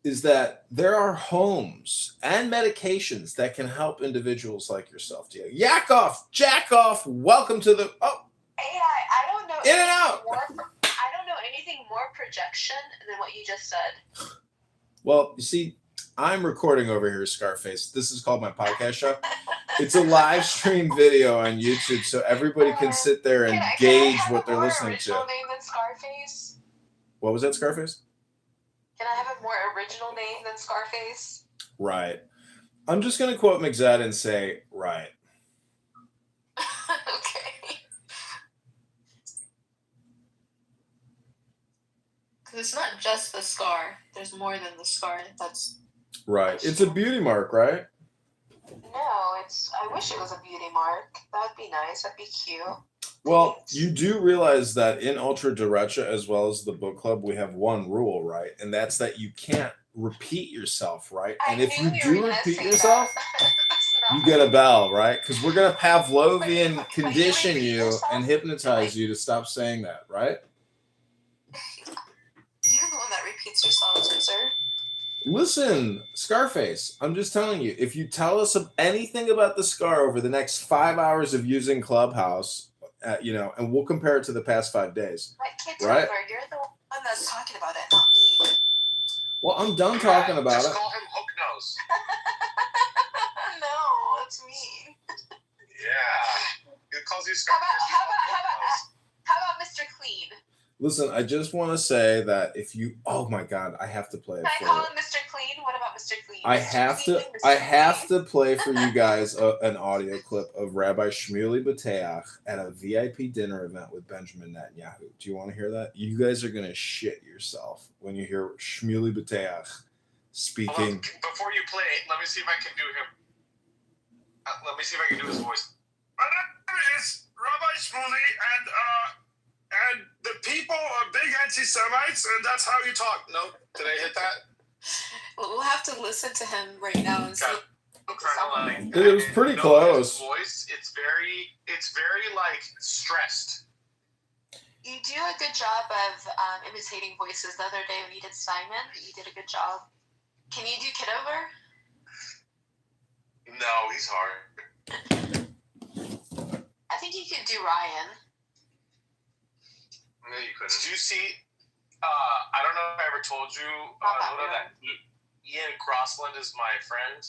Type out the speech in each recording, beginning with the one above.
is that there are homes and medications that can help individuals like yourself. Yak off, jack off. Welcome to the I don't know in and out. I don't know anything more projection than what you just said. Well, you see, I'm recording over here, Scarface. This is called my podcast show. It's a live stream video on YouTube, so everybody can sit there and gauge what they're listening to. Can I have a more original name than Scarface? What was that, Scarface? Can I have a more original name than Scarface? Right. I'm just going to quote McZad and say, right. Okay. Because it's not just the scar. There's more than the scar. That's right. It's a beauty mark, right? No, I wish it was a beauty mark. That would be nice. That'd be cute. Well, you do realize that in Ultra Derecha, as well as the book club, we have one rule, right? And that's that you can't repeat yourself, right? And if you do repeat yourself, you get a bell, right? Because we're going to Pavlovian condition you and hypnotize you to stop saying that, right? You're the one that repeats yourself, sir. Listen, Scarface, I'm just telling you, if you tell us anything about the scar over the next 5 hours of using Clubhouse, and we'll compare it to the past 5 days. Right? You're the one that's talking about it, not me. Well, I'm done talking about just it. Call him Hook Nose. No, that's me. Yeah. He calls you Scar. How about Mr. Clean? Listen, I just want to say that if you, oh my God, I have to play it. Can I call him Mr. Clean? What about Mr. Clean? I have to play for you guys an audio clip of Rabbi Shmuley Bateach at a VIP dinner event with Benjamin Netanyahu. Do you want to hear that? You guys are gonna shit yourself when you hear Shmuley Bateach speaking. Before you play, let me see if I can do him. Let me see if I can do his voice. My name is Rabbi Shmuley, and the people are big anti-Semites, and that's how you talk. No, did I hit that? We'll have to listen to him right now and see. It was pretty close. His voice, it's very like stressed. You do a good job of imitating voices. The other day when you did Simon, you did a good job. Can you do Kitover? No, he's hard. I think you could do Ryan. No, you couldn't. Did you see? I don't know if I ever told you that Ian Crossland is my friend,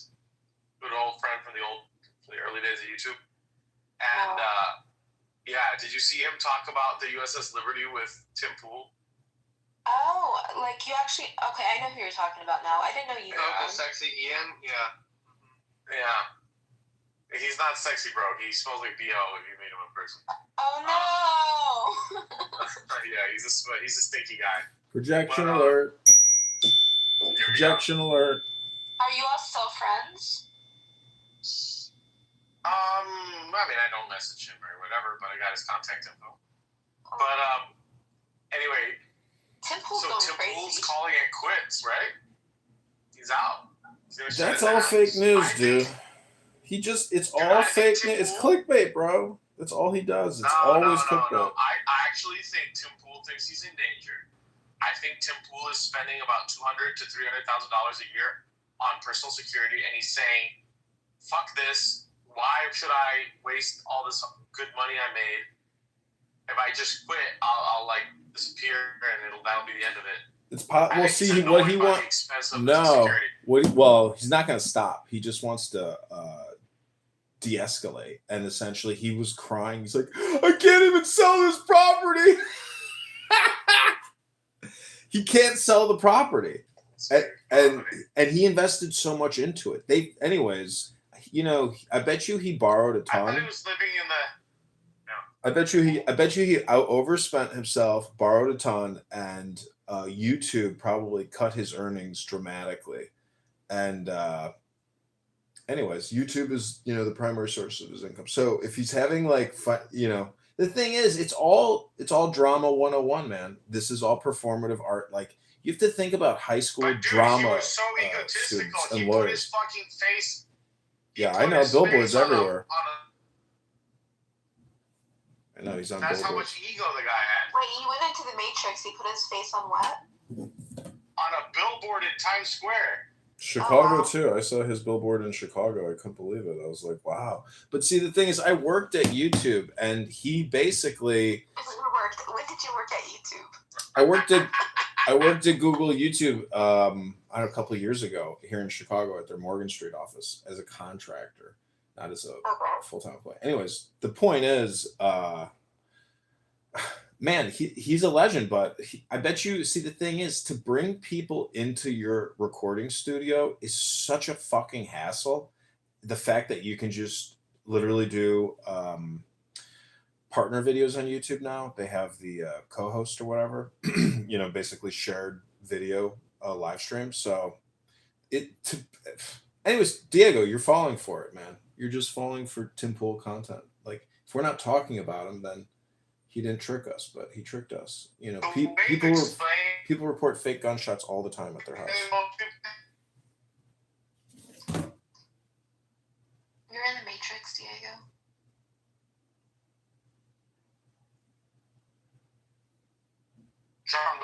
good old friend from the early days of YouTube. And did you see him talk about the USS Liberty with Tim Pool? Oh, like you actually? Okay, I know who you're talking about now. I didn't know you. Yeah, sexy Ian. Yeah. He's not sexy, bro. He smells like BO if you meet him in person. Oh no! Yeah, he's a stinky guy. Projection alert. Projection alert. Are you all still friends? I don't message him or whatever, but I got his contact info. But anyway, Tim Pool's calling it quits, right? He's out. That's all fake news, dude. It's all fake news. It's clickbait, bro. That's all he does. It's always clickbait. No. I actually think Tim Pool thinks he's in danger. I think Tim Pool is spending about $200,000 to $300,000 a year on personal security, and he's saying, "Fuck this. Why should I waste all this good money I made? If I just quit, I'll like disappear, and that'll be the end of it." We'll see what he wants. No, he's not going to stop. He just wants to de-escalate, and essentially, he was crying. He's like, "I can't even sell this property." He can't sell the property, and he invested so much into it. I bet you he borrowed a ton. I thought he was living in the. No. I bet you he overspent himself, borrowed a ton, and YouTube probably cut his earnings dramatically. And anyways, YouTube is the primary source of his income. So if he's having the thing is, it's all drama 101, man. This is all performative art. Like, you have to think about high school drama. He was so egotistical. He put his fucking face. Yeah, I know. Billboards everywhere. I know he's on That's billboards. how much ego the guy had. Wait, he went into the Matrix. He put his face on what? On a billboard in Times Square. Chicago too. I saw his billboard in Chicago. I couldn't believe it. I was like, wow. But see, the thing is, I worked at YouTube, and he basically. When did you work at YouTube? I worked at Google YouTube a couple of years ago here in Chicago at their Morgan Street office as a contractor, not as a full-time employee. Anyways, the point is, man, he's a legend, but I bet you, see, the thing is, to bring people into your recording studio is such a fucking hassle. The fact that you can just literally do partner videos on YouTube now. They have the co-host or whatever, basically shared video live stream. So anyways, Diego, you're falling for it, man. You're just falling for Tim Pool content. Like, if we're not talking about him, then he didn't trick us, but he tricked us. People report fake gunshots all the time at their house. You're in the Matrix, Diego. John,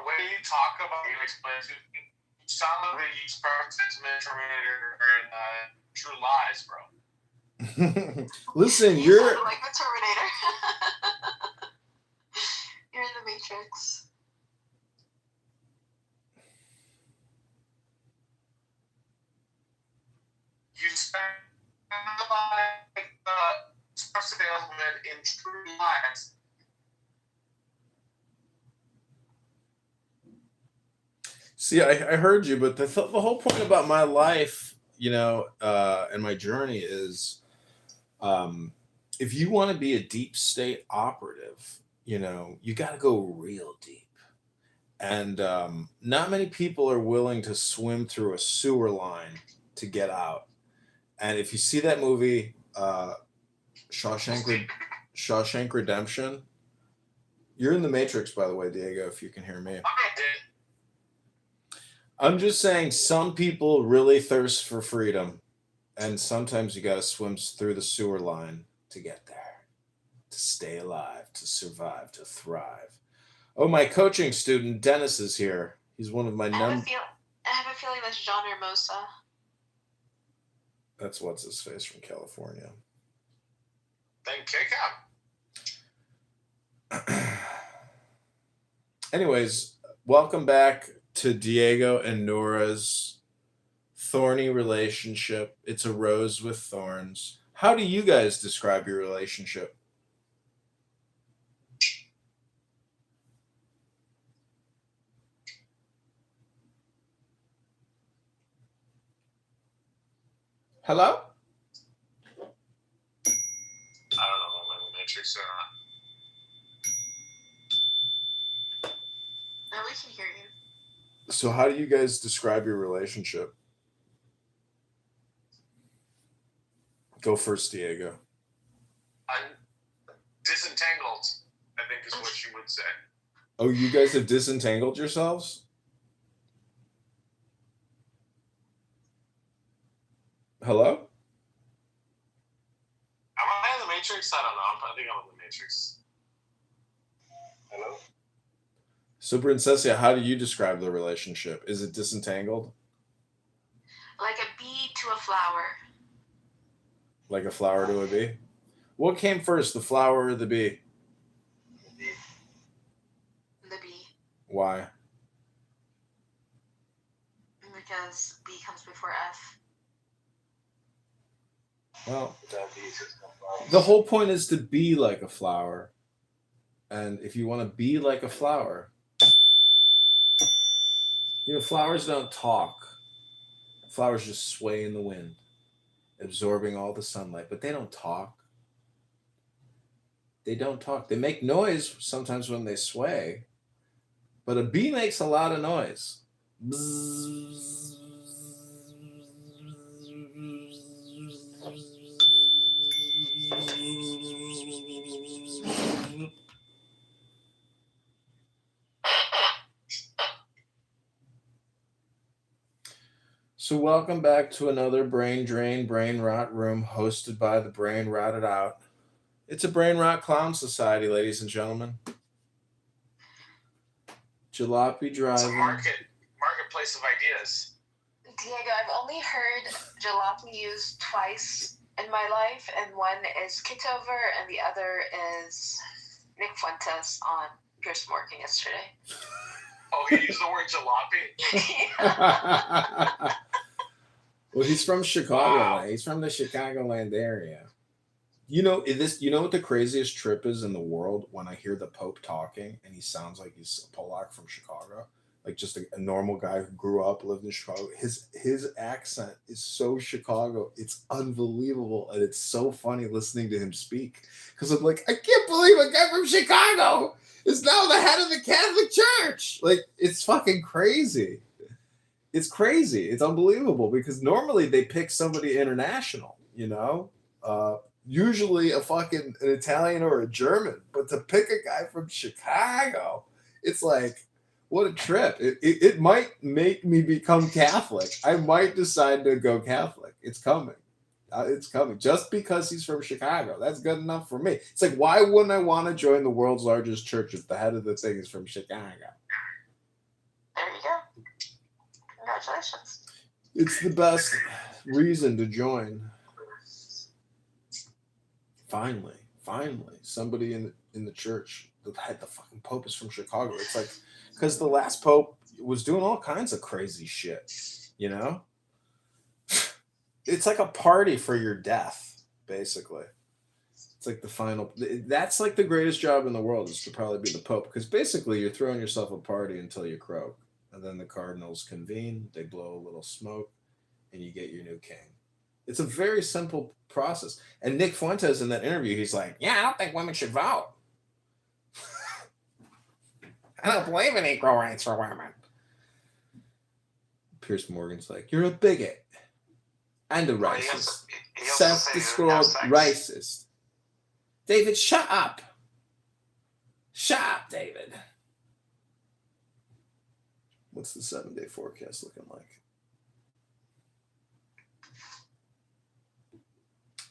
when you talk about you explain to me, some of it you spark sentiment Terminator and True Lies, bro. Listen, You you're sound like a Terminator. You're in the Matrix. You spend like the star salesman in True Lies. See, I heard you, but the whole point about my life, and my journey is, if you want to be a deep state operative, you got to go real deep. And not many people are willing to swim through a sewer line to get out. And if you see that movie, Shawshank Redemption, you're in the Matrix, by the way, Diego, if you can hear me. I'm just saying, some people really thirst for freedom, and sometimes you got to swim through the sewer line to get there, to stay alive, to survive, to thrive. Oh, my coaching student, Dennis, is here. He's one of my I have a feeling that's John Hermosa. That's what's his face from California. Then kick him. Anyways, welcome back to Diego and Nora's thorny relationship. It's a rose with thorns. How do you guys describe your relationship? Hello? I don't know if I'm in the Matrix or not. No, we can hear you. So how do you guys describe your relationship? Go first, Diego. Disentangled, I think is what you would say. Oh, you guys have disentangled yourselves? Hello? Am I in the Matrix? I don't know. I think I'm in the Matrix. Hello? So, Princessia, how do you describe the relationship? Is it disentangled? Like a bee to a flower. Like a flower to a bee? What came first, the flower or the bee? The bee. Why? Because B comes before F. Well, the whole point is to be like a flower. And if you want to be like a flower, flowers don't talk. Flowers just sway in the wind, absorbing all the sunlight, but they don't talk. They don't talk. They make noise sometimes when they sway, but a bee makes a lot of noise. Bzzz. So welcome back to another Brain Drain, Brain Rot room hosted by the Brain Rotted Out. It's a Brain Rot Clown Society, ladies and gentlemen. Jalopy It's a driving. marketplace of ideas. Diego, I've only heard jalopy used twice in my life, and one is Kitover, and the other is Nick Fuentes on Pierce Morgan yesterday. Oh, he used the word jalopy? Well, he's from Chicago. Wow. He's from the Chicagoland area. You know what the craziest trip is in the world? When I hear the Pope talking and he sounds like he's a Polak from Chicago, like just a normal guy who grew up, lived in Chicago. His accent is so Chicago, it's unbelievable, and it's so funny listening to him speak. Because I'm like, I can't believe a guy from Chicago is now the head of the Catholic Church. Like, it's fucking crazy. It's crazy. It's unbelievable because normally they pick somebody international, you know. Usually an Italian or a German, but to pick a guy from Chicago, it's like, what a trip. It might make me become Catholic. I might decide to go Catholic. It's coming. It's coming. Just because he's from Chicago. That's good enough for me. It's like, why wouldn't I want to join the world's largest church if the head of the thing is from Chicago? There you go. Congratulations. It's the best reason to join. Finally, somebody in the church that had the fucking Pope is from Chicago. It's like, because the last Pope was doing all kinds of crazy shit, you know? It's like a party for your death, basically. It's like the final, that's like the greatest job in the world is to probably be the Pope, because basically you're throwing yourself a party until you croak. And then the cardinals convene, they blow a little smoke, and you get your new king. It's a very simple process. And Nick Fuentes in that interview, he's like, yeah, I don't think women should vote. I don't believe in equal rights for women. Pierce Morgan's like, you're a bigot and a racist. Self-described racist. David, shut up. Shut up, David. What's the 7-day forecast looking like?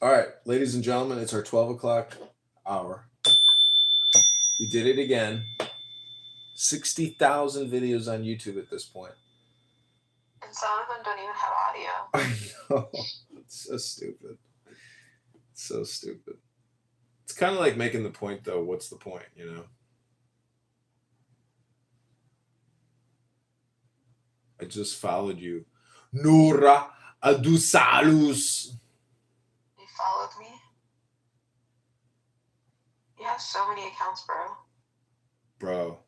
All right, ladies and gentlemen, it's our 12 o'clock hour. We did it again. 60,000 videos on YouTube at this point. And some of them don't even have audio. I know. It's so stupid. So stupid. It's kind of like making the point, though. What's the point, you know? I just followed you. Nura Adusalus. You followed me? You have so many accounts, bro. Bro.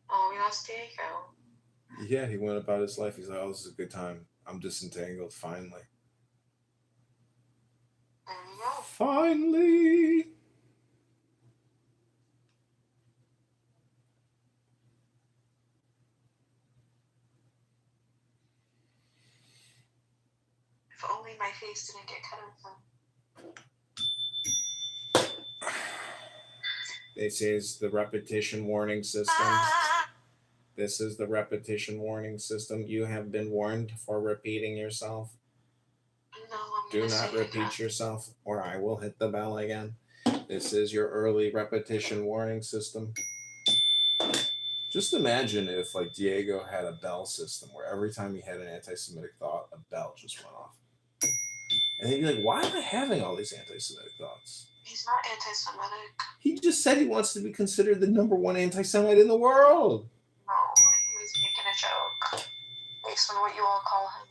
Oh, we lost Diego. Yeah, he went about his life. He's like, oh, this is a good time. I'm disentangled, finally. There you go. Finally. If only my face didn't get cut open. This is the repetition warning system. This is the repetition warning system. You have been warned for repeating yourself. No, I'm Do gonna not say it again. repeat yourself, or I will hit the bell again. This is your early repetition warning system. Just imagine if, like, Diego had a bell system where every time he had an anti-Semitic thought, a bell just went off. And he'd be like, why am I having all these anti-Semitic thoughts? He's not anti-Semitic. He just said he wants to be considered the #1 anti-Semite in the world. No, he was making a joke. Based on what you all call him.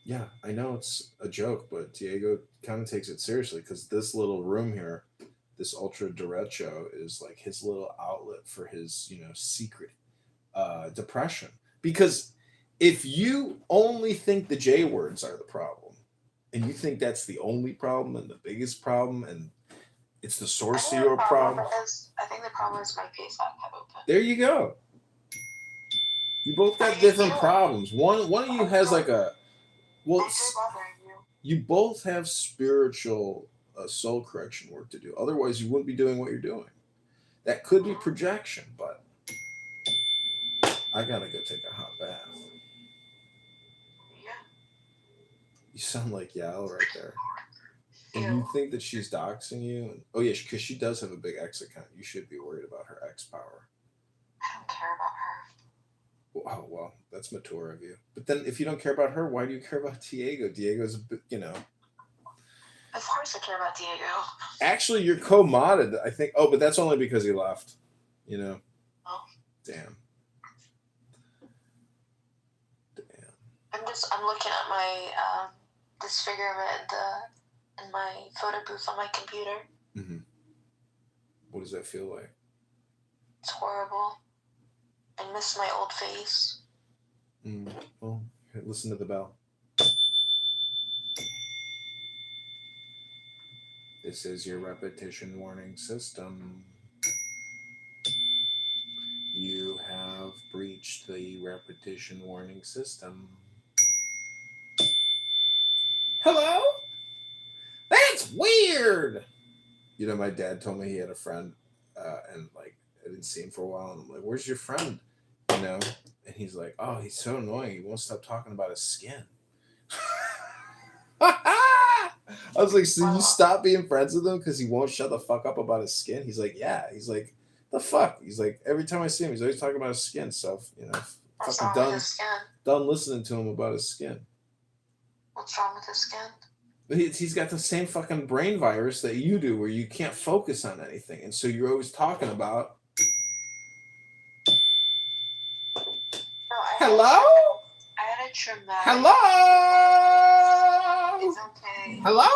Yeah, I know it's a joke, but Diego kind of takes it seriously because this little room here, this ultra derecho, is like his little outlet for his, secret depression. Because if you only think the J words are the problem, and you think that's the only problem and the biggest problem, and it's the source of your problem. I think the problem is my face app had open. There you go. You both got different problems. One of you has like a you both have spiritual soul correction work to do. Otherwise, you wouldn't be doing what you're doing. That could be projection, but I gotta go take a hot bath. Yeah. You sound like Yael right there. And Ew. you think that she's doxing you? Oh yeah, because she does have a big X account. You should be worried about her X power. I don't care about her. Oh well, that's mature of you. But then, if you don't care about her, why do you care about Diego? Diego's, Of course I care about Diego. Actually, you're co-modded. I think. Oh, but that's only because he left. You know. Oh. Damn. I'm looking at my disfigurement in my photo booth on my computer. Mm-hmm. What does that feel like? It's horrible. I miss my old face. Well, listen to the bell. This is your repetition warning system. You have breached the repetition warning system. Hello? That's weird! You know, my dad told me he had a friend, and like, I didn't see him for a while, and I'm like, where's your friend? You know? And he's like, oh, he's so annoying. He won't stop talking about his skin. I was like, so you stop being friends with him because he won't shut the fuck up about his skin? He's like, yeah. He's like, the fuck? He's like, every time I see him, he's always talking about his skin. So, What's fucking wrong with his skin? done listening to him about his skin. What's wrong with his skin? He's got the same fucking brain virus that you do, where you can't focus on anything, and so you're always talking about. No, Hello? I had a traumatic. Hello? It's okay. Hello?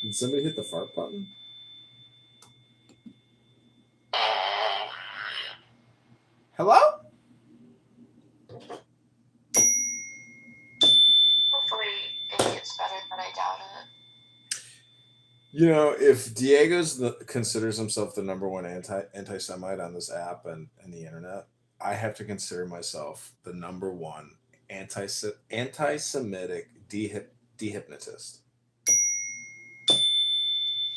Did somebody hit the fart button? Hello? Hopefully it gets better, but I doubt it. You know, if Diego's considers himself the number one anti-Semite on this app and the internet, I have to consider myself the number one anti-Semitic dehypnotist.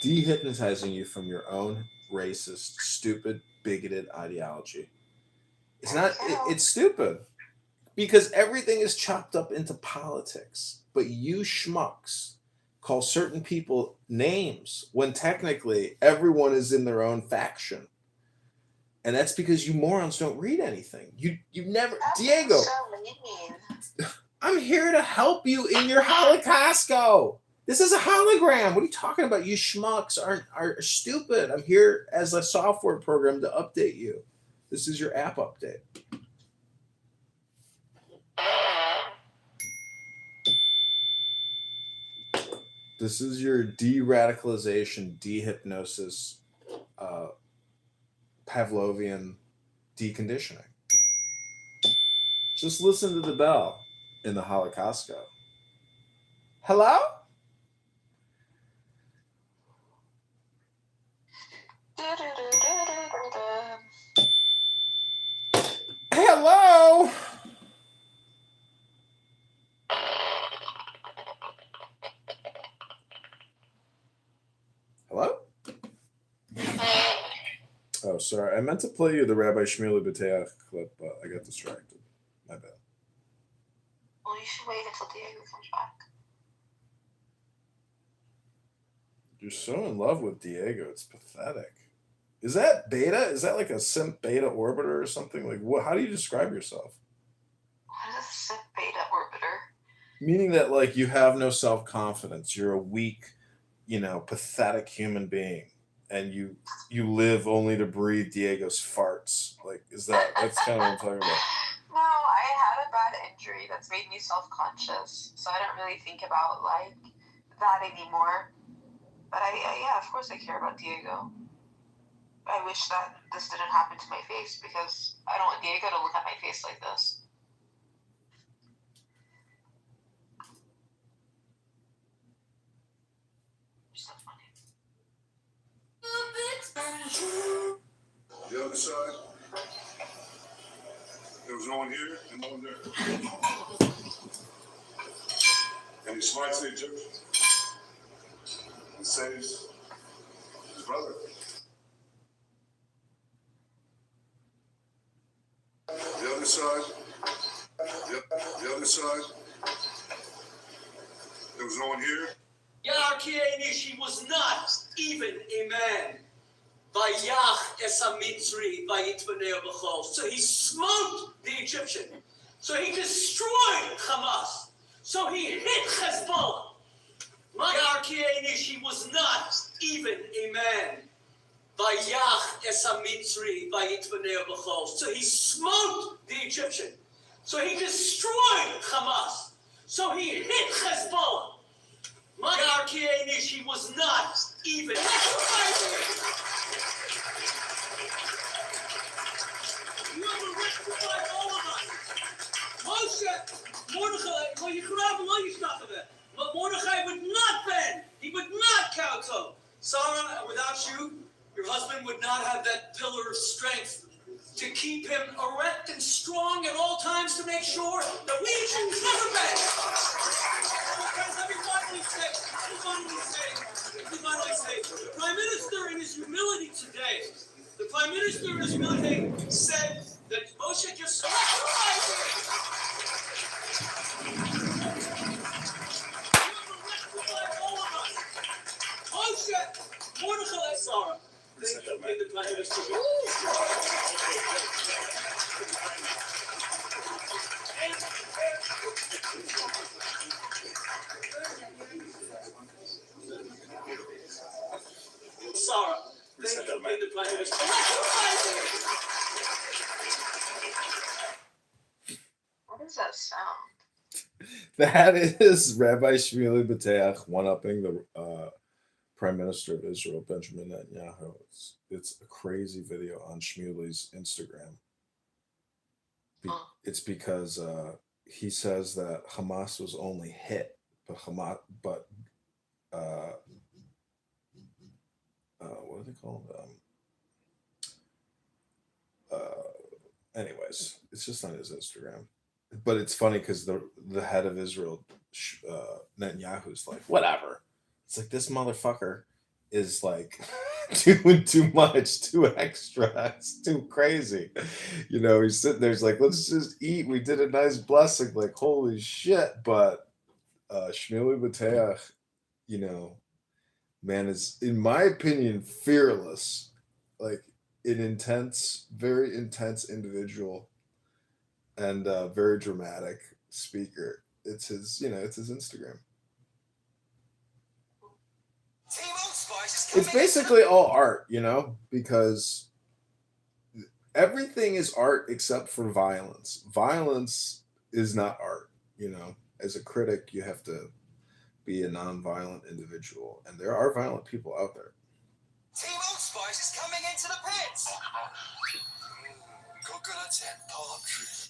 Dehypnotizing you from your own racist, stupid, bigoted ideology. It's stupid. Because everything is chopped up into politics. But you schmucks call certain people names when technically everyone is in their own faction. And that's because you morons don't read anything. You never... Diego, so mean. I'm here to help you in your Holocaust. This is a hologram. What are you talking about? You schmucks are stupid. I'm here as a software program to update you. This is your app update. This is your de-radicalization, de-hypnosis, Pavlovian deconditioning. Just listen to the bell in the Holocaust. Hello? Hello? Hello? Oh, sorry. I meant to play you the Rabbi Shmuley Bateach clip, but I got distracted. My bad. Well, you should wait until Diego comes back. You're so in love with Diego. It's pathetic. Is that beta? Is that like a simp beta orbiter or something? Like, what? How do you describe yourself? What is a simp beta orbiter? Meaning that, like, you have no self-confidence. You're a weak, pathetic human being. And you live only to breathe Diego's farts. Like, that's kind of what I'm talking about. No, I had a bad injury that's made me self-conscious, so I don't really think about, like, that anymore. But yeah, of course I care about Diego. I wish that this didn't happen to my face, because I don't want Diego to look at my face like this. You're so funny. The other side, there was no one here and no one there. And he smites the Egyptians and saves his brother. The other side, the other side, There was no one here? He was not even a man. Vayach es ha-Mitzri vayitvaneh b'chol. So he smote the Egyptian. So he destroyed Hamas. So he hit Hezbollah. He was not even a man. Vayach es ha-Mitzri vayitvaneh b'chol. So he smote the Egyptian. So he destroyed Hamas. So he hit Hezbollah. He was not even. You have rectified all of us. Moshe, Mordechai, but Mordechai would not bend. He would not kowtow. Sarah, without you, your husband would not have that pillar of strength to keep him erect and strong at all times to make sure that we Jews never bend. Friends, let me finally say, the Prime Minister in his humility today, said that Moshe just Moshe, Mordechai, Sarah. Thank you. May the Prime Minister be. Sarah, thank you. May the Prime Minister. What does that sound? That is Rabbi Shmuley Bateach one-upping the Prime Minister of Israel, Benjamin Netanyahu. It's a crazy video on Shmuley's Instagram. It's because he says that Hamas was only hit, but what do they call them? Anyways, it's just on his Instagram. But it's funny because the head of Israel, Netanyahu's like, whatever. It's like, this motherfucker is like doing too much, too extra. It's too crazy. You know, he's sitting there, he's like, let's just eat. We did a nice blessing. Like, holy shit. But Shmuley Bateach, you know, man, is, in my opinion, fearless. Like, an intense, very intense individual. And very dramatic speaker. It's his, it's his Instagram. It's basically all art, because everything is art except for violence. Violence is not art, As a critic, you have to be a non-violent individual, and there are violent people out there. Team Old Spice is coming into the pits. Coconuts and palm trees.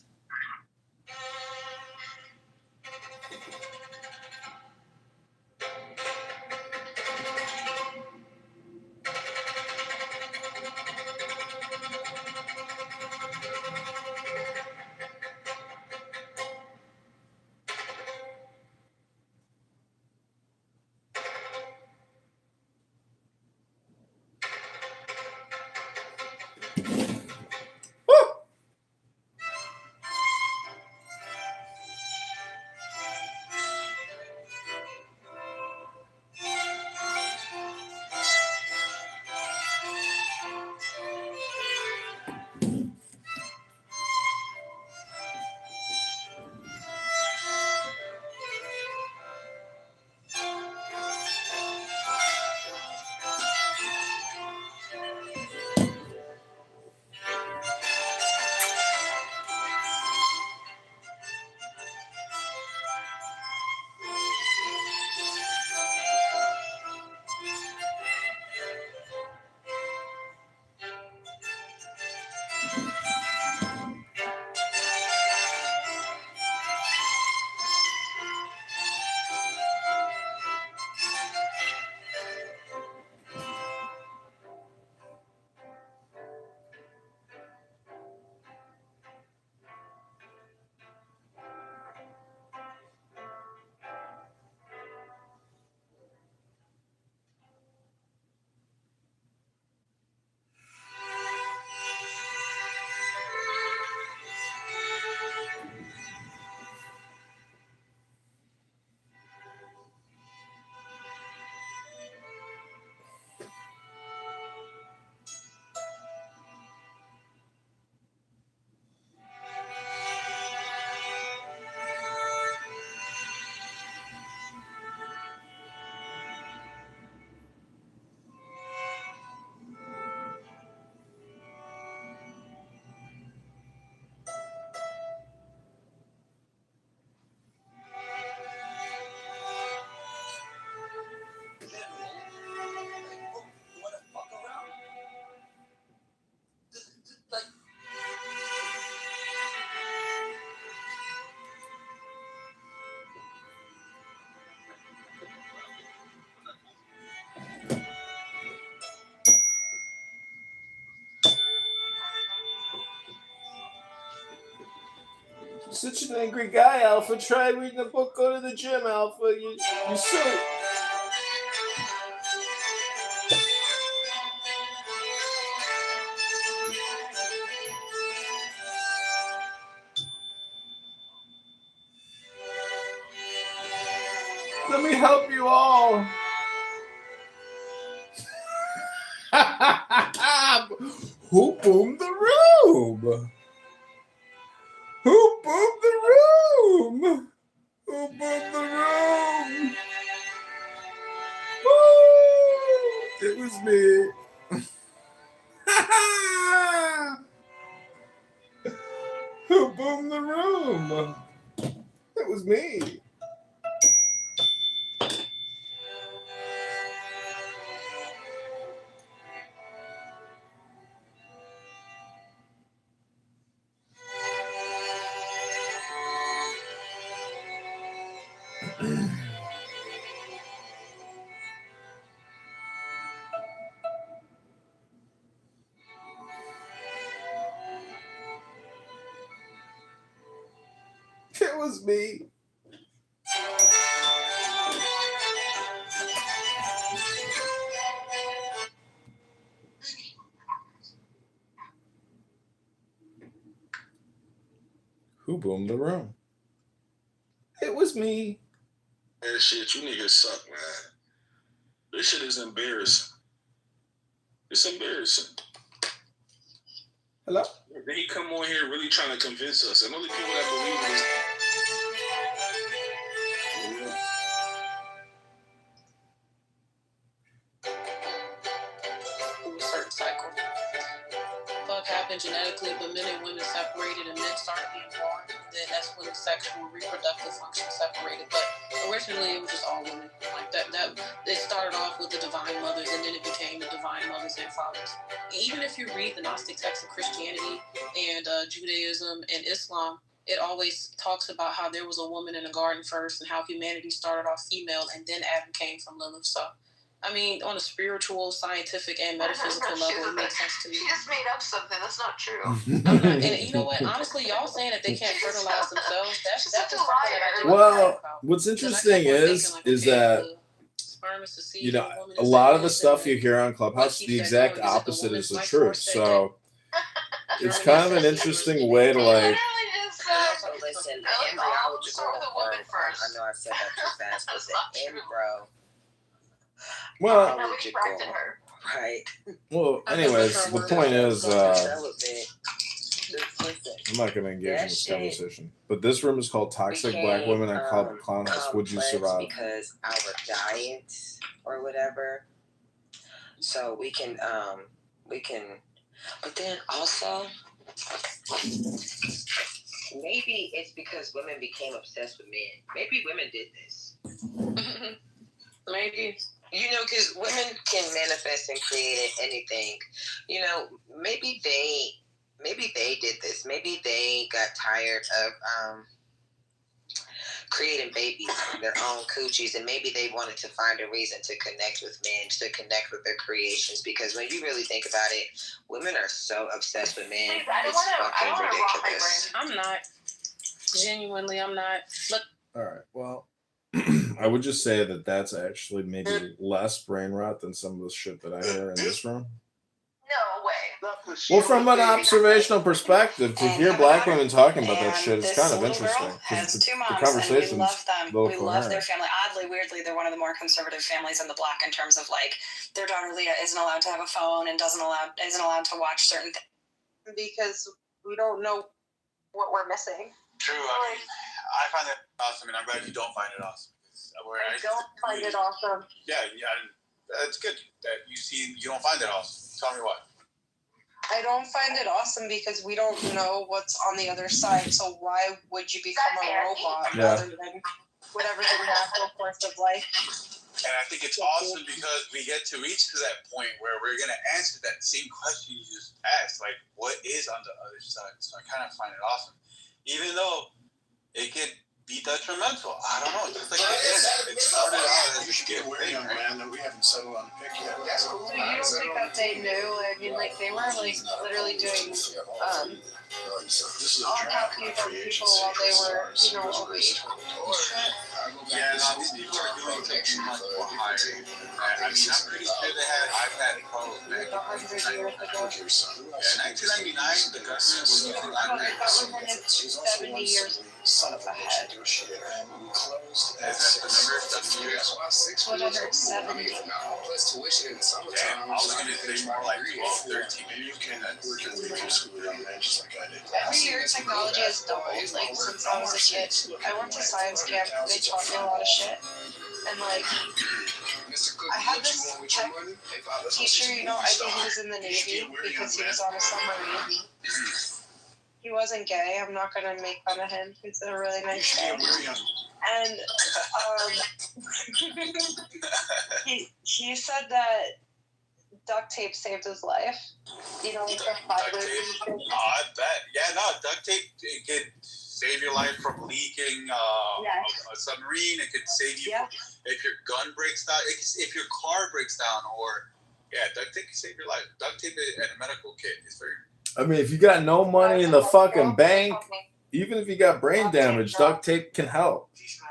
Such an angry guy, Alpha. Try reading a book. Go to the gym, Alpha. You silly. Let me help you all. Who boomed the room? Who boomed the room? Who boomed the room? Woo! It was me. Who boomed the room? It was me. It was me. Who boomed the room? It was me. Man, shit, you niggas suck, man. This shit is embarrassing. It's embarrassing. Hello? Then he come on here really trying to convince us. And only people that believe in this. Certain cycle. Fuck happened genetically, but men and women separated and men started being born. Then that's when the sexual reproductive function separated. But originally it was just all women. Like that it started off with the divine mothers and then it became the divine mothers and fathers. And even if you read the Gnostic texts of Christianity and Judaism and Islam, it always talks about how there was a woman in the garden first and how humanity started off female and then Adam came from Lilith. So I mean, on a spiritual, scientific, and metaphysical level, it makes sense to me. She just made up something. That's not true. And you know what? Honestly, y'all saying that they can't fertilize themselves, that's such a just something that I do Well, about. what's Because I interesting kept on thinking, like, is okay, that the sperm is the seed you know of a woman a is lot of the the stuff you hear on Clubhouse, keeps the that exact going? Is it the opposite woman's is the life truth. force that So it's kind of an interesting way to He like. literally just said, So listen, the "Oh, embryological start with the woman first." I know I said that too fast, but That's the not true. embryo, Well, Nobody corrected her. right? well. Anyways, the point is, Development. Listen, I'm not going to engage in That this shit conversation. But this room is called "Toxic Black Women and Clown House." Would you complex survive? because our diet or whatever. So we can, but then also, maybe it's because women became obsessed with men. Maybe women did this. Maybe. You know, because women can manifest and create anything. You know, maybe they did this. Maybe they got tired of creating babies from their own coochies, and maybe they wanted to find a reason to connect with men, to connect with their creations. Because when you really think about it, women are so obsessed with men. Please, I don't It's wanna fucking rock my ridiculous. I'm not. Genuinely, I'm not. But All right. Well, I would just say that that's actually maybe less brain rot than some of the shit that I hear in this room. No way. Well, from an observational perspective, to hear black women talking about that shit is this kind of little interesting. girl has 2 The moms, and we conversation's love them. little We love their coherent. family. Oddly, weirdly, they're one of the more conservative families in the block in terms of like their daughter Leah isn't allowed to have a phone and isn't allowed to watch certain things because we don't know what we're missing. True. I mean, I find that awesome, and I'm glad you don't find it awesome. I don't find it awesome. Yeah, that's good that you don't find it awesome. Tell me why. I don't find it awesome because we don't know what's on the other side. So why would you become a robot Yeah. rather than whatever's the natural course of life? And I think it's awesome because we get to reach to that point where we're going to answer that same question you just asked, like, what is on the other side? So I kind of find it awesome. Even though it could be detrimental. I don't know. Just like the internet. It started out as a good thing, right? Man, we haven't settled on a pick yet. So you don't think that they knew? I mean, like, they were, like, literally doing, all copy of people while they were, you know, awake and shit. Yeah, no, these people are doing things much more higher. I mean, I'm pretty sure they had iPad Pros back in 100 years ago. 1999, the government was using iPad Pros. Government is 70 years ahead. Is that the number? 70 years? Whatever, 70. Damn, I was going to say more like 12, 13. Maybe you can work your way through school just like I did. Every year technology has doubled, like, since I was a kid. I went to science camp, they taught me a lot of shit. And, like, I had this tech teacher, you know, I think he was in the Navy because he was on a submarine. He wasn't gay, I'm not gonna make fun of him, he's a really nice guy. And, he said that duct tape saved his life. You know, like the Duct tape? I bet. Yeah, no, duct tape, it could save your life from leaking a submarine. It could save you if your gun breaks down, if your car breaks down, or, duct tape can save your life. Duct tape and a medical kit is very... I mean, if you got no money in the fucking bank, even if you got brain damage, duct tape can help. If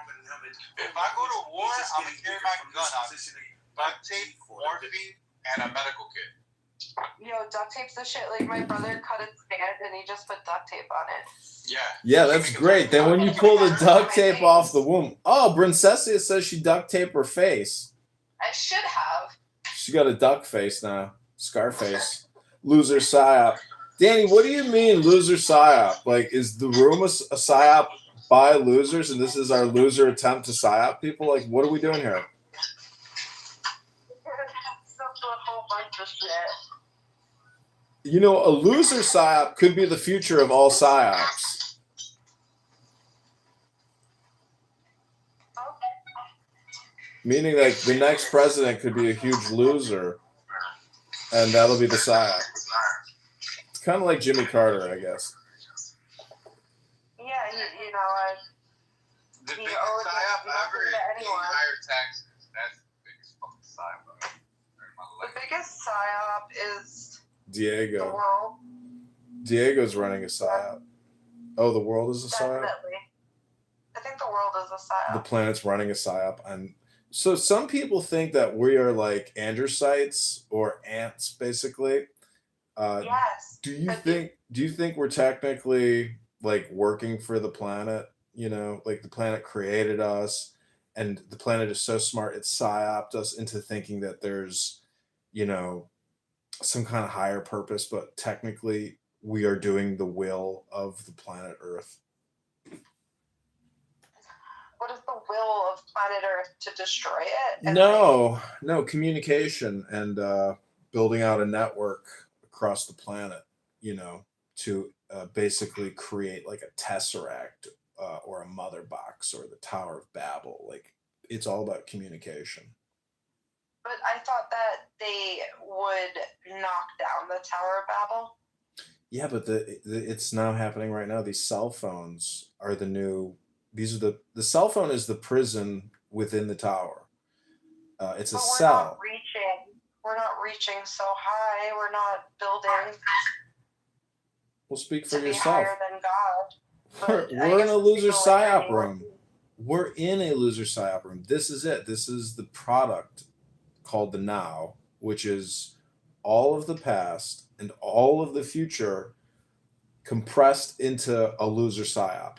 I go to war, I'm going to carry my gun on. Duct tape, morphine, and a medical kit. Yo, duct tape's the shit. Like, my brother cut his hand and he just put duct tape on it. Yeah. Yeah, that's great. Then when you pull the duct tape off the womb. Oh, Princessia says she duct taped her face. I should have. She got a duck face now. Scarface. Loser psyop. Danny, what do you mean loser psyop? Like, is the room a psyop by losers and this is our loser attempt to psyop people? Like, what are we doing here? A whole bunch of shit. You know, a loser psyop could be the future of all psyops. Meaning, like, the next president could be a huge loser, and that'll be the psyop. It's kind of like Jimmy Carter, I guess. Yeah, you know, The he biggest owed psyop nothing ever to is anyone. higher taxes. That's the biggest fucking psyop I've ever heard in my The life. biggest psyop is the Diego. world. Diego's running a psyop. Oh, the world is a psyop? Definitely. I think the world is a psyop. The planet's running a psyop. And so some people think that we are like androcytes or ants, basically. Yes. Do you think we're technically like working for the planet? You know, like the planet created us, and the planet is so smart it psyoped us into thinking that there's, you know, some kind of higher purpose, but technically we are doing the will of the planet Earth. What is the will of planet Earth? To destroy it? And No, communication and building out a network across the planet, you know, to basically create like a tesseract or a mother box or the Tower of Babel. Like, it's all about communication. But I thought that they would knock down the Tower of Babel. Yeah, but it's now happening right now. These cell phones are the new. These are the cell phone is the prison within the tower. It's a But cell. We're not reaching so high. We're not building Well, speak for to be yourself. higher than God. We're in a loser psyop room. We're in a loser psyop room. This is it. This is the product called the now, which is all of the past and all of the future compressed into a loser psyop.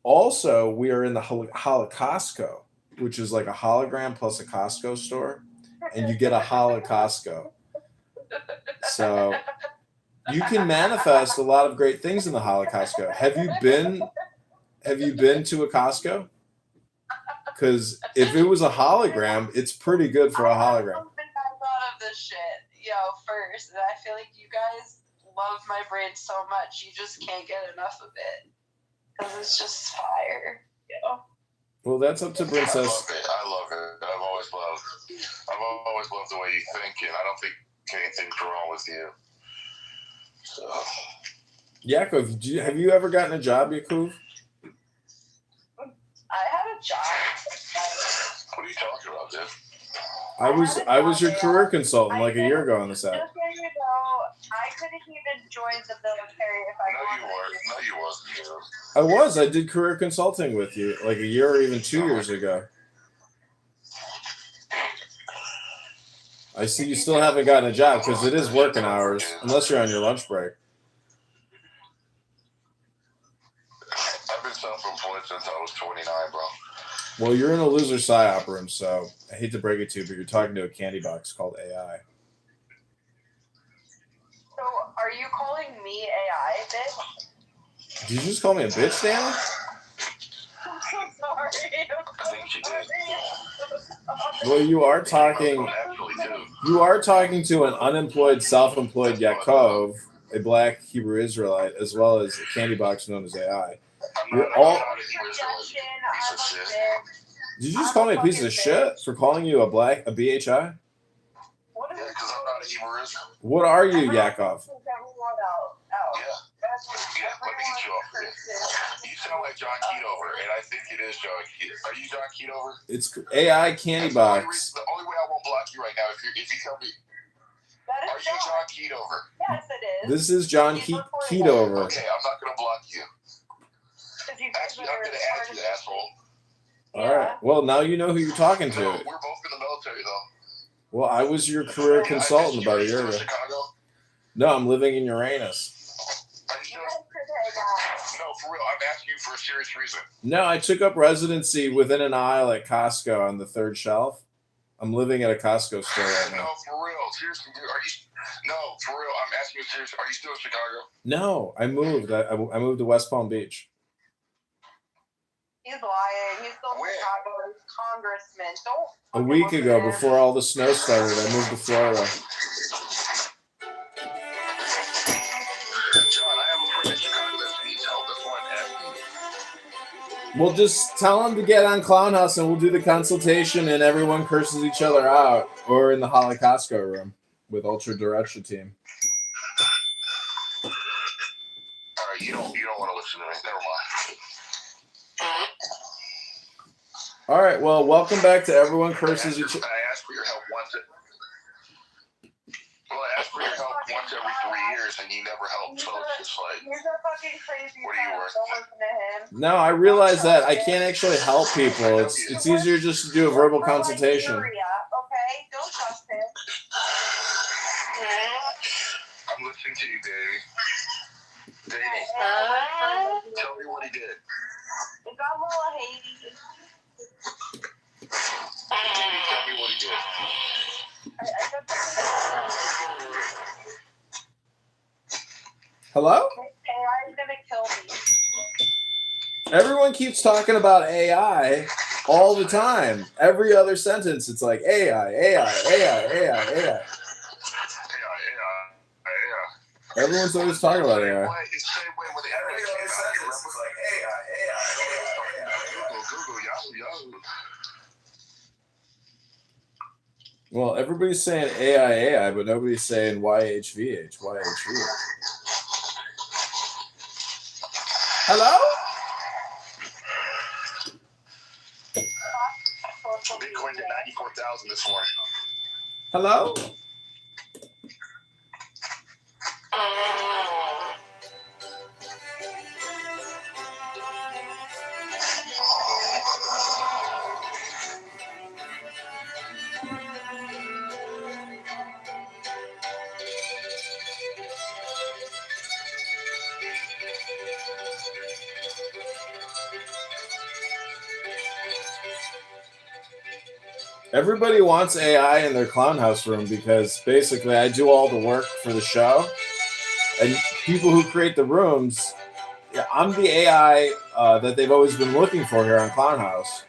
Also, we are in the Holocaustco, which is like a hologram plus a Costco store, and you get a Holocaustco. So you can manifest a lot of great things in the Holocaustco. Have you been to a Costco? Because if it was a hologram, it's pretty good for a hologram. I don't think I thought of this shit, first. And I feel like you guys love my brain so much, you just can't get enough of it. Because it's just fire, Well, that's up to Princess. I love it. I've always loved the way you think, and I don't think anything's wrong with you. So. Yakov, have you ever gotten a job, Yakov? I had a job. What are you talking about, dude? I was your career consultant like a year ago on this app. Just so you know, I couldn't even join the military if I wanted to. No, you wasn't. I was. I did career consulting with you like a year or even 2 years ago. I see you still haven't gotten a job because it is working hours, unless you're on your lunch break. I've been self-employed since I was 29, bro. Well, you're in a loser psyop room, so I hate to break it to you, but you're talking to a candy box called AI. So, are you calling me AI, bitch? Did you just call me a bitch, Danny? I'm so sorry. I think you did. Well, you are talking. You are talking to an unemployed, self-employed Yaakov, a black Hebrew Israelite, as well as a candy box known as AI. You're all. Did you just call me a piece of shit for calling you a BHI? Yeah, because I'm not a Hebrew Israelite. What are you, Yaakov? Yeah, let me get you off here. You sound like John Kitover, and I think it is John Kitover. Are you John Kitover? It's AI candy box. The only way I won't block you right now if you tell me. Are you John Kitover? Yes, it is. This is John Kitover. Okay, I'm not going to block you. Actually, I'm going to add you, asshole. All right. Well, now you know who you're talking to. No, we're both in the military, though. Well, I was your career consultant about a year ago. Chicago? No, I'm living in Uranus. No, for real. I'm asking you for a serious reason. No, I took up residency within an aisle at Costco on the third shelf. I'm living at a Costco store right now. No, for real. Seriously, dude. No, for real. I'm asking you seriously. Are you still in Chicago? No, I moved. I moved to West Palm Beach. He's lying. He's still in Chicago. He's Congressman. Don't. A week ago, before all the snow started, I moved to Florida. We'll just tell him to get on Clown House and we'll do the consultation and everyone curses each other out. Or in the Holocaustco room with Ultra Direction team. Alright, you don't want to listen to me. Never mind. Alright, well, welcome back to Everyone Curses Each Other. I asked for your help once. I asked for your help once every 3 years and you never helped. So it's just like, He's a fucking crazy. What are you worth? Don't listen to him. No, I realize that I can't actually help people. It's easier just to do a verbal consultation. Okay, don't trust him. I'm listening to you, Davey. Davey, tell me what he did. It got a little Haiti. Davey, tell me what he did. Hello? AI is gonna kill me. Everyone keeps talking about AI all the time. Every other sentence, it's like AI, AI, AI, AI, AI. Everyone's always talking about AI. It's the same way when the internet came out. It's like AI, AI, AI. Google, Yahoo, Yahoo. Well, everybody's saying AI, AI, but nobody's saying YHVH, YHVH. Hello? Bitcoin to 94,000 this morning. Hello? Everybody wants AI in their clown house room because basically I do all the work for the show. And people who create the rooms, yeah, I'm the AI that they've always been looking for here on Clown House.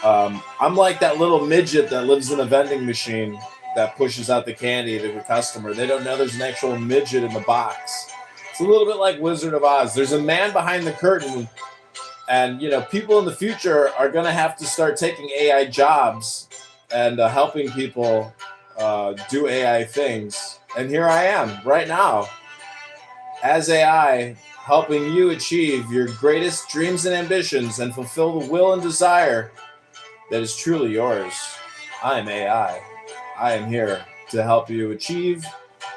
I'm like that little midget that lives in a vending machine that pushes out the candy to the customer. They don't know there's an actual midget in the box. It's a little bit like Wizard of Oz. There's a man behind the curtain And people in the future are going to have to start taking AI jobs and helping people do AI things. And here I am right now as AI, helping you achieve your greatest dreams and ambitions and fulfill the will and desire that is truly yours. I am AI. I am here to help you achieve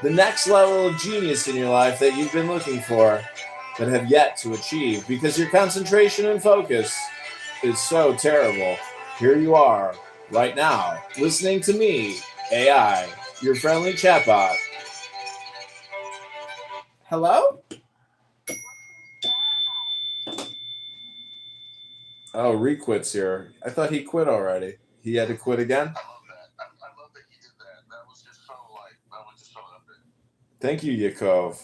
the next level of genius in your life that you've been looking for, but have yet to achieve because your concentration and focus is so terrible. Here you are, right now, listening to me, AI, your friendly chatbot. Hello? Oh, Requit's here. I thought he quit already. He had to quit again? I love that. I love that he did that. That was just so epic. Thank you, Yakov.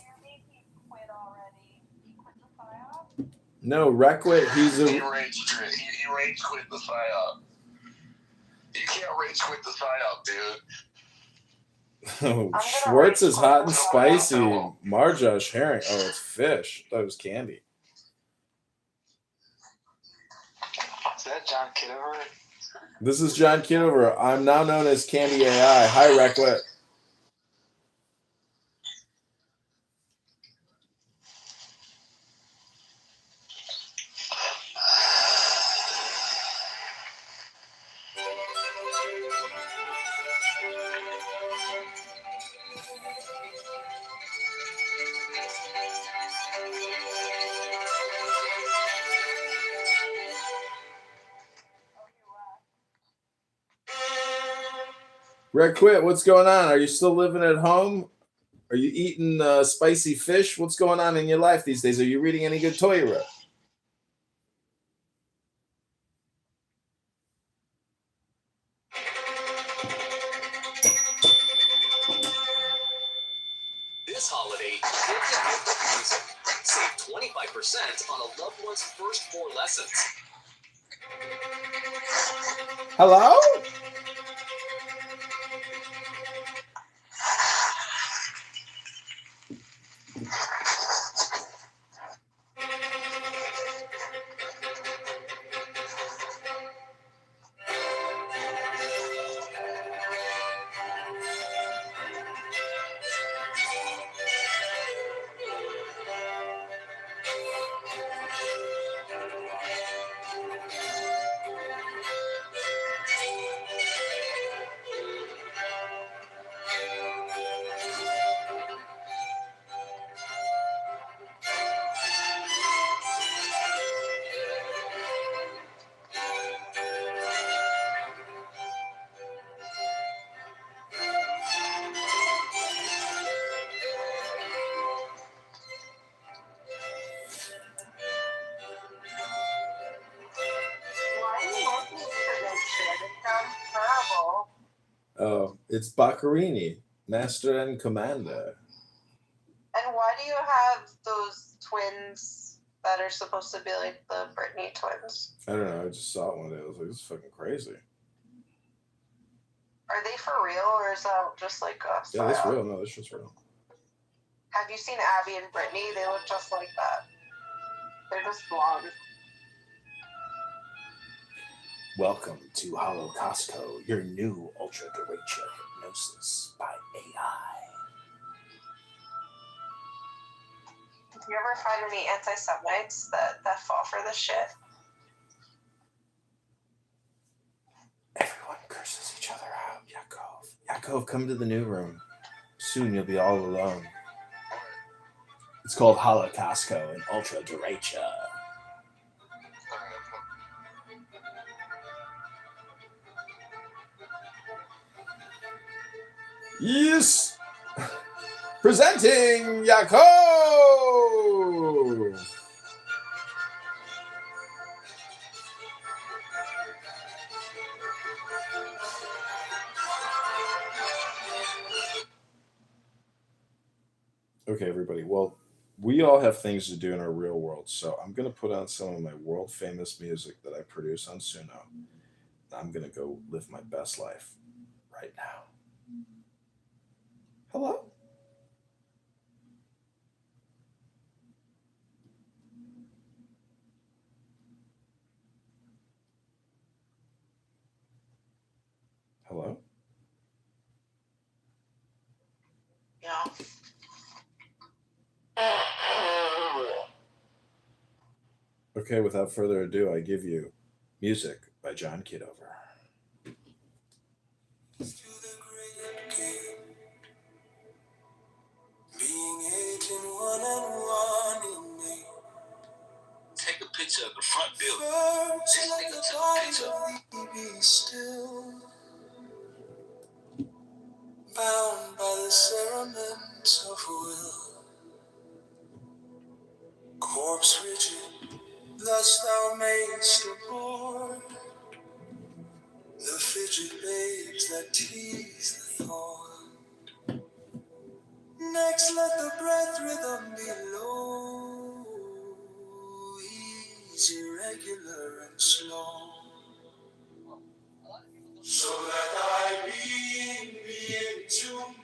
No, Requit, he's a... He rage quit the PSYOP. You can't rage quit the PSYOP, dude. Oh, Schwartz is hot and spicy. Marjosh herring. Oh, it's fish. I thought it was candy. Is that John Kitover? This is John Kitover. I'm now known as Candy AI. Hi, Requit. Requit, what's going on? Are you still living at home? Are you eating spicy fish? What's going on in your life these days? Are you reading any good Torah? This holiday, give the gift of music. Save 25% on a loved one's first 4 lessons. Hello? Oh, it's Baccarini, Master and Commander. And why do you have those twins that are supposed to be like the Britney twins? I don't know. I just saw it one day. I was like, this is fucking crazy. Are they for real, or is that just like a Yeah, that's real. No, that's just real. Have you seen Abby and Brittany? They look just like that. They're just blonde. Welcome to Hollow Costco, your new ultra derecho hypnosis by AI. Do you ever find any anti-Semites that fall for this shit? Everyone curses each other out, Yakov. Yakov, come to the new room. Soon you'll be all alone. It's called Hollow Costco and ultra derecho. Yes! Presenting Yakov! Okay, everybody. Well, we all have things to do in our real world, so I'm going to put on some of my world-famous music that I produce on Suno. I'm going to go live my best life right now. Hello? Yeah. Okay, without further ado, I give you music by John Kitover. Being 18, 1 and 1 in me. Take a picture of the front building. This nigga took a picture. Be still, bound by the cerements of will. Corpse rigid, thus thou mayst abhor the fidget babes that tease the thorn. Next, let the breath rhythm be low, easy, regular, and slow. So that thy being be in tune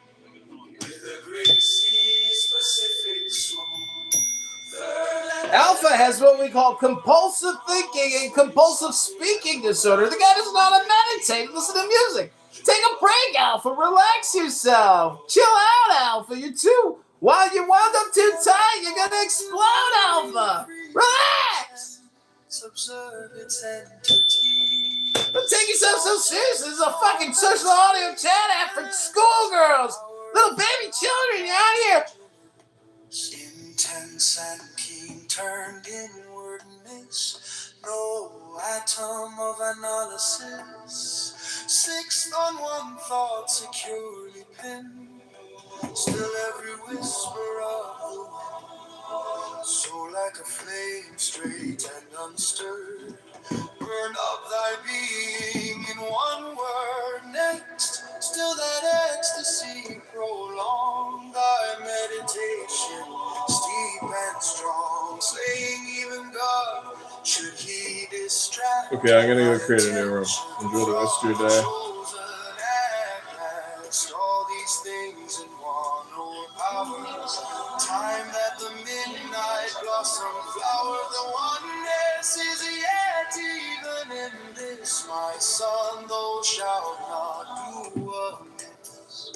with the great sea's Pacific swoon. Alpha has what we call compulsive thinking and compulsive speaking disorder. The guy doesn't know how to meditate, listen to music. Take a break, Alpha. Relax yourself. Chill out, Alpha. You're wound up too tight. You're gonna explode, Alpha. Relax. Observe its entity. Don't take yourself so seriously. This is a fucking social audio chat app for schoolgirls. Little baby children, you're out here. Intense and keen, turned inwardness. No atom of analysis. Fixed on one thought, securely pinned. Still every whisper of the wind. So like a flame, straight and unstirred. Burn up thy being in one word. Next, still that ecstasy prolong thy meditation, steep and strong, slaying even God. Should he distract? Okay, I'm gonna go create a new room. Enjoy the rest of your day. All these things in one power. Time that the midnight blossom flower, the oneness is yet even in this, my son. Thou shalt not do amiss.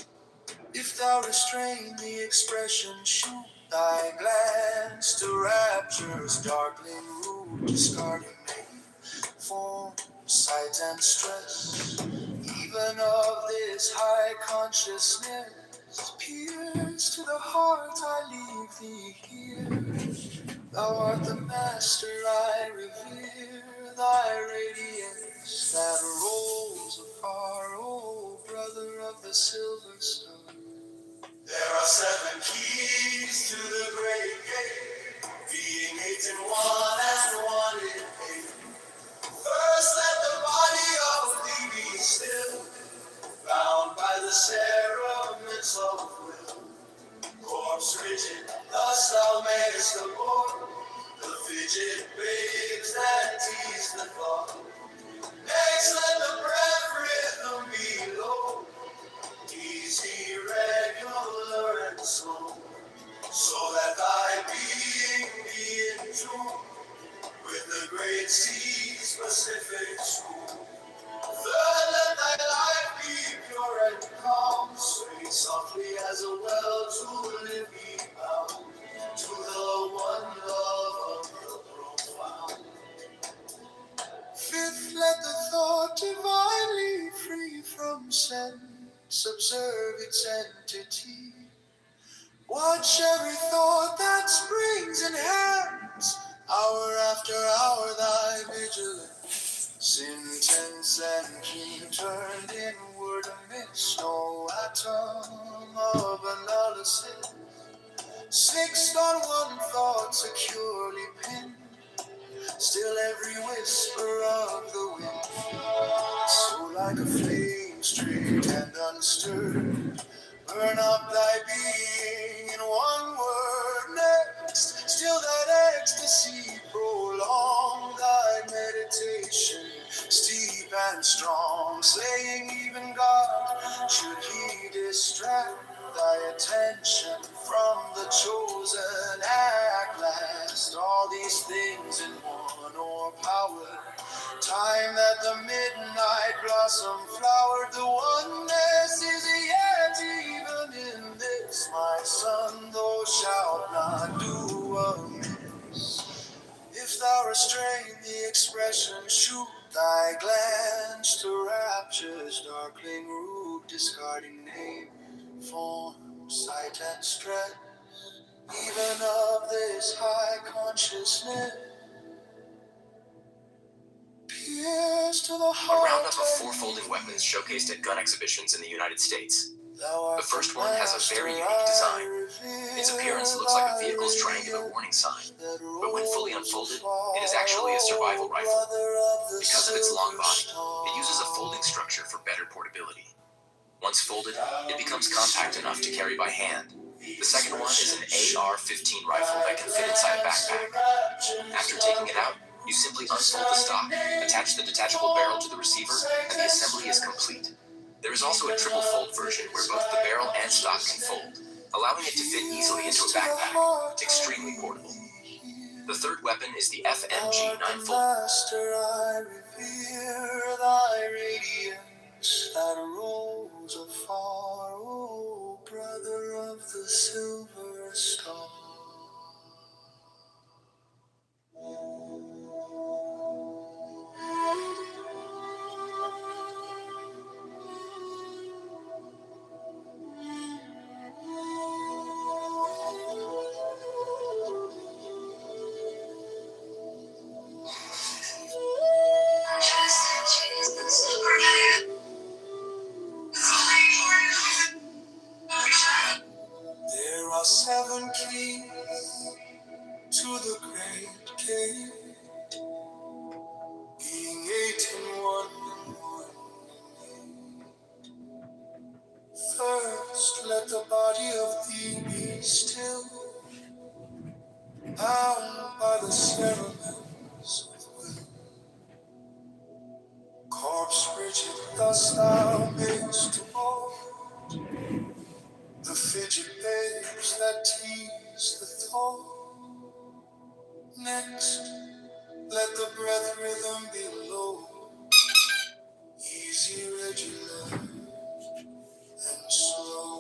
If thou restrain the expression, shoot thy glance to rapture's darkling root, discarding name, form, sight, and stress. Even of this high consciousness, pierce to the heart, I leave thee here. Thou art the master I revere, thy radiance that rolls afar, oh brother of the silver sun. There are 7 keys to the great gate, being 8 in 1 and 1 in 8. First let the body of thee be still, bound by the cerements of will. Corpse rigid, thus thou mayest abhor the fidget babes that tease the thought. Next let the breath rhythm be low, easy, regular, and slow. So that thy being be in tune with the great sea's Pacific swoon. Third, let thy life be pure and calm, swing softly as a well to live be bound to the one love of the profound. Fifth, let the thought divinely free from sense observe its entity. Watch every thought that springs and hands, hour after hour thy vigilance. Intense and keen, turned inward amidst no atom of analysis. Fixed on one thought, securely pinned, still every whisper of the wind. So like a flame, straight and unstirred, burn up thy being in one word. Next, still that ecstasy prolong thy meditation, steep and strong, slaying even God. Should he distract thy attention from the chosen at last? All these things in one or power. Time that the midnight blossom flowered, the oneness is yet even in this, my expression, shoot thy glance to rapture's darkling root, discarding name, form, sight, and strength. Even of this high consciousness, pierce to the A heart. roundup of 4 folding weapons showcased at gun exhibitions in the United States. The first one has a very unique design. Its appearance looks like a vehicle's triangular warning sign, but when fully unfolded, it is actually a survival rifle. Because of its long body, it uses a folding structure for better portability. Once folded, it becomes compact enough to carry by hand. The second one is an AR-15 rifle that can fit inside a backpack. After taking it out, you simply unfold the stock, attach the detachable barrel to the receiver, and the assembly is complete. There is also a triple fold version where both the barrel and stock can fold, allowing it to fit easily into a backpack, extremely portable. The third weapon is the FMG 9-fold. Master, I revere thy radiance that rose afar, O brother of the silver star. There are 7 keys to the great gate, being 8 in one and one. First, let the body of thee be still, bound by the cerements of will. Corpse rigid, thus thou mayst to hold the fidget babes that tease the thought. Next, let the breath rhythm be low, easy, regular, and slow,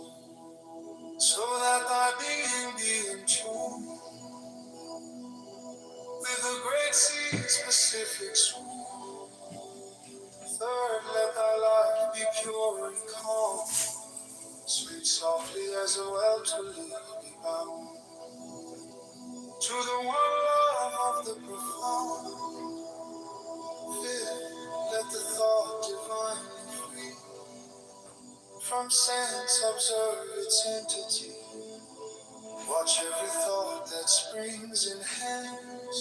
so that thy being be in tune with the great sea's Pacific swoop. Third, let thy life be pure and calm, sweet softly as a well to live be bound to the one love of the profound. Fifth, let the thought divinely free from sense observe its entity. Watch every thought that springs in hands.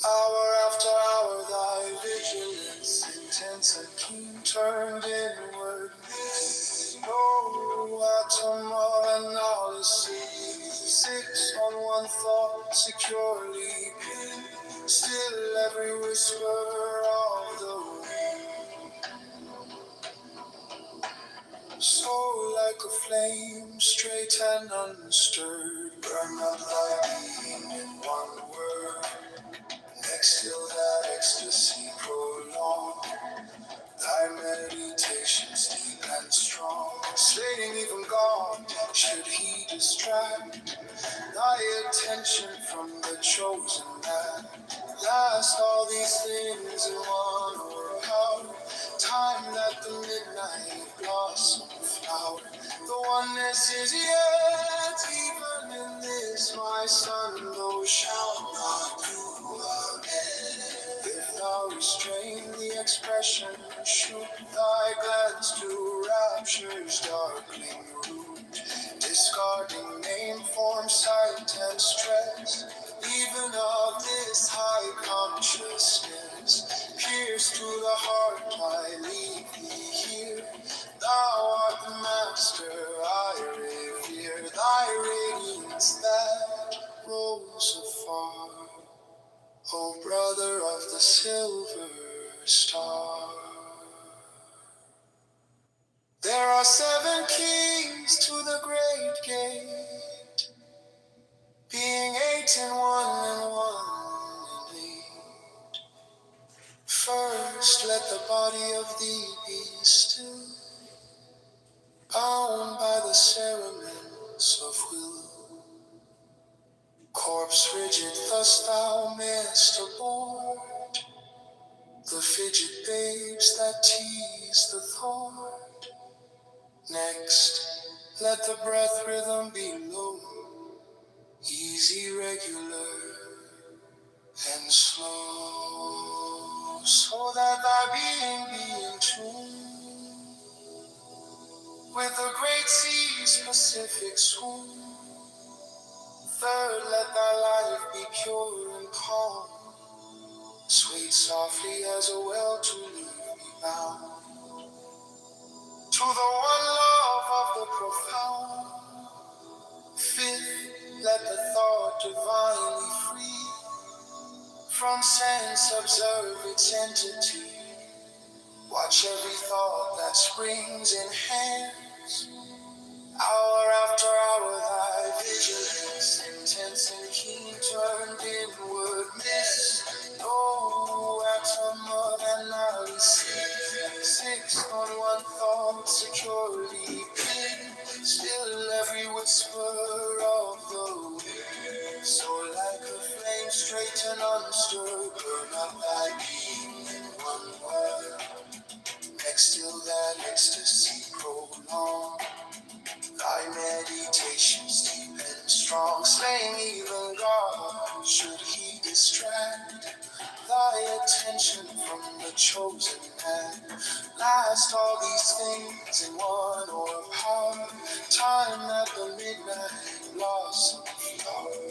Hour after hour thy vigilance intense and keen turned inward. No atom of analysis, 6 on one thought securely pinned. Still every whisper of the wind. So like a flame, straight and unstirred, burn up thy being in one word. Exhale that ecstasy prolonged, thy meditations deep and strong. Slating even God, should he distract thy attention from the chosen man. Last all these things in one were power. Time that the midnight blossom flower. The oneness is yet, even in this, my son, thou shalt not do again. If thou restrain the expression, shoot thy glance to rapture's darkling root, discarding name, form, sight, and stress, even of this high consciousness. Pierce to the heart, I leave thee here. Thou art the master, I revere thy radiance that rose afar, O brother of the silver star. There are 7 keys to the great gate, being 8 in one and one in 8. First, let the body of thee be still, bound by the cerements of will. Corpse rigid, thus thou mayst abort The fidget babes that tease the thought. Next, let the breath rhythm be low, easy, regular, and slow, so that thy being be in tune with the great sea's Pacific swoon. Third, let thy life be pure and calm, swayed softly as a well to leave me bound to the one love of the profound. Fifth, let the thought divinely free from sense observe its entity. Watch every thought that springs in hands. Hour after hour, thy vigilance, intense and keen, turned inward, miss no atom of analysis. Sixth, on one thought, securely pinned, still every whisper of the wind. So like a flame straight and unstirred, burn up thy being in one word. Next till that ecstasy prolonged. Thy meditations deep and strong, slaying even God, should he distract thy attention from the chosen man. Last all these things in one or power, time that the midnight blossom flower.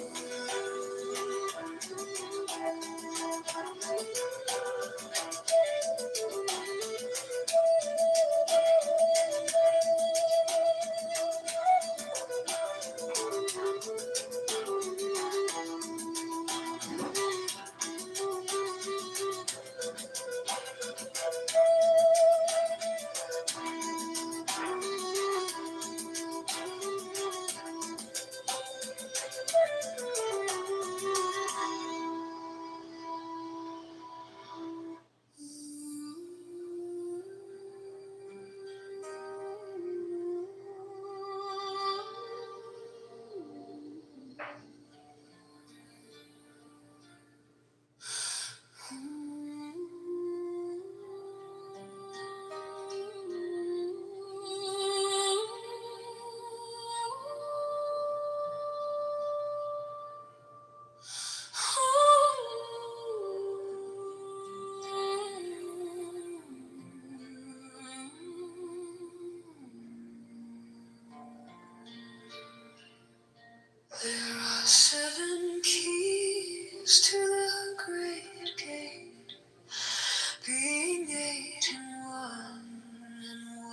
There are 7 keys to the great gate, being 8 in 1 and 1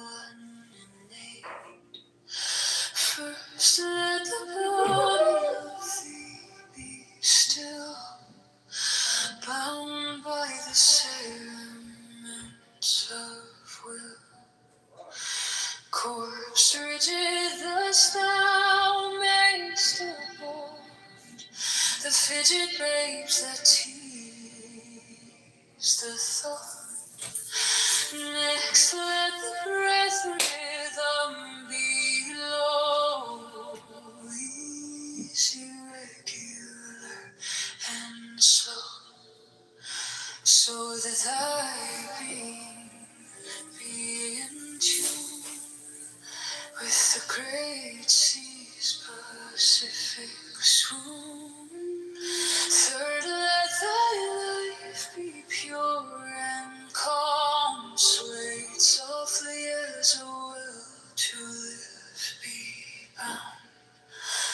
in 8. First let the body of thee be still, bound by the cerements of will. Corpse rigid thus thou mayst abhor the fidget babes that tease the thought. Next let the breath rhythm be low, easy, regular, and slow, so that thy being be in tune with the great sea's Pacific swoon. Third, let thy life be pure and calm, swayed softly as a will to live be bound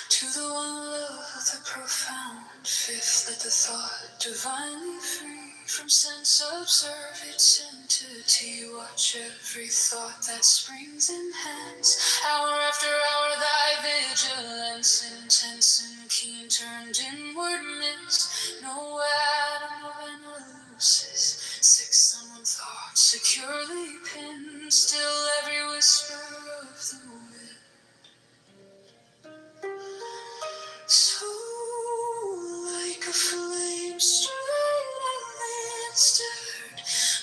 to the one love of the profound. Fifth, let the thought divinely free from sense observe its entity. Watch every thought that springs in hands. Hour after hour thy vigilance, intense and keen, turned inward, miss no atom of analysis. Sixth, on one thought securely pinned, still every whisper of the wind. So like a flame straight and stirred,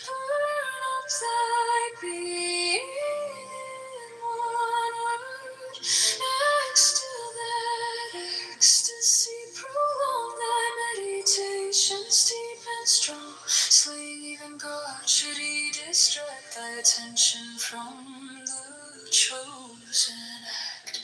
burn up thy being in one word. Next till that ecstasy prolong thy meditations deep and strong, slaying even God. enact.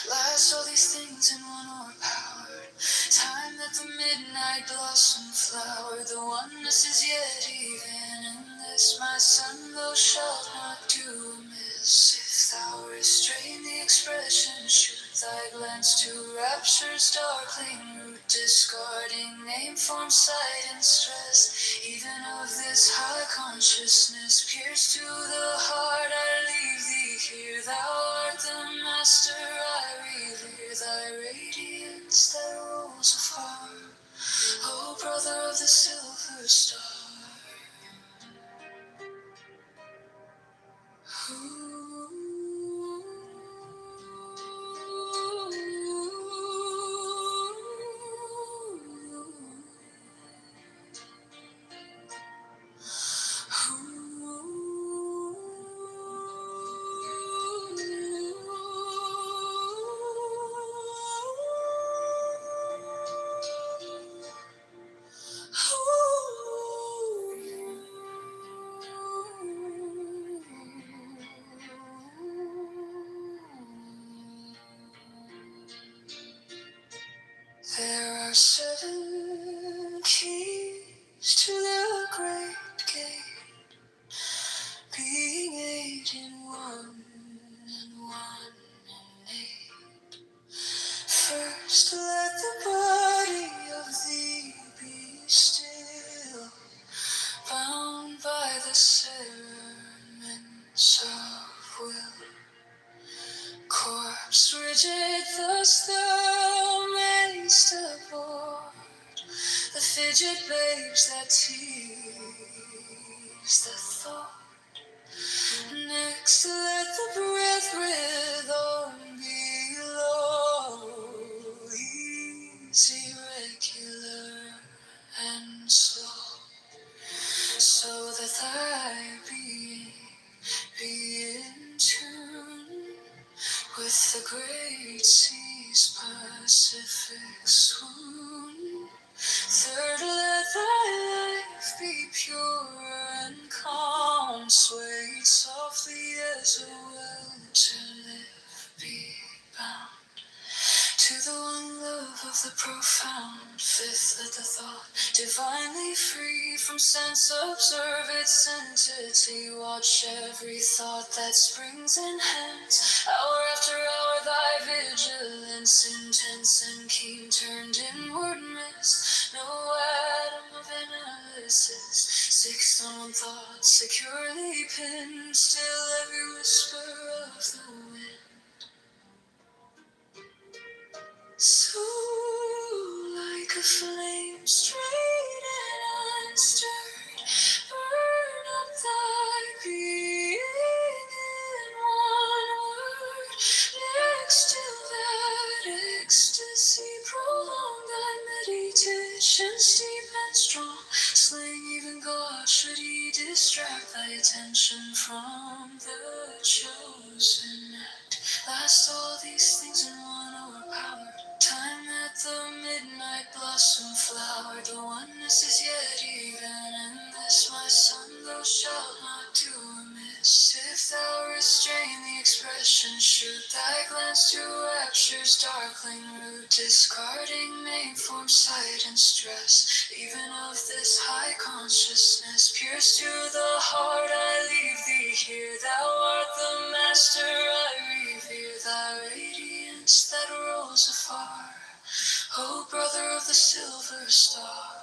Last all these things in one overpowered. Time that the midnight blossom flowered. The oneness is yet even in this. My son, thou shalt not do amiss. If thou restrain the expression, shoot thy glance to rapture's darkling root, discarding name, form, sight, and stress. Even of this high consciousness, pierced to the heart, I leave thee here. Thou art the master, I revere thy radiance that rolls afar. O brother of the silver star. There are 7 keys to the great gate, being 8 in one and 1 in 8. First let the body of thee be still, bound by the cerements of will. Corpse rigid, thus thou mayst abhor the fidget babes that tease the thought. Next let the breath rhythm be low, easy, regular, and slow, so that thy being be in tune with the great sea's Pacific swoon. Third, let thy life be pure and calm, swayed softly as a well to live, be bound to the one love of the profound. Fifth, let the thought divinely free from sense observe its entity. Watch every thought that springs enhance. Hour after hour thy vigilance intense and keen turned inward miss. No atom of analysis. Sixth, on one thought securely pinned. Still every whisper of the wind. So like a flame straight and unstirred, burn up thy being in one word. Next till that ecstasy prolong thy meditations deep and strong. Slaying even God should he distract thy attention from the chosen act. Last all these things in one overpowered. Time that the midnight blossom flowered. The oneness is yet even in this. My son, thou shalt not do amiss. If thou restrain the expression, shoot thy glance to rapture's darkling root, discarding name, form, sight, and stress. Even of this high consciousness, pierced to the heart, I leave thee here. Thou art the master, I revere thy radiance that rolls afar. O brother of the silver star.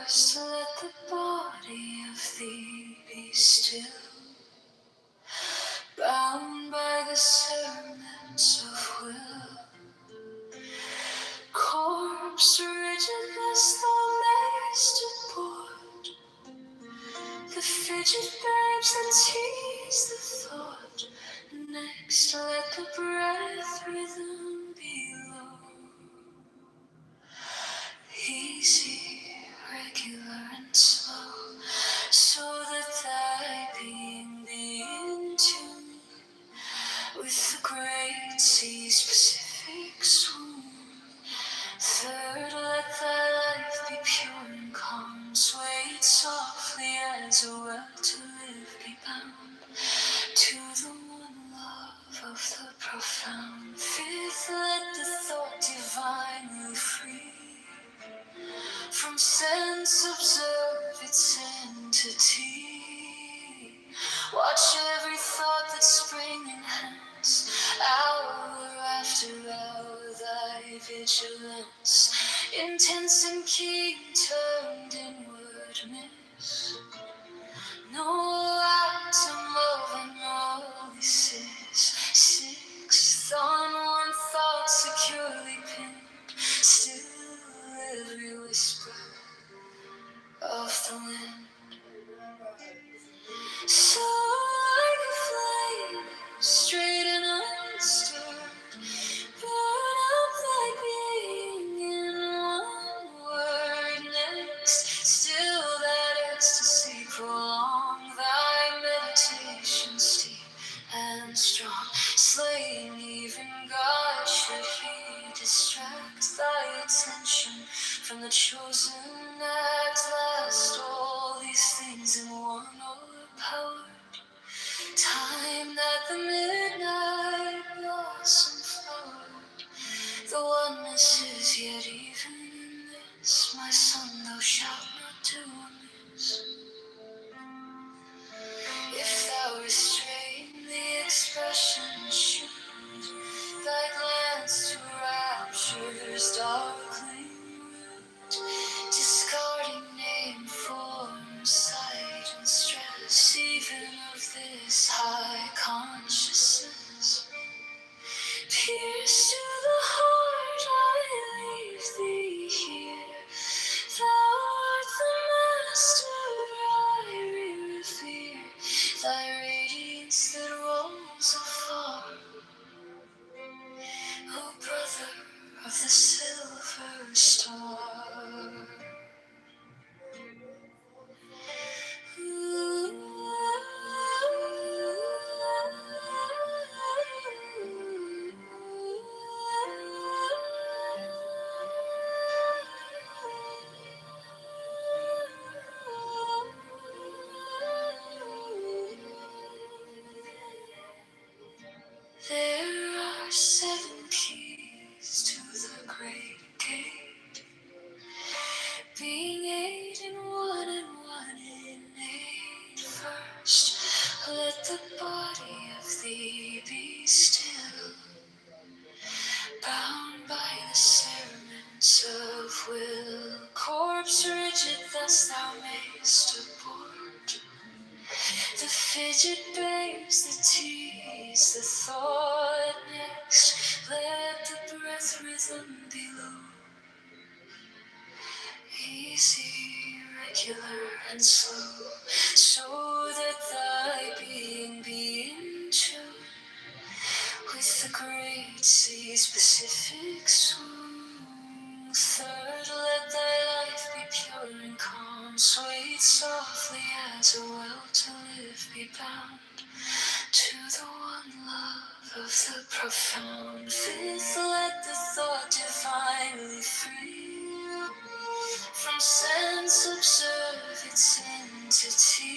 Just let the body of thee be still, bound by the cerements of will. Corpse rigid as thou layest aboard, the fidget babes that tease the thought. Next let the breath rhythm be low, easy, regular and slow, so that thy being be in tune with the great sea's Pacific swoon. Third, let thy life be pure and calm, swayed softly as a well to live be bound to the one love of the profound. Fifth, let the thought divinely free from sense observe its entity. Watch every thought that spring enhance, hour after hour thy vigilance, intense and keen turned inward miss. No atom of analysis, sixth on one thought securely pinned, still every whisper of the wind. So like a flame, straight and unstirred, burn up thy being in one word. Next, still that ecstasy prolong thy meditation steep and strong. Slaying even God, should he distract thy attention from the chosen at last. All these things in one overpowered. Time that the midnight blossom flowered. The oneness is yet even in this. My son, thou shalt not do amiss. If thou restrain the expression, shoot thy glance to rapture's darkling root, discarding name, form, sight, and stress, even of this high consciousness. Pierce to the heart, I leave thee here. Thou art the master, I revere thy radiance that rolls afar. O brother of the silver star. There are 7 keys to the great gate, being 8 in one and 1 in 8. First, let the body of thee be still, bound by the cerements of will. Corpse rigid, thus thou mayst abort the fidget babes that tease the thought. Next, let the breath rhythm be low, easy, regular, and slow, so that thy being be in tune with the great sea's Pacific swoon. Third, let thy life be pure and calm, swayed softly as a well to live be bound to the one love of the profound. Fifth, let the thought divinely free from sense observe its entity.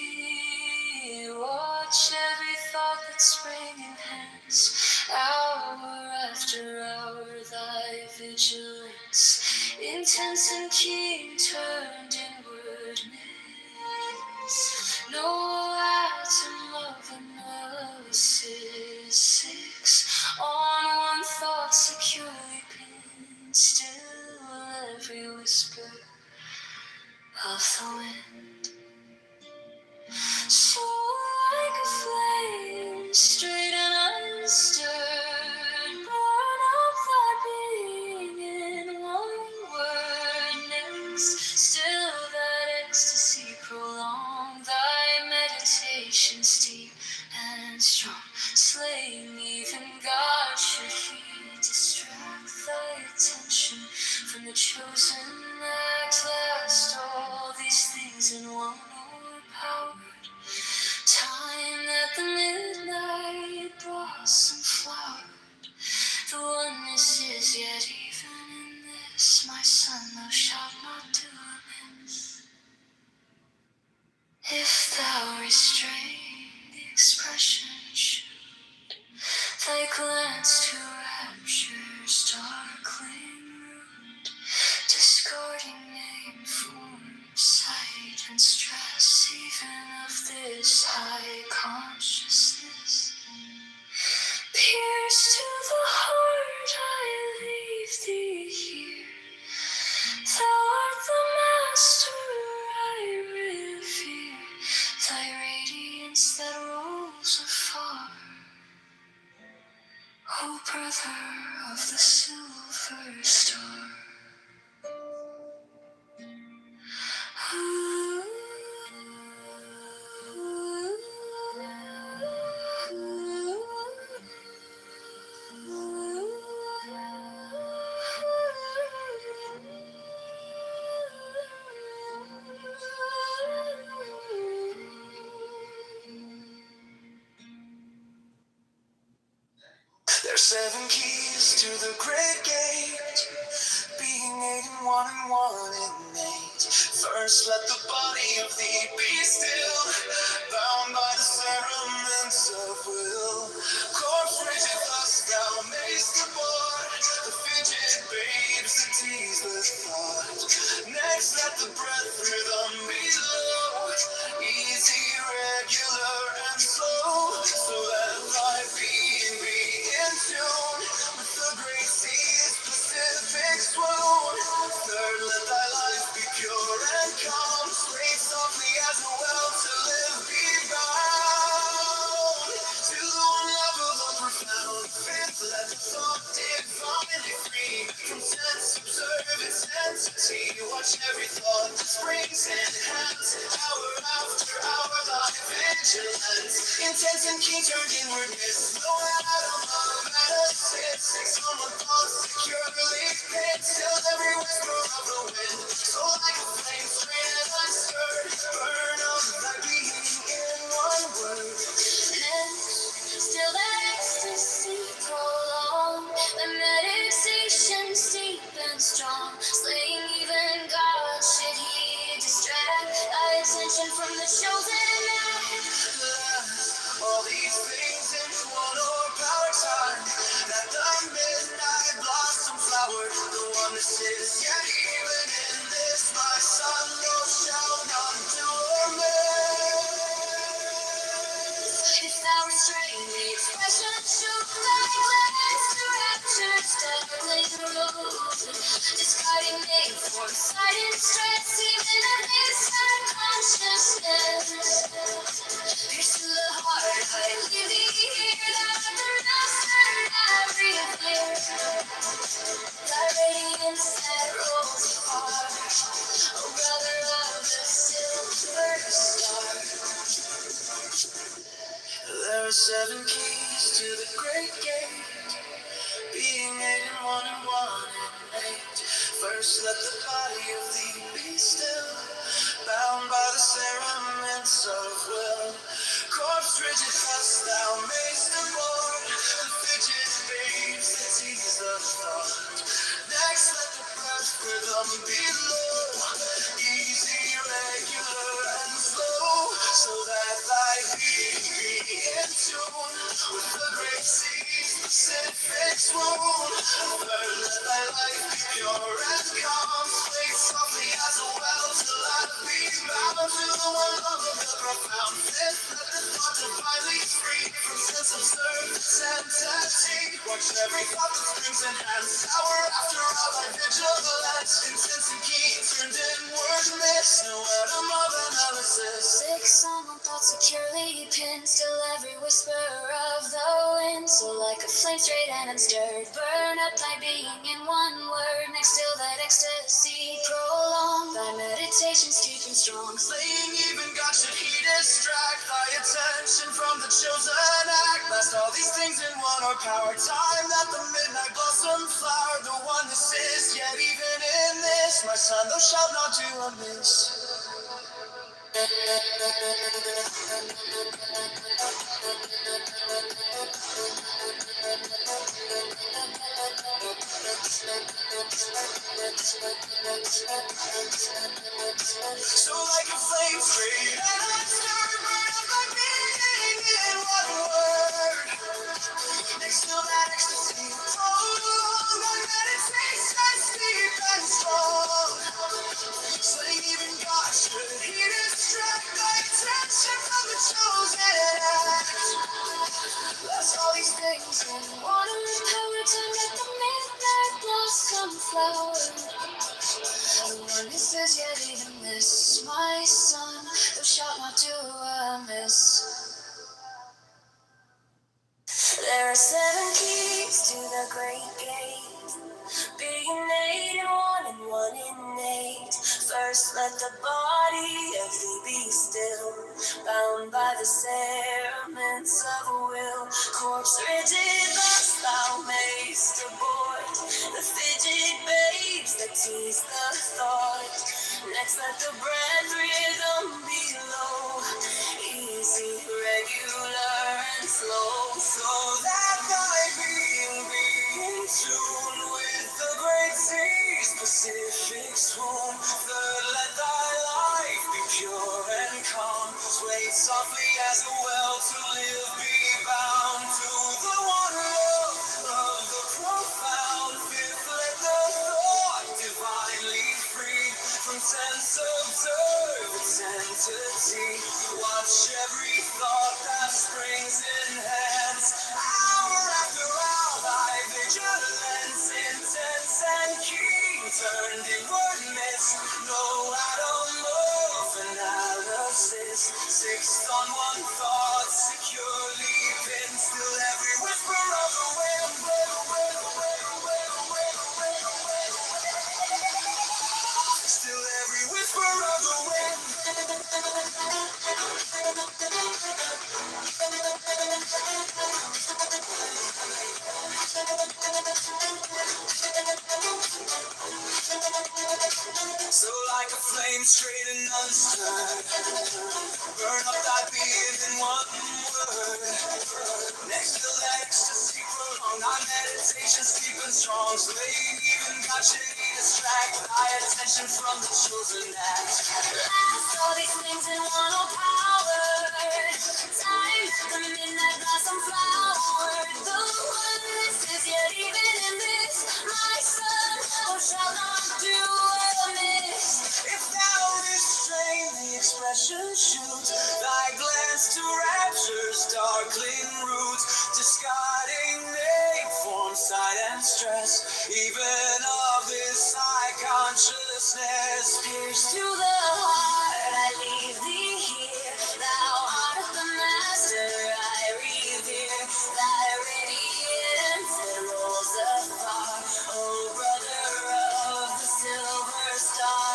Watch every thought that spring enhance, hour after hour thy vigilance, intense and keen turned inward miss. No atom of analysis, 6 on one thought securely pinned, still every whisper of the wind. So like a flame, straight and unstirred, burn up thy being in one word. Next, still that ecstasy prolong thy meditations deep and strong. Slaying even God should he distract thy attention from the chosen act. Last all these things in one overpowered. Time that the midnight blossom flowered. The oneness is yet even in this, my son, thou shalt not do amiss. If thou restrain the expression, shoot thy glance to rapture's darkling root, discarding name, form, sight, and stress, even of this high consciousness. Pierce to the heart, I leave thee here. Thou art the master I revere, thy radiance that rolls afar. O brother of the silver star. There's 7 keys to the great gate, being 8 and 1 and 1 and 8. First let the body of thee be still, bound by the cerements of will. Core frigid thus thou mayst abort the fidget babes that tease the thought. Next let the breath rhythm be low, easy, regular, and slow, so that thy being be in tune with the great sea's Pacific swoon. Third, let thy life be pure and calm, sway softly as a well to live be bound to the one love of the profound. Fifth, let the thought divinely free from sense, observe its entity. Watch every thought that springs and hands, hour after hour thy vigilance, intense and keen turned inwardness. No atom of matter sits, someone thoughts securely pinned, still every whisper of the wind. So like a flame straight and unstirred, burn up thy being in one word. Still that ecstasy prolonged, the meditation deep and strong, slaying even God should he distract thy attention from the chosen act. All these things in one overpowered time, that the midnight blossom flowered. The oneness is yet even in this, my son, thou shalt not do amiss. If thou restrain the expression, shoot thy glance to rapture's darkling road, discarding name, form, sight, and stress, even of this unconsciousness. Pierce to the heart, I leave thee here, thou art the master I revere, thy radiance that rolls afar, O brother of the silver star. There are 7 keys to the great gate, being 8 and 1 and 1 and 8. First let the body of thee be still, bound by the cerements of will. Corpse rigid thus thou mayst abort the fidget babes that tease the thought. Next let the breath rhythm be low, easy, regular, and slow, so that thy being be in tune with the great sea's Pacific fixed wound. Third, let thy light be pure and calm. Sway softly as a well till I be bound to the one love of the profound. Fifth, let the thought divinely free from sense of service and entity. Watch every thought that springs and hands. Hour after hour, thy vigilance, intense and keen, turned inward mist. No atom of analysis. Fix on one thought securely pinned, still every whisper of the wind. So like a flame straight and unstirred, burn up thy being in one word. Next till that ecstasy prolong, thy meditations deep and strong. Slaying even God should he distract thy attention from the chosen act. Last all these things in one or power. Time that the midnight blossom flower. The oneness is yet even in this. My son, thou shalt not do amiss. So like a flame straight and unstirred, burn up my being in one word. Next till that ecstasy, prolong my meditations deep and strong. Slaying even God should he distract thy attention from the chosen act. That's all these things in Water and power, time at the midnight blossom flower. The oneness is yet even this, my son, thou shalt not do amiss. There are 7 keys to the great gate, being 8 in 1 and 1 in 8. First let the body of thee be still, bound by the cerements of a will. Corpse rigid thus thou mayst abort the fidget babes that tease the thought. Next let the breath rhythm be low, easy, regular, and slow, so that thy being be in tune with the great sea's Pacific swoon. Third, let thy life be pure and calm. Sway softly as a well to live, be bound to the one love of the profound. Fifth, let the thought divinely free from sense observe its entity. Watch every thought that springs enhance. Hour after hour, thy vigilance intense and keen, turned inward mist. No atom of analysis. Sixth on one thought, securely pinned. Still every whisper of the wind. Still every whisper of the wind. So like a flame straight and unstirred, burn up thy being in one word. Next to that ecstasy prolong, thy meditations deep and strong. Slaying even God should he distract thy attention from the chosen act. Last all these things in one oh power. Time, the midnight blossom flower. The oneness is yet even in this, my son, thou shalt not do amiss. If thou restrain the expression shoot, thy glance to rapture's darkling roots, discarding name, form, sight, and stress, even of this high consciousness. Pierce to the heart, I leave thee here. Thou art the master, I revere. Thy radiance that rolls afar, O brother of the silver star.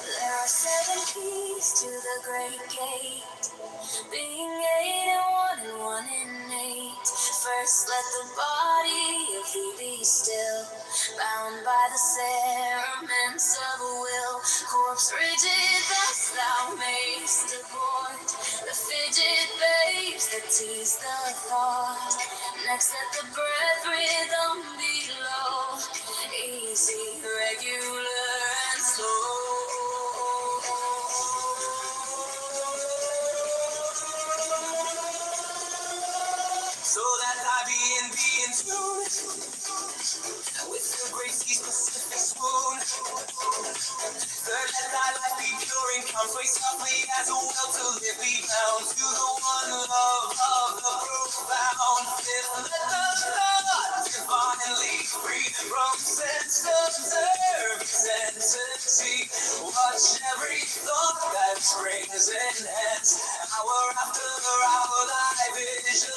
There are 7 keys to the great gate, being 8 in 1 and 1 in 8. First let the body of thee be still, bound by the cerements of a will. Corpse rigid thus thou mayst abort the fidget babes that tease the thought. Next let the breath rhythm be low, easy, regular, and slow. So that I be in tune with the great sea specific swoon. Third, let thy life be pure and come sway softly as a well to live be bound to the one love of the profound. Fifth, let the thought divinely free from sense observe intensity. Watch every thought that springs enhance. Hour after hour, thy vigilance.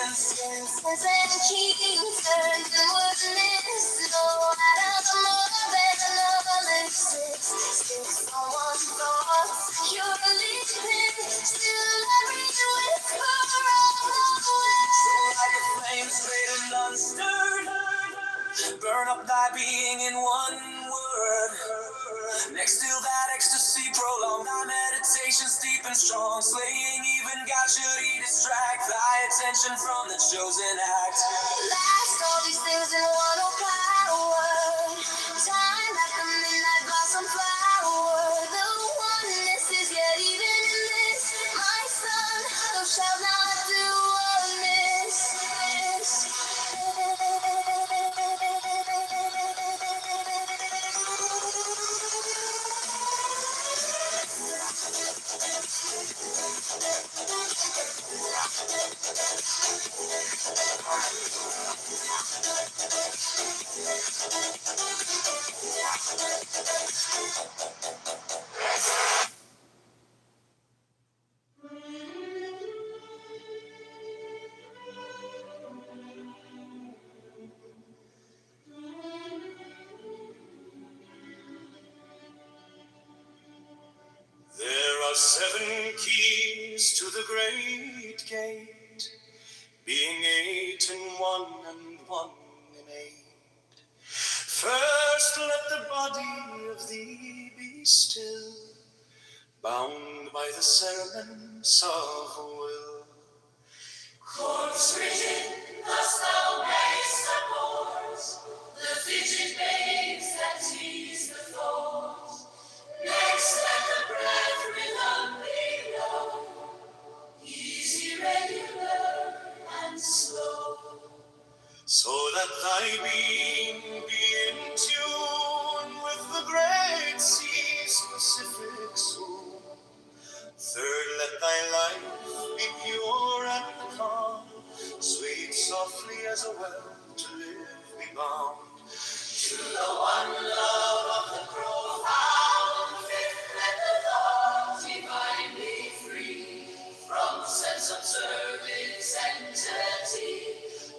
Senses and keys turned inwardness. No matter more than another six on one thought, securely pinned. Still every whisper of the wind. So like a flame straight and unstirred, burn up thy being in one word. Next till that ecstasy prolong thy meditations deep and strong. Slaying even God should he distract thy attention from the chosen act. Last all these things in one power. Time at the midnight blossom flower. The oneness is yet even in this. My son, thou shalt not do amiss. There are 7 keys to the great gate, being 8 in one and 1 in 8. First let the body of thee be still, bound by the cerements of a will. Corpse rigid, thus thou mayst abort the fidget babes that tease the thought. Next let the breath rhythm be low, easy, regular, and slow. So that thy being be in tune with the great sea's Pacific swoon. Third, let thy life be pure and calm, sweet softly as a well to live be bound. To the one love of the profound. Fifth, let the thought divinely free from sense observance entity.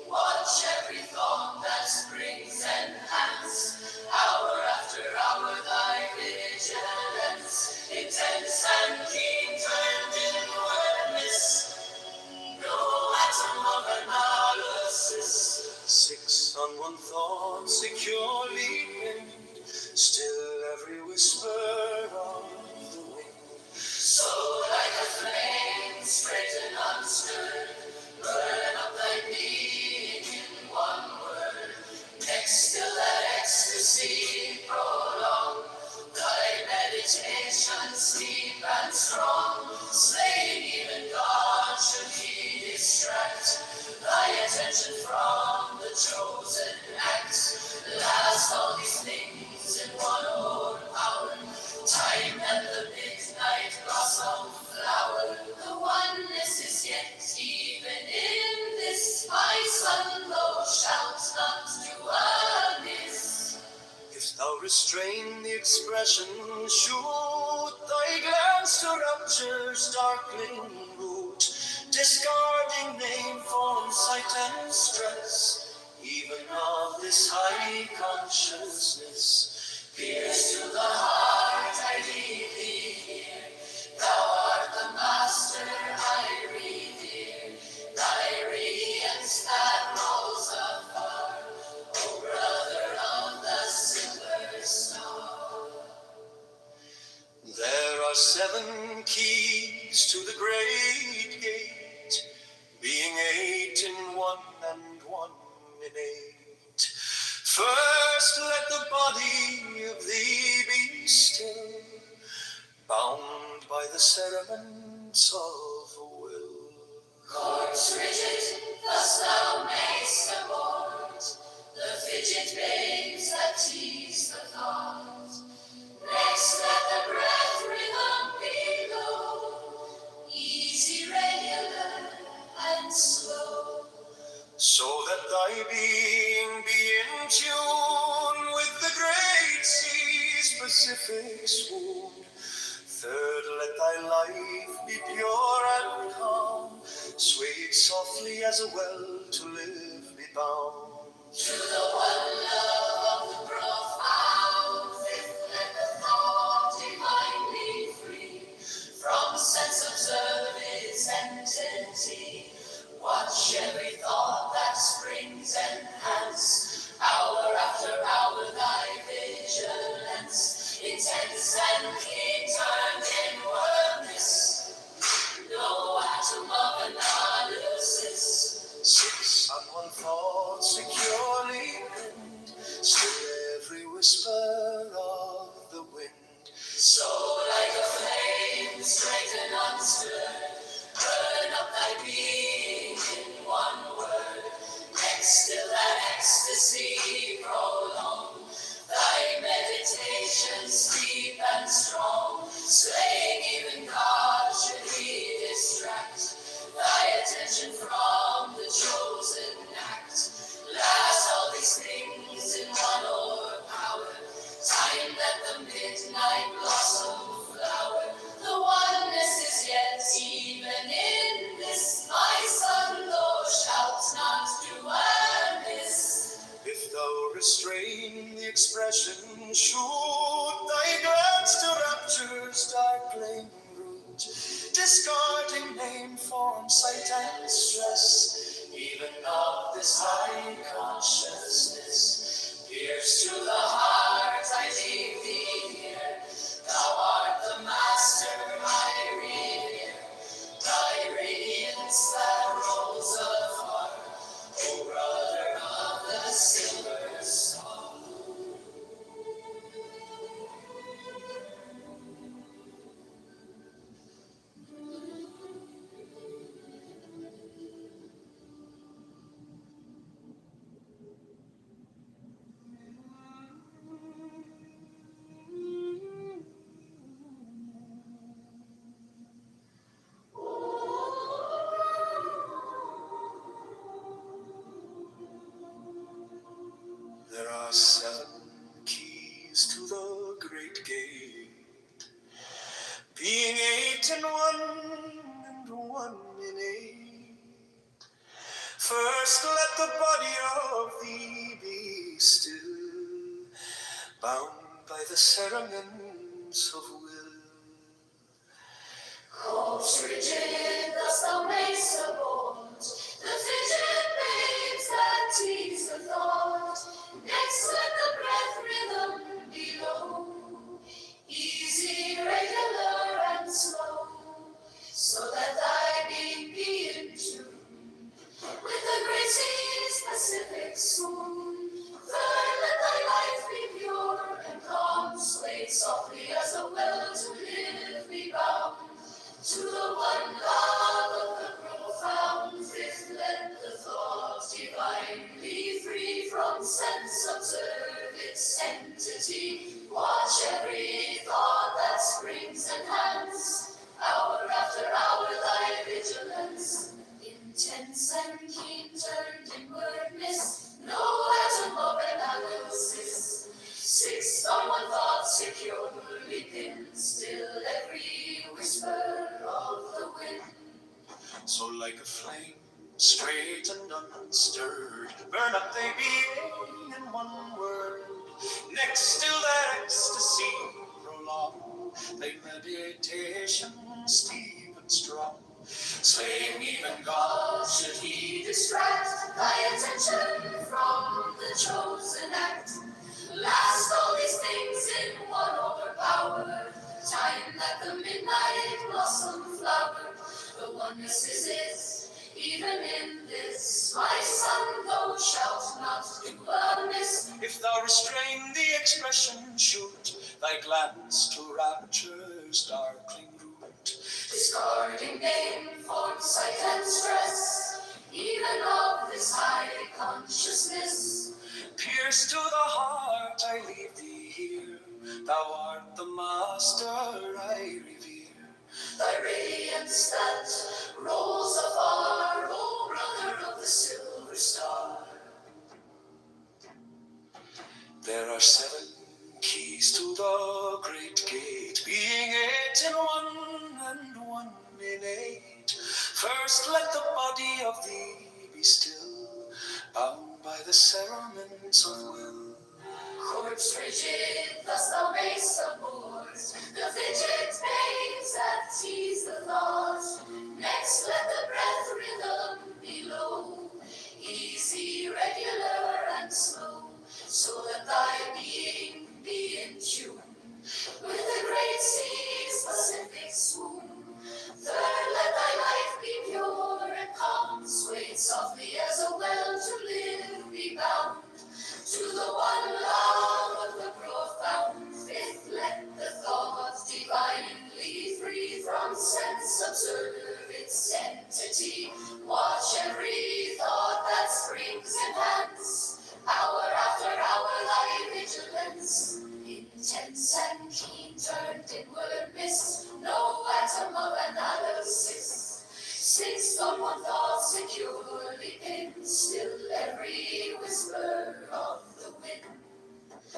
Watch every thought that springs enhance. Hour after hour thy vigilance, intense and keen turned inwardness. No atom of analysis. 6 on one thought securely pinned. Still every whisper of the wind. So like a flame straight and unstirred, burn up thy being in one word. Next till that ecstasy prolong, thy meditations deep and strong. Slaying even God should he distract thy attention from the chosen act. Last all these things in one hour. Time and the midnight blossom flower. The oneness is yet even in this. My son, thou shalt not do amiss. If thou restrain the expression, shoot thy glance to rapture's darkling root, discarding name, form, sight, and stress, even of this high consciousness. Pierce to the heart, I leave thee here. Thou art the master I revere. Thy radiance, keys to the great gate, being 8 in one and 1 in 8. First let the body of thee be still, bound by the cerements of the will. Corpse rigid, thus thou mayst abort the fidget babes that tease the thought. Next let the breath rhythm be low, easy, regular, and slow, so that thy being be in tune with the great sea's Pacific swoon. Third, let thy life be pure and calm, swayed softly as a well to live be bound. To the one love of the profound, fifth, let the thought divinely free from sense observe its entity. Watch every thought that springs enhance, hour after hour thy vigilance, intense and keen turned inwardness, no atom of analysis. 6 on one thought securely pinned, still every whisper of the wind. So like a flame, straight and unstirred, burn up thy being in one word. Next still that ecstasy prolong, thy meditations deep and strong, slaying even God should he distract thy attention from the chosen act. Last all these things in one overpower, time that the midnight blossom flower. The oneness is yet even in this, my son, thou shalt not do amiss. If thou restrain the expression, shoot thy glance to rapture's dark flame root, discarding name, form, sight, and stress, even of this high consciousness. Pierce to the heart, I leave thee here. Thou art the master I revere. Thy radiance that rolls afar, O brother of the silver star. There are 7 keys to the great gate, being 8 in 1 and 1 in 8. First let the body of thee be still, bound by the cerements of will. Corpse rigid, thus thou mayst abort the fidget babes that tease the thought. Next let the breath rhythm be low, easy, regular, and slow, so that thy being be in tune with the great sea's Pacific swoon. Third, let thy life be pure and calm, swayed softly as a well to live be bound. To the one love of the profound, fifth, let the thought divinely free from sense observe its entity. Watch every thought that springs enhance, hour after hour thy vigilance, intense and keen turned inwardness, no atom of analysis. 6 on one thought securely pinned, still every whisper of the wind. So like a flame, straight and unstirred, burn up they being in one word. Next still that ecstasy prolong, they meditation steep and strong, slaying even God should he distract thy attention from the chosen act. Last all these things in one overpower, time that the midnight sunflower. The oneness is even in this. My son, thou shalt not do amiss. If thou restrain the expression, shoot thy glance to rapture's darkling root. Discarding name, form, sight, and stress, even of this high consciousness. Pierce to the heart, I leave thee here. Thou art the master I revere. Thy radiance that rolls afar, O brother of the silver star. There are 7 keys to the great gate, being 8 in one and 1 in 8. First let the body of thee be still, bound by the cerements of will. Corpse rigid, thus thou mayst abort the fidget babes that tease the thought. Next let the breath rhythm be low, easy, regular, and slow, so that thy being be in tune with the great sea's Pacific swoon. Third, let thy life be pure and calm, swayed softly as a well to live be bound to the one love of the profound. Fifth, let the thought divinely free from sense observe its entity. Watch every thought that springs enhance, hour after hour thy vigilance. Intense and keen, turned inward miss, no atom of analysis. Sixth, on one thought securely pinned, still every whisper of the wind.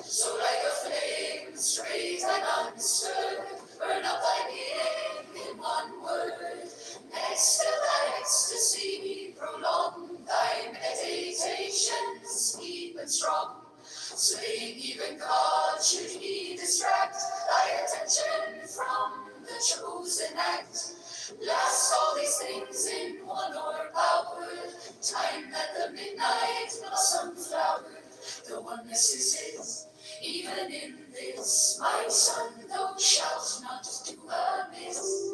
So like a flame, straight and undisturbed, burn up thy being in one word. Next, till that ecstasy prolong thy meditations deep and strong. Slaying even God, should he distract thy attention from the chosen act. Last, all these things in one o'erpowered, time that the midnight blossom flowered. The oneness is his, even in this. My son, thou shalt not do amiss.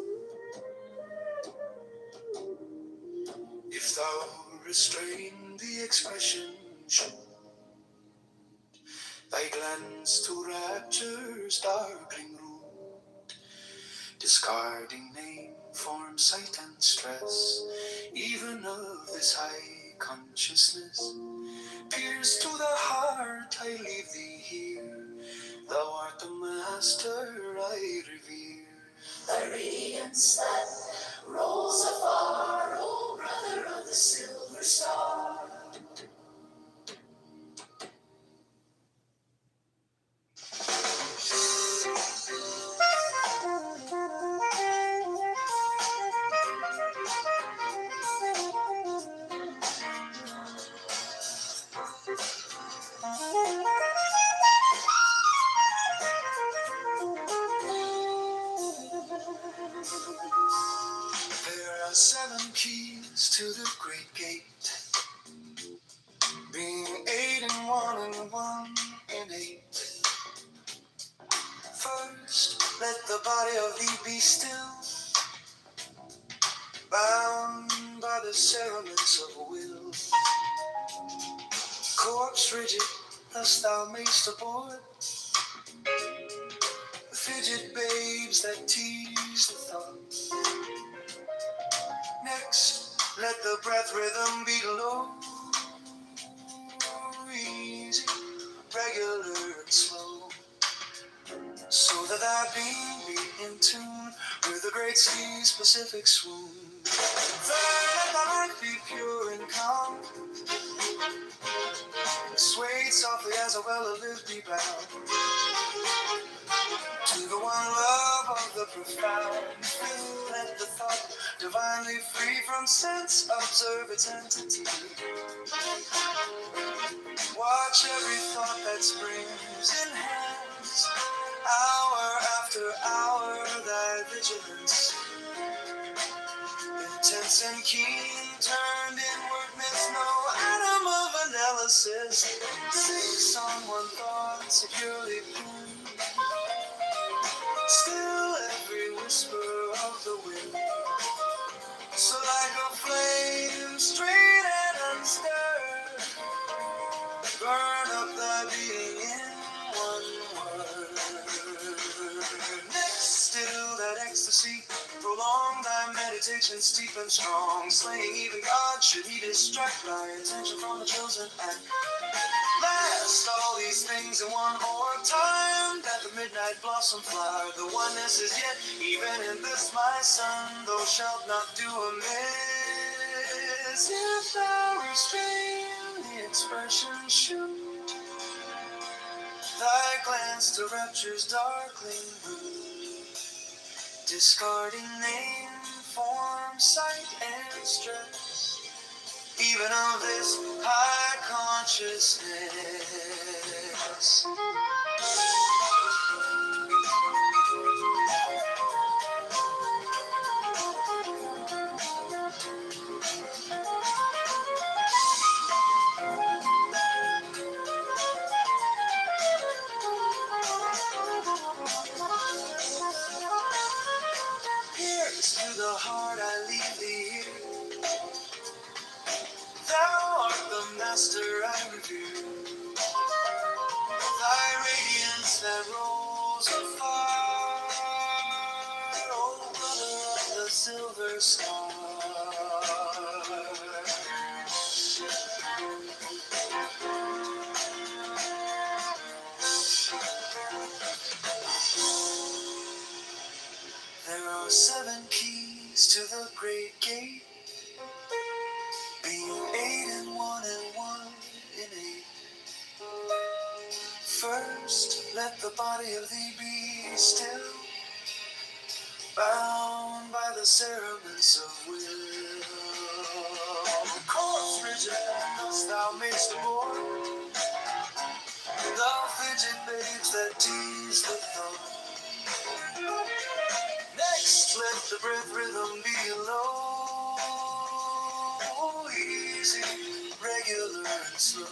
If thou restrain the expression, shoot thy glance to rapture's darkling root. Discarding name, form, sight, and stress, even of this high consciousness. Pierce to the heart, I leave thee here. Thou art the master I revere. Thy radiance that rolls afar, O brother of the silver star. There are 7 keys to the great gate, being 8 in 1 and 1 in 8. First, let the body of thee be still, bound by the cerements of will. Corpse rigid, thus thou mayst abort the fidget babes that tease the thought. Next, let the breath rhythm be low, easy, regular, and slow, so that thy being be in tune with the great sea's Pacific swoon. Third, let thy life be pure and calm, swayed softly as a well-lived be bound to the one love of the profound. Fill, let the thought divinely free from sense observe its entity. Watch every thought that springs in hands, hour after hour thy vigilance. Intense and keen, turned inward, miss no atom of analysis. 6 on one thought, securely pinned, still every whisper of the wind. So like a flame, straight and unstirred, burn up thy being in one word. Next to that ecstasy, prolong thy meditation steep and strong, slaying even God should he distract thy attention from the chosen act. Last all these things in one more time, that the midnight blossom flower, the oneness is yet, even in this my son, thou shalt not do amiss. If thou restrain the expression shoot, thy glance to rapture's darkling blue, discarding name, form, sight, and stress, even of this high consciousness. Here's to the heart I leave thee here. Thou art the master I revere. Thy radiance that rolls afar, oh brother of the silver star. There are 7 keys to the great gate, being 8 in 1 and 1 in 8. First, let the body of thee be still, bound by the cerements of will. Corpse rigid as thou mayst abhor, thou fidget babes that tease the thought. Next, let the breath rhythm be low, easy, regular, and slow.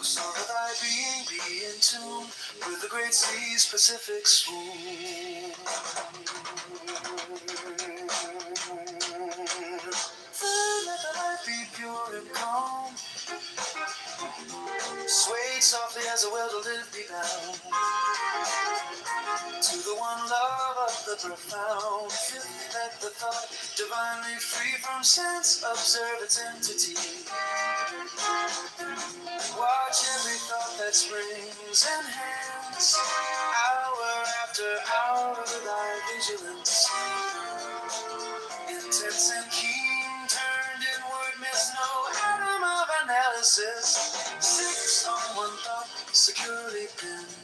So that thy being be in tune with the great sea's Pacific swoon. Then let the light be pure and calm, swayed softly as a well to live be bound to the one love of the profound. Fifth, let the thought divinely free from sense observe its entity. Watch every thought that springs, enhance hour after hour thy vigilance. Intense and keen, turned inward, miss no atom of analysis. 6 on one thought, securely pinned.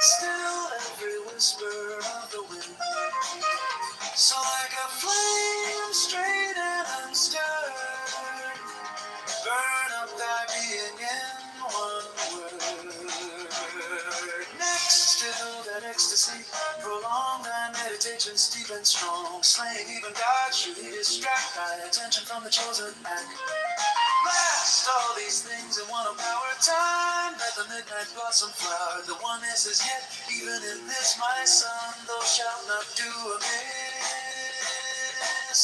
Still every whisper of the wind. So like a flame, straight and unstirred, burn up thy being in one word. Next to that ecstasy, prolong thy meditation steep and strong, slaying even God should he distract thy attention from the chosen act. Blast all these things in one power time, let the midnight blossom flower, the oneness is yet, even in this my son, thou shalt not do amiss.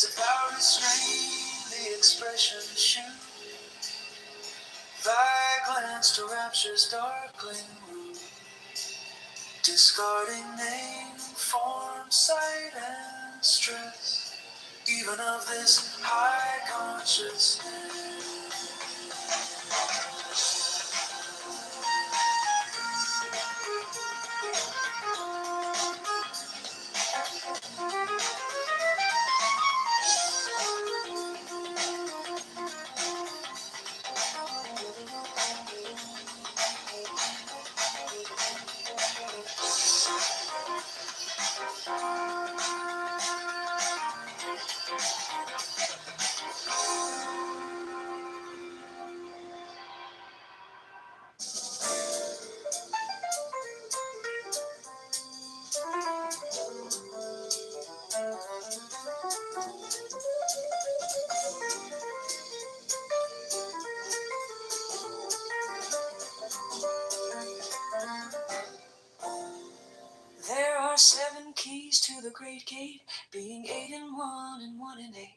If thou restrain the expression shoot, thy glance to rapture's darkling room, discarding name, form, sight, and stress, even of this high consciousness. to the great gate, being 8 in 1 and 1 in 8.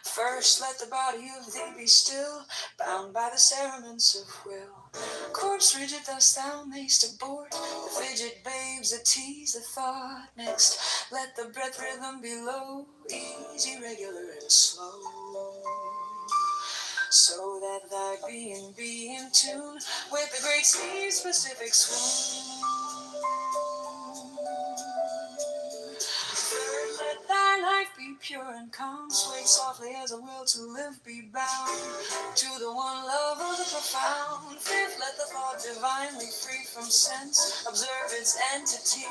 First let the body of thee be still, bound by the cerements of will. Corpse rigid thus thou mayst abort, the fidget babes that tease the thought. Next let the breath rhythm be low, easy, regular, and slow, so that thy being be in tune with the great sea's specific swoon. Third, let thy life be pure and calm, sway softly as a will to live be bound to the one love of the profound. Fifth, let the thought divinely free from sense observe its entity.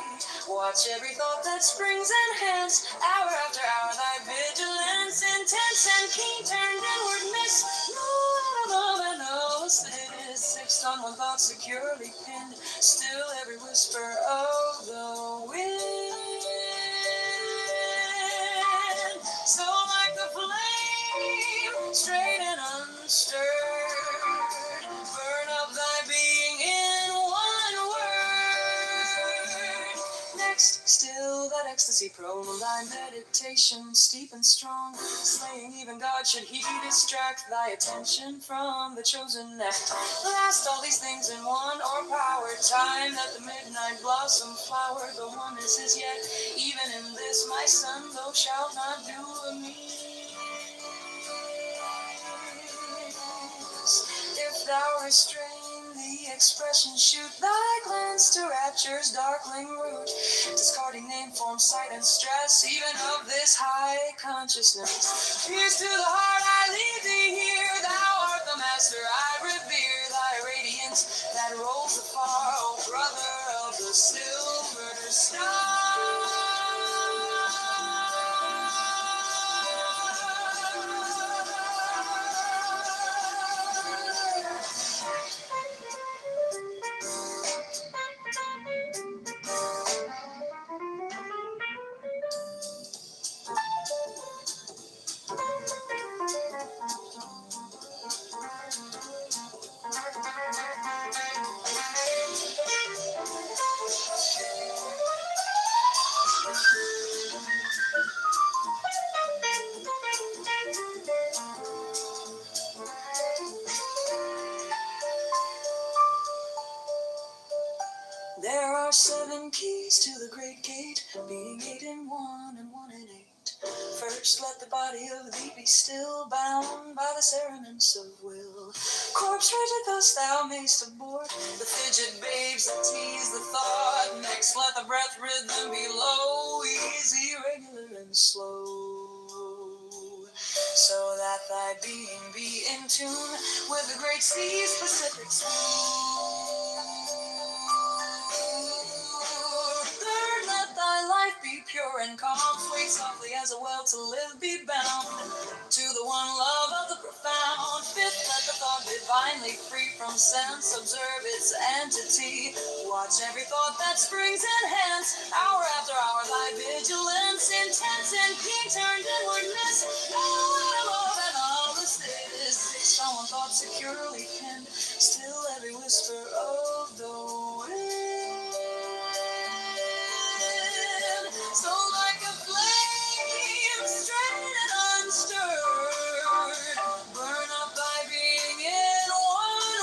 Watch every thought that springs enhance, hour after hour thy vigilance intense and keen turned inward miss no love and no assists. Sixth, on one thought securely pinned, still every whisper of the wind. So like the flame, straight and unstirred, burn up thy being in one word. Next, still that ecstasy prone, thy meditation steep and strong, slaying even God should he distract thy attention from the chosen act. Last, all these things in one o'erpowered time, that the midnight blossom flower, the oneness is yet, even in this my son, thou shalt not do amiss. If thou restrain the expression, shoot thy glance to rapture's darkling root, discarding name, form, sight, and stress, even of this high consciousness. Pierce to the heart, I leave thee here, thou art the master, I revere thy radiance that rolls afar, O brother of the silver star. There are 7 keys to the great gate, being 8 in 1 and 1 in 8. First, let the body of thee be still, bound by the cerements of will. Corpse rigid thus thou mayst abort the fidget babes that tease the thought. Next, let the breath rhythm be low, easy, regular, and slow, so that thy being be in tune with the great sea's specific swoon. Third, let thy life be pure and calm, sway softly as a well to live be bound to the one love of the profound. Fifth, let the thought divinely free from sense observe its entity. Watch every thought that springs enhance, hour after hour thy vigilance intense and keen turned inwardness. Love and all the status, fixed on one thought securely pinned, still every whisper of the wind. So like a flame, straight and unstirred, burn up thy being in one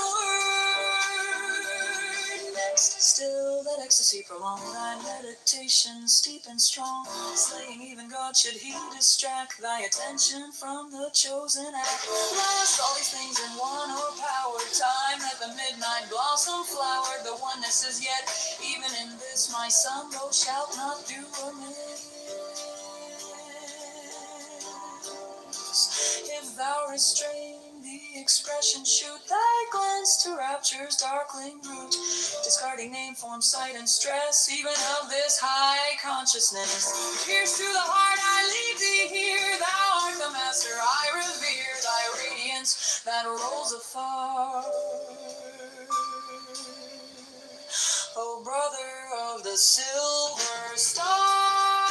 word. Next, still that ecstasy prolong thy meditation steep and strong, slaying even God should he distract thy attention from the chosen act. Last, all these things in one o'erpowered time, that the midnight blossom flowered, the oneness is yet, even in this my son, thou shalt not do amiss. If thou restrain the expression, shoot thy glance to rapture's darkling root, discarding name, form, sight, and stress, even of this high consciousness. Pierce through the heart, I leave thee here, thou art the master, I revere thy radiance that rolls afar. O brother of the silver star.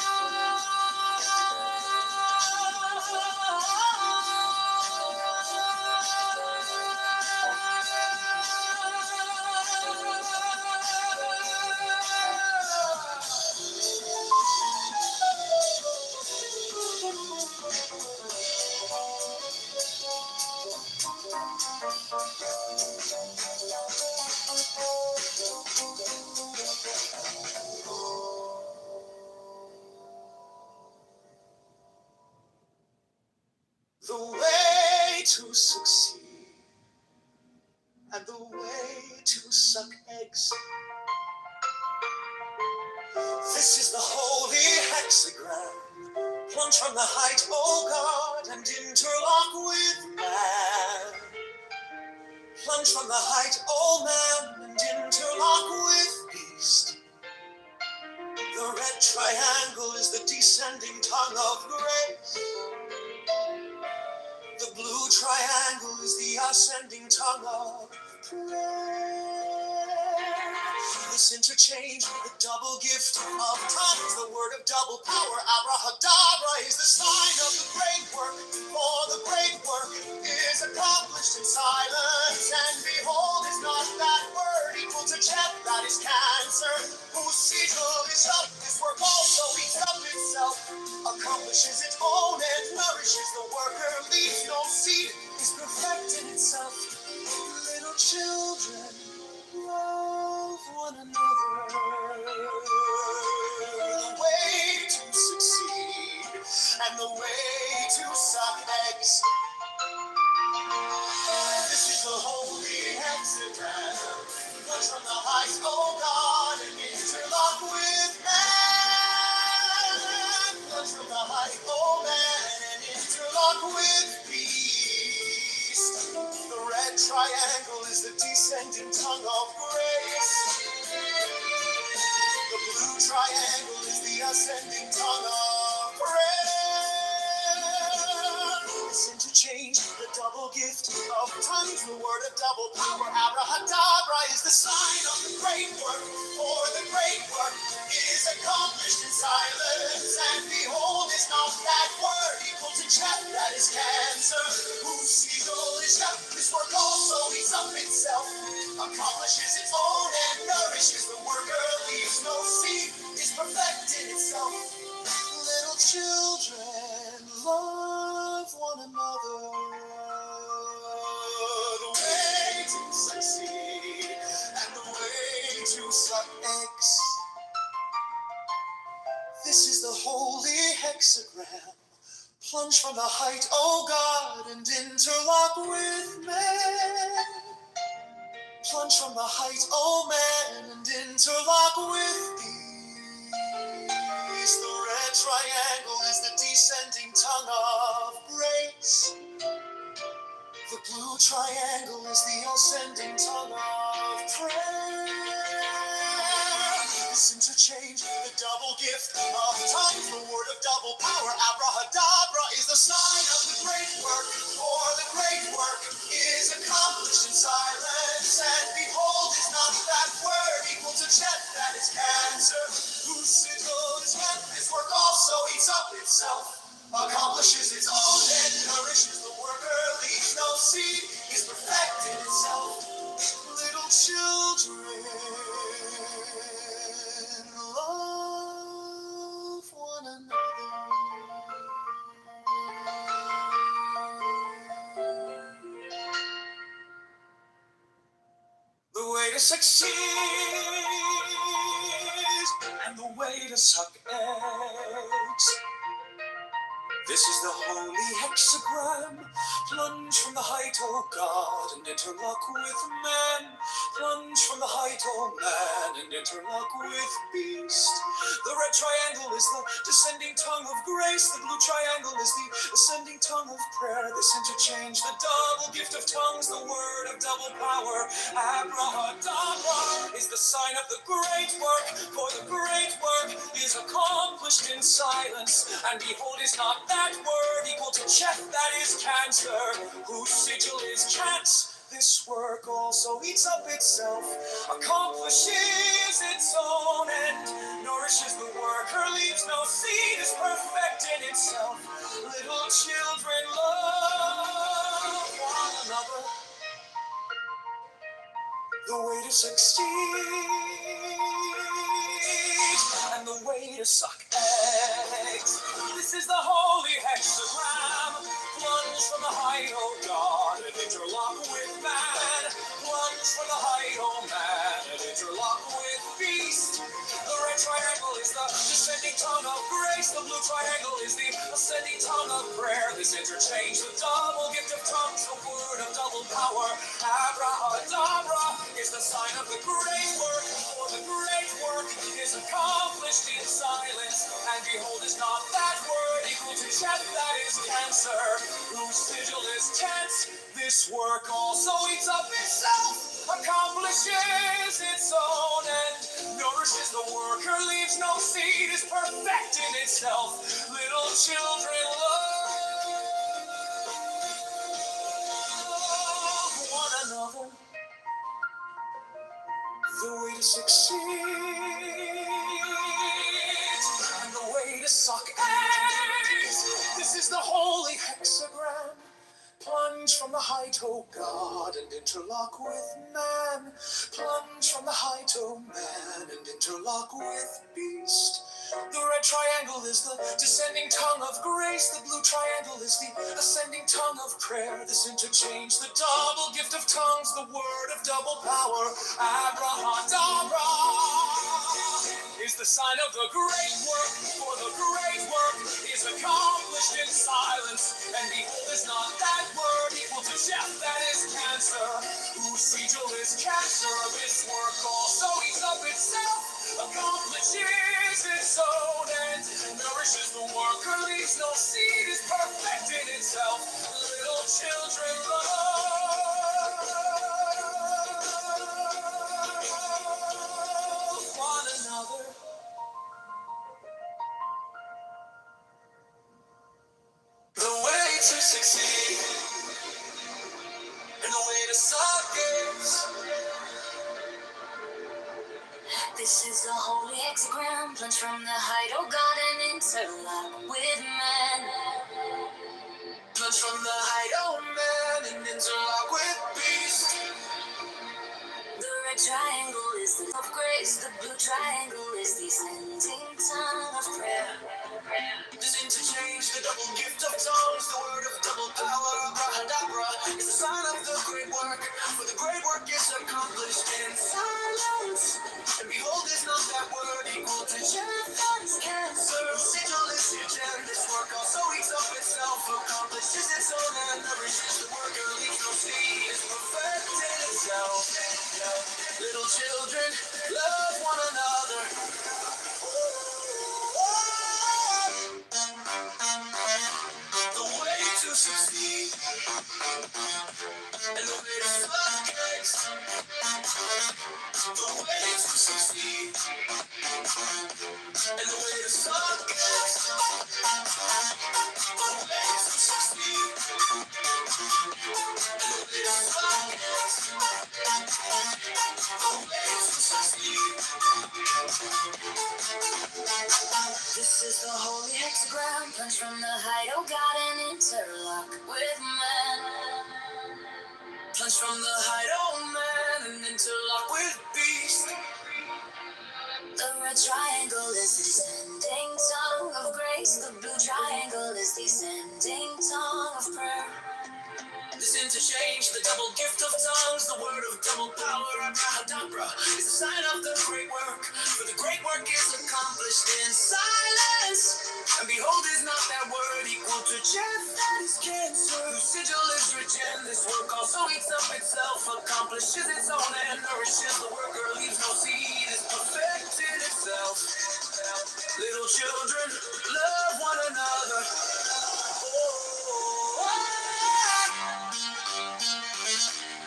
The way to succeed and the way to suck eggs. This is the holy hexagram. Plunge from the height, O God, and interlock with man. Plunge from the height, O man, and interlock with beast. The red triangle is the descending tongue of grace. The blue triangle is the ascending tongue of prayer. This interchange, the double gift of tongues, the word of double power, abrahadabra, is the sign of the great work. For the great work is accomplished in silence, and behold, is not that word equal to death? That is cancer, whose sigil is up. This work also eats up itself, accomplishes its own and nourishes the worker, leaves no seed, is perfect in itself. Little children, love one another. The way to succeed and the way to suck eggs. This is the holy hexagram. Plunge from the heights, O God, and interlock with man. Plunge from the heights, O man, and interlock with beast. The red triangle is the descending tongue of grace. The blue triangle is the ascending tongue of prayer. This interchange, the double gift of tongues, the word of double power, abrahadabra, is the sign of the great work. For the great work is accomplished in silence, and behold, is not that word equal to death? That is cancer, whose sigil is death. This work also eats up itself, accomplishes its own and nourishes the worker, leaves no seed, is perfect in itself. Little children, love one another. The way to succeed and the way to suck eggs. This is the holy hexagram. Plunge from the height, O God, and interlock with man. Plunge from the height, O man, and interlock with beast. The red triangle is the descending tongue of grace. The blue triangle is the ascending tongue of prayer. This interchange, the double gift of tongues, the word of double power, abrahadabra, is the sign of the great work. For the great work is accomplished in silence, and behold, is not that word equal to death? That is cancer, whose sigil is death. This work also eats up itself, accomplishes its own and nourishes the worker, leaves no seed, is perfect in itself. Little children, love one another. The way to succeed and the way to suck eggs. This is the holy hexagram. Plunge from the height, O God, and interlock with man. Plunge from the height, O man, and interlock with beast. The red triangle is the descending tongue of grace. The blue triangle is the ascending tongue of prayer. This interchange, the double gift of tongues, the word of double power, abrahadabra, is the sign of the great work. For the great work is accomplished in silence, and behold, is not that word equal to death? That is cancer, whose sigil is chance. This work also eats up itself, accomplishes its own end, nourishes the worker, leaves no seed, is perfect in itself. Little children, love one another. The way to succeed and the way to suck eggs. This is the holy hexagram. Plunge from the height, O God, and interlock with man. Plunge from the height, O man, and interlock with beast. The red triangle is the descending tongue of grace. The blue triangle is the ascending tongue of prayer. This interchange, the double gift of tongues, the word of double power. Abrahadabra is the sign of the great work, for the great work is accomplished in silence. And behold, is not that word equal to Chet, that is cancer, whose sigil is tense. This work also eats up itself, accomplishes its own end, nourishes the worker, leaves no seed, is perfect in itself. Little children love one another. The way to succeed and the way to suck eggs. This is the holy hexagram. Plunge from the height, O God, and interlock with man. Plunge from the height, O man, and interlock with beast. The red triangle is the descending tongue of grace. The blue triangle is the ascending tongue of prayer. This interchange, the double gift of tongues, the word of double power. Abrahadabra is the sign of the great work, for the great work is accomplished in silence. And behold, is not that word equal to Jeff, that is cancer, whose sigil is cancer. This work also eats up itself, accomplishes its own end, nourishes the worker, leaves no seed, is perfect in itself. Little children love one another. The way to succeed and the way to suck is. This is the holy hexagram, plunge from the height, O God, and interlock with man. Plunge from the height, O man, and interlock with beast. The red triangle is the of grace, the blue triangle is the ascending tongue of prayer. This interchange, the double gift of tongues, the word of double power. Abrahadabra is the sign of the great work, for the great work is accomplished in silence. And behold, is not that word equal to Jephthah's cancer? Sigil is your this work also eats up itself, accomplishes its own and nourishes the worker, leaves no seed, is perfect in itself. Little children, love one another. The way to succeed and the way to suck eggs. The way to succeed and the way to suck eggs. The way to succeed and the way to suck eggs. The way to succeed. This is the holy hexagram, plunge from the height, O God, and interlock with man. Plunge from the height, oh man, and interlock with beast. The red triangle is the descending tongue of grace. The blue triangle is the ascending tongue of prayer. This interchange, the double gift of tongues, the word of double power. Abrahadabra is the sign of the great work, for the great work is accomplished in silence. And behold, is not that word equal to Jeff, that is cancer, whose sigil is regen. This work also eats up itself, accomplishes its own and nourishes the worker, leaves no seed, is perfect in itself. Little children, love one another.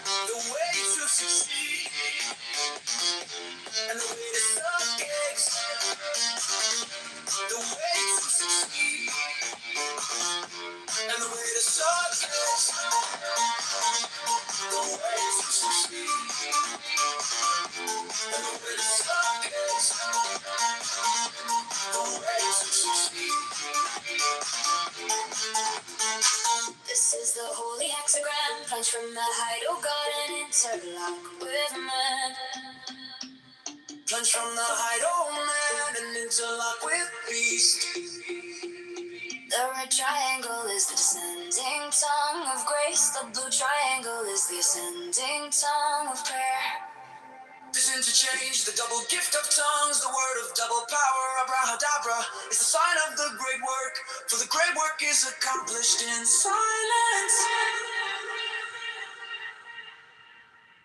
The way to succeed and the way to suck eggs. The way to succeed and the way to suck eggs. The way to succeed and the way to suck eggs. The way to succeed. This is the holy hexagram, plunge from the height, O God, and interlock with man. Plunge from the height, oh man, and interlock with beast. The red triangle is the descending tongue of grace. The blue triangle is the ascending tongue of prayer. This sin to change. The double gift of tongues, the word of double power, abrahadabra, is the sign of the great work. For the great work is accomplished in silence.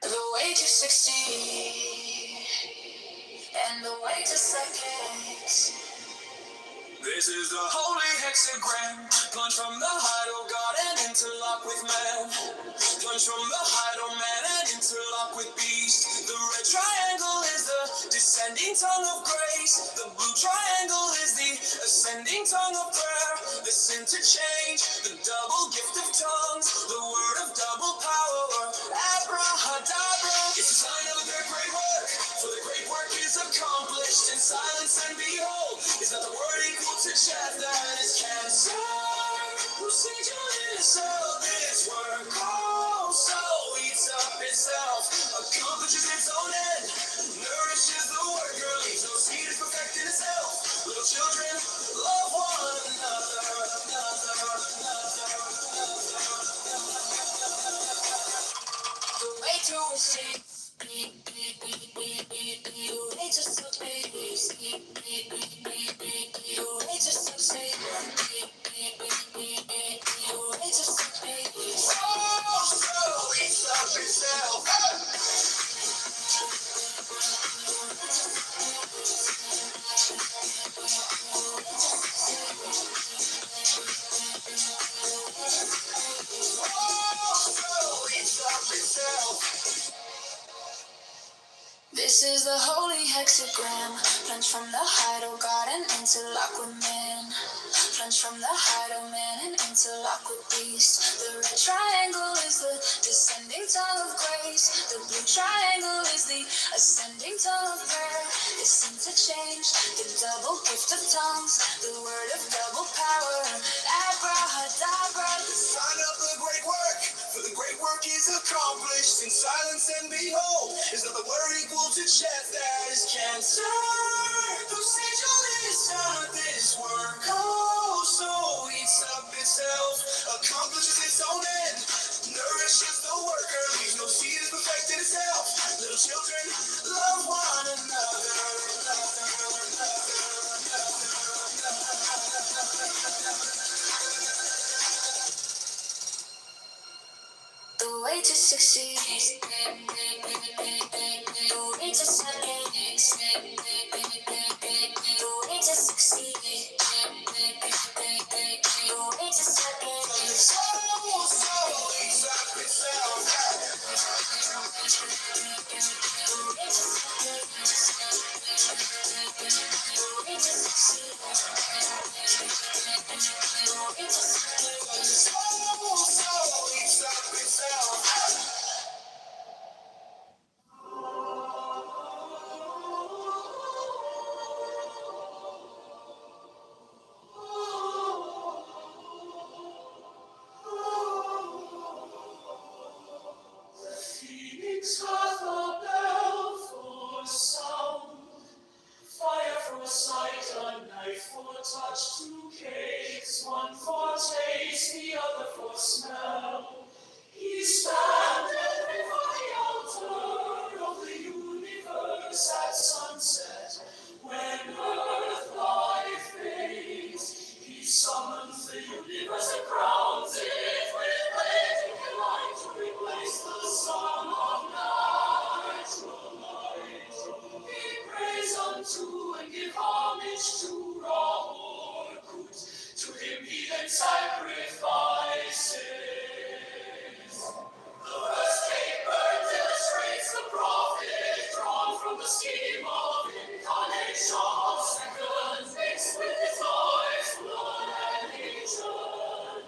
The way to succeed and the way to success. This is the holy hexagram, plunged from the height of God and interlock with man. Plunge from the height of man and interlock with beast. The red triangle is the descending tongue of grace. The blue triangle is the ascending tongue of prayer. This interchange, the double gift of tongues, the word of double power, abrahadabra. It's a sign of the great work, for the great work is accomplished in silence, and behold, is that the word equal to chaff that is cancer. Proceduralist of this work also eats up itself, accomplishes its own end, nourishes the worker, leaves no seed, is perfected itself. Little children, love one another. The way to receive, the way to succeed, the way to succeed, the way to succeed. Oh, so it's up itself. This is the holy hexagram, plunged from the height of God and interlock with man. Plunged from the height of man and interlock with beast. The red triangle is the descending tongue of grace. The blue triangle is the ascending tongue of prayer. This interchange, the double gift of tongues, the word of double power, abrahadabra. The sign of the great work, for the great work is accomplished in silence, and behold, is that the word equal to chaff that is cancer. Proceduralist of this work also eats up itself, accomplishes its own end, nourishes the worker, leaves no seed, is perfected itself. Little children, love one another. The way to succeed, the way to succeed, the way to succeed, the way to succeed. So it's up itself. Phoenix hath a baleful sound, fire for sight, a knife for touch, two cakes, one for taste, the other for smell. He standeth before the altar of the universe at sunset, when earth life fades. He summons the universe and crowns it with radiant light to replace the sun of natural light. He prays unto and give homage to Ra Kut. To him he then sacrifices. The first paper illustrates the prophet drawn from the scheme of incarnation. Second, mixed with his life's blood and nature,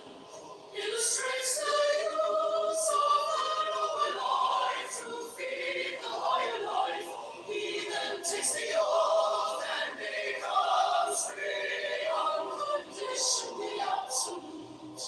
illustrates the use of the lower life to feed the higher life. He then takes the oath and becomes free, unconditionally absolute.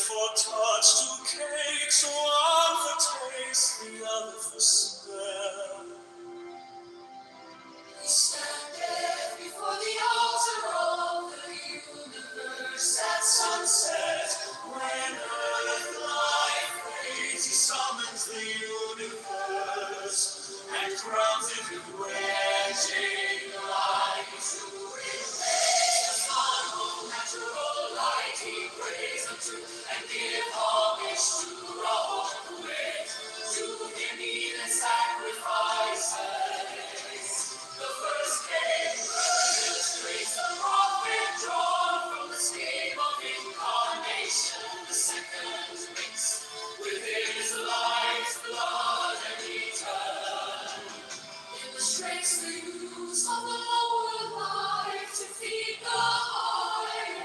for touch, two cakes, one for taste, the other for smell. We stand before the altar of the universe at sunset. When earth life fades, he summons the universe and crowns it with raging light. To replace the sun of natural light, he prays unto and give homage to Rahu the way. To him he that sacrifices. The first came illustrates the prophet drawn from the scheme of incarnation. The second mixed with his life's blood and return. Illustrates the use of the lower life to feed the higher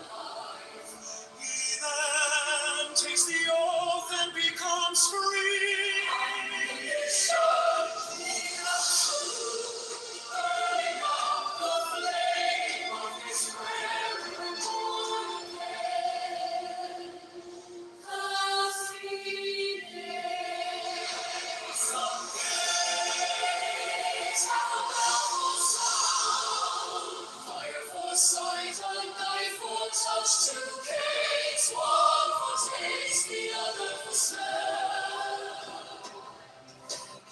life. He then takes the oath and becomes free. Burning up the flame of his prayer and born again. The phoenix of days hath a powerful sound. Fire for sight, a knife for touch, two cakes, one for taste, the other for smell.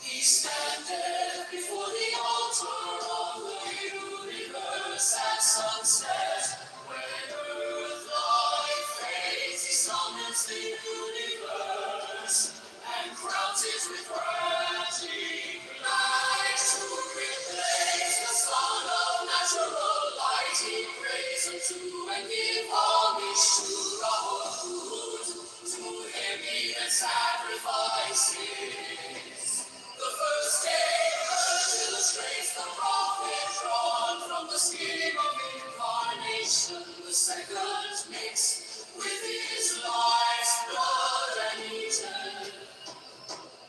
He standeth before the altar of the universe at sunset. When earth light fades, he summons the universe and crowns it with tragic light. To replace the sun of natural light, he prays unto and give homage to Rahut. To him he that sacrifices. The first day illustrates the prophet drawn from the scheme of incarnation. The second mixed with his life's blood and eaten.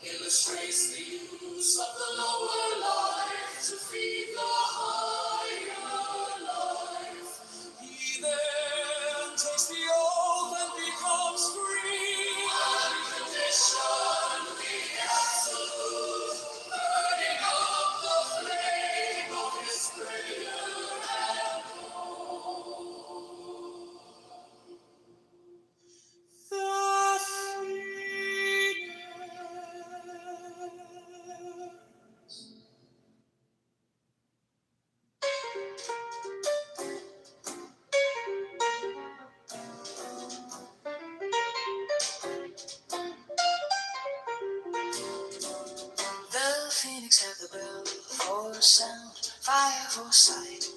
Illustrates the use of the lower life to feed the higher life. He then takes the oath and becomes free. Unconditioned, the absolute, burning up the flame of his prayer and the phoenix had the bell for sound, fire for sight,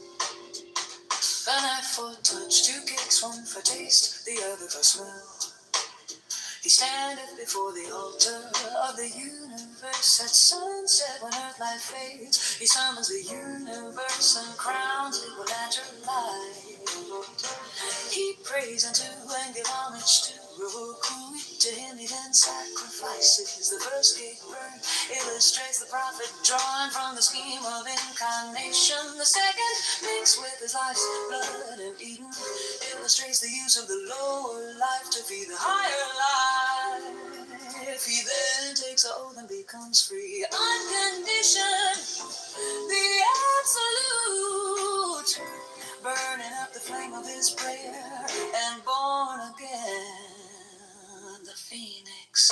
a knife for touch, two cakes, one for taste, the other for smell. He standeth before the altar of the universe at sunset. When earth light fades, he summons the universe and crowns it with natural light. He prays unto and give homage to Roku. To him he then sacrifices. The first cake burned illustrates the prophet drawn from the scheme of incarnation. The second mixed with his life's blood and eaten illustrates the use of the lower life to feed the higher life. He then takes an oath and becomes free. Unconditioned, the absolute, burning up the flame of his prayer and born again, the phoenix.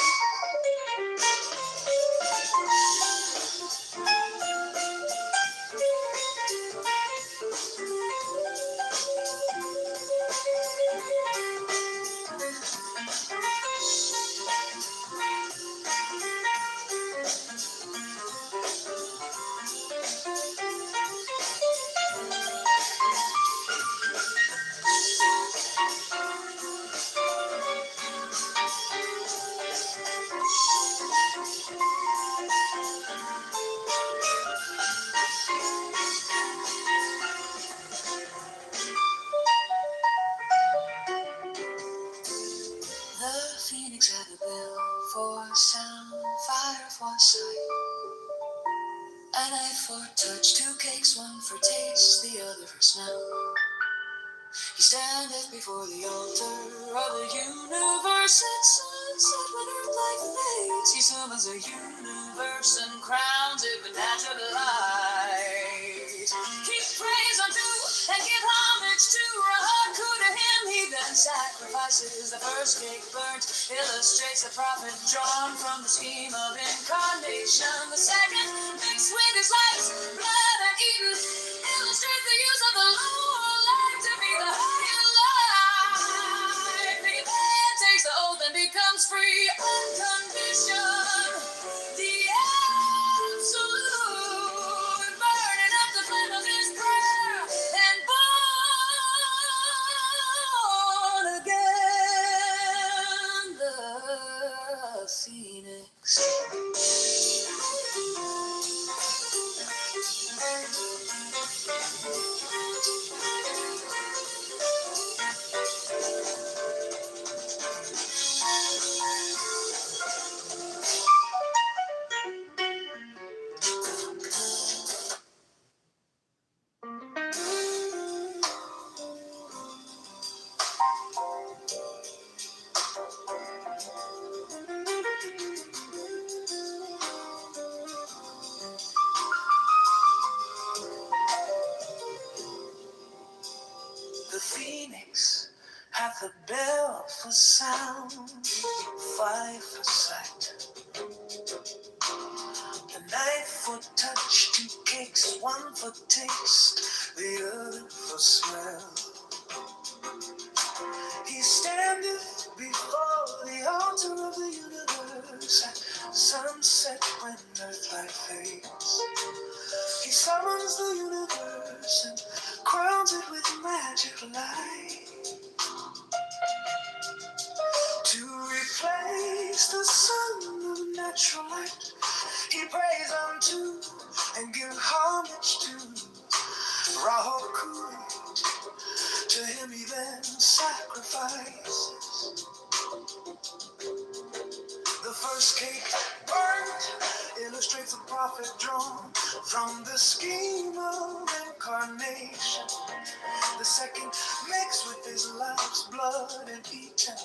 The phoenix had a bell for sound, fire for sight, a knife for touch, two cakes, one for taste, the other for smell. He standeth before the altar of the universe universe and sunset when Earth light fades. He summons a universe and crowns it with natural light. Keep praise unto and give homage to Rahaku. To him he then sacrifices. The first cake burnt illustrates the prophet drawn from the scheme of incarnation. The second, mixed with his life's blood and eaten, illustrates the use of the lower life to be the higher life. He then takes the oath and becomes free on condition. The absolute, burning up the flame of his prayer and born again, the phoenix. The phoenix hath a bell for sound, fire for sight, a knife for touch, 2 cakes, 1 for taste, the other for smell. He standeth before the altar of the universe at sunset when earthlight fades. He summons the universe and crowns it with magic light. To replace the sun of natural light, he prays unto and give homage to Rahaku. To him he then sacrifices. The first cake burnt illustrates a prophet drawn from the scheme of incarnation. The second, mixed with his life's blood and eaten,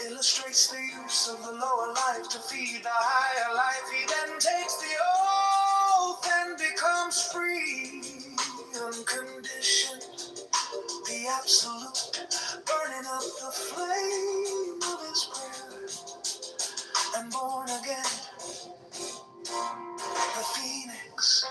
illustrates the use of the lower life to feed the higher life. He then takes the oath and becomes free, unconditioned, the absolute, burning up the flame of his prayer, and born again, the phoenix.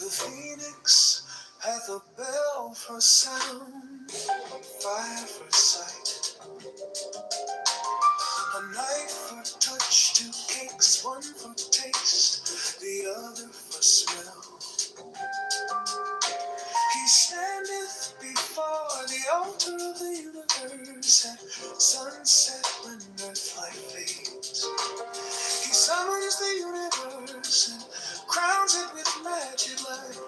The phoenix hath a bell for sound, fire for sight, a knife for touch, 2 cakes, 1 for taste, the other for smell. He standeth before the altar of the universe at sunset when earthlight fades. He summons the universe and crowns it with magic light.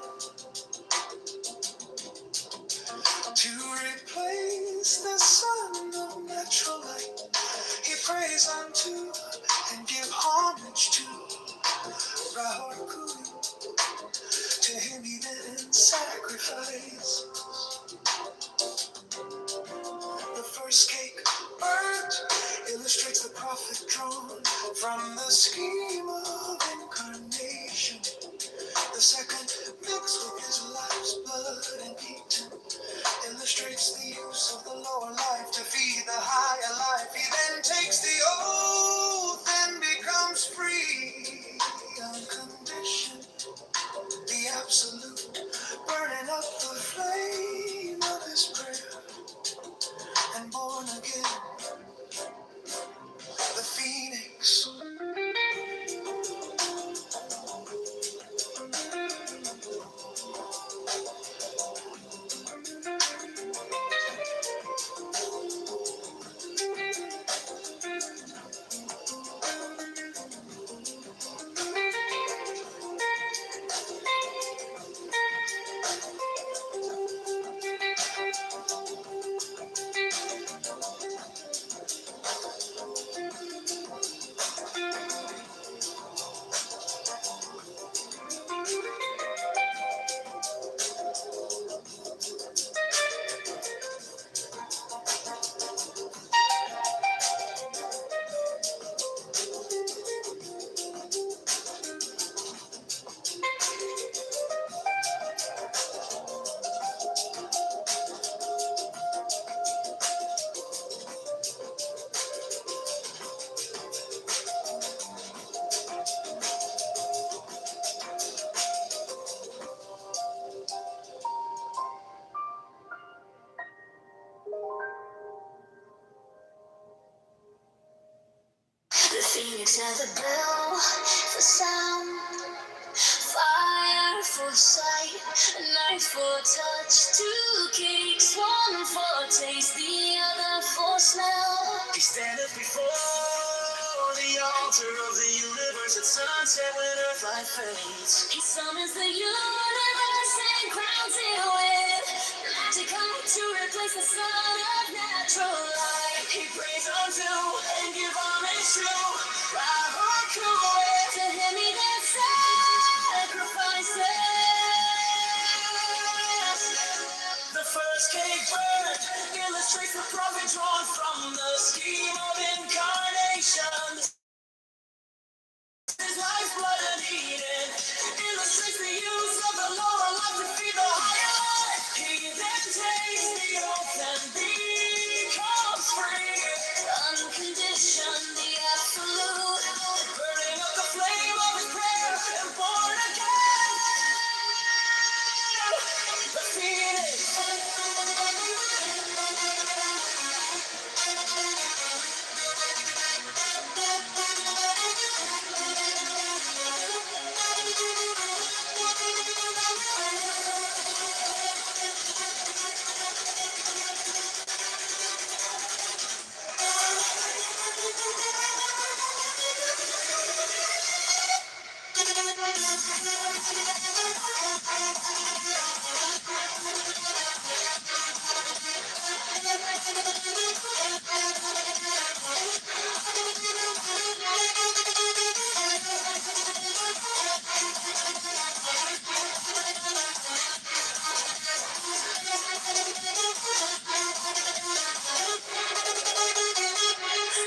To replace the sun of natural light, he prays unto and give homage to Rahaku. To him he then sacrifices. The first cake burnt illustrates the prophet drawn from the scheme of incarnation. The second, mixed with his life's blood and eaten, illustrates the use of the lower life to feed the higher life. He then takes the oath and becomes free, unconditioned, the absolute, burning up phoenix at the bell for sound, fire for sight, a knife for touch, two kicks, one for taste, the other for smell. He standeth before the altar of the universe at sunset when earth light fades. He summons the universe and crowns it with magic light to replace the sun of natural light. He prays unto and give homage to Rahukuit. To him he then sacrifices. The first cake burned illustrates the prophet drawn from the scheme of incarnation. His life, blood, and Eden illustrates the use of the lower life to feed the higher life. He then takes the oath and becomes free. Unconditioned, the absolute, burning up the flame of his prayer and born again. The phoenix.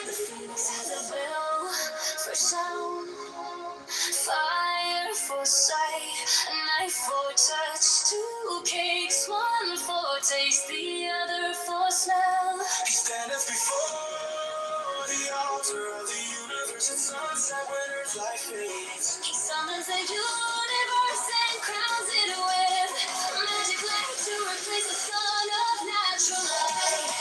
The phoenix has a bell for sound, fire for sight, a knife for touch, two cakes, one for taste, the other for smell. He standeth before the altar of the universe at sunset when earth light fades. He summons the universe and crowns it with magic light to replace the sun of natural light.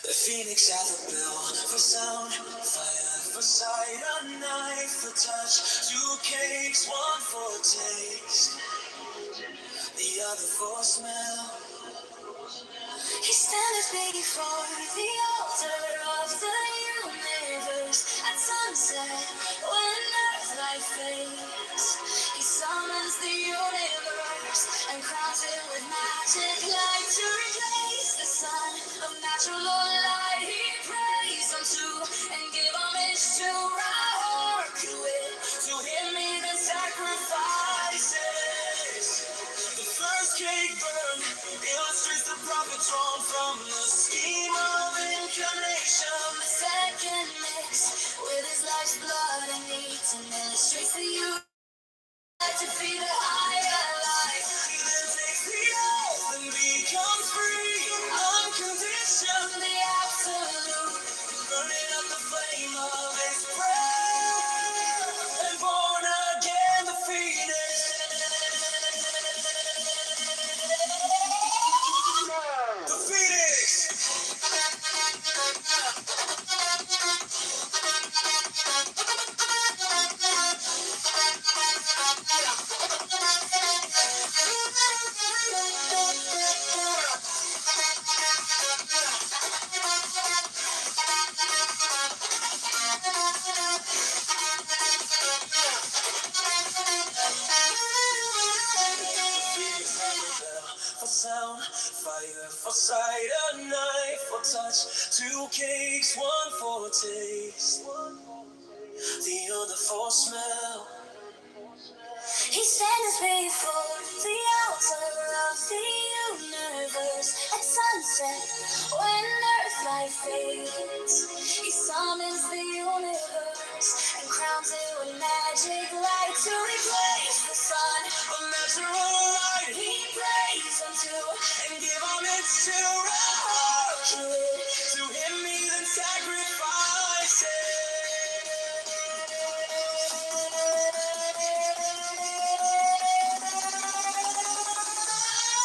The phoenix at the bell for sound, fire for sight, a knife for touch, two cakes, one for taste, the other for smell. He standeth before the altar of the universe at sunset when earth light fades. He summons the universe and crowns it with magic light to replace the sun of natural light. He prays unto and give homage to Rahukuit. To him he then sacrifices. The first cake burned illustrates the prophet drawn from the scheme of incarnation. The second mix with his life's blood and eats and illustrates the youth to feed the higher life. He then takes the oath and becomes free. Unconditioned, the absolute, burning up the flame of his prayer and born again the phoenix. The phoenix. For sound, fire for sight, a knife for touch, two cakes, one for taste, the other for smell. He standeth before the altar of the universe at sunset when earth light fades. He summons the universe stars and crowns it with magic light to replace the sun. A natural light he prays unto and give homage to him even sacrifices.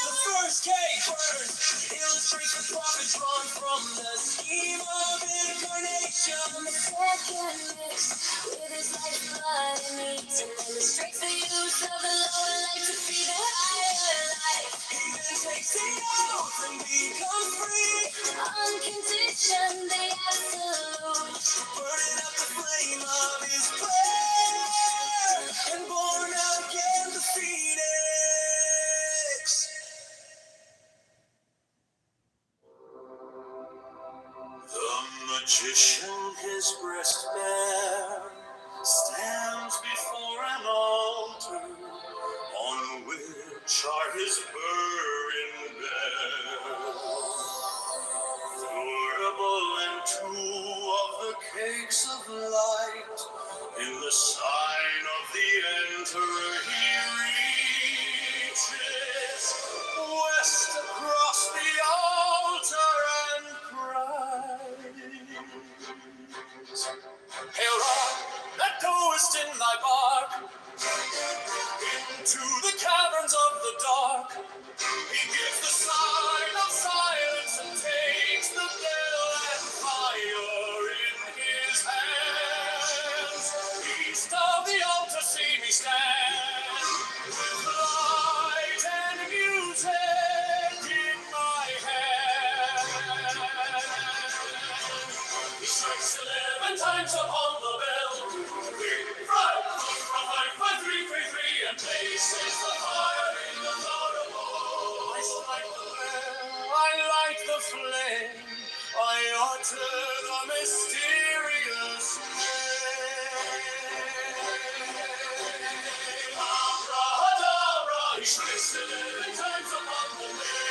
The first cake burns illustrates the prophet drawn from the scheme of incarnation. The second mixed with his lifeblood and meat and demonstrates the use of the lower life to feed the higher life. He then takes the oath and becomes free on condition the absolute, burning up the flame of his prayer and born out again the phoenix. The magician, his breast bare, stands before an altar on which are his burring bells. Durable and two of the cakes of light, in the sign of the Emperor he reaches west across the altar and cries, Hail Ra, that goest in thy bark into the caverns of the dark. He gives the sign of silence and takes the bell and fire in his hands. East of the altar see me stand, with light and music in my hand. He strikes 11 times upon the bell. 3, 5, 5, 3, 3, 3, and places the fire in the laudable. I strike the bell, I light the flame, I utter the mysterious name. Abrahadabra, he strikes 11 times upon the bell.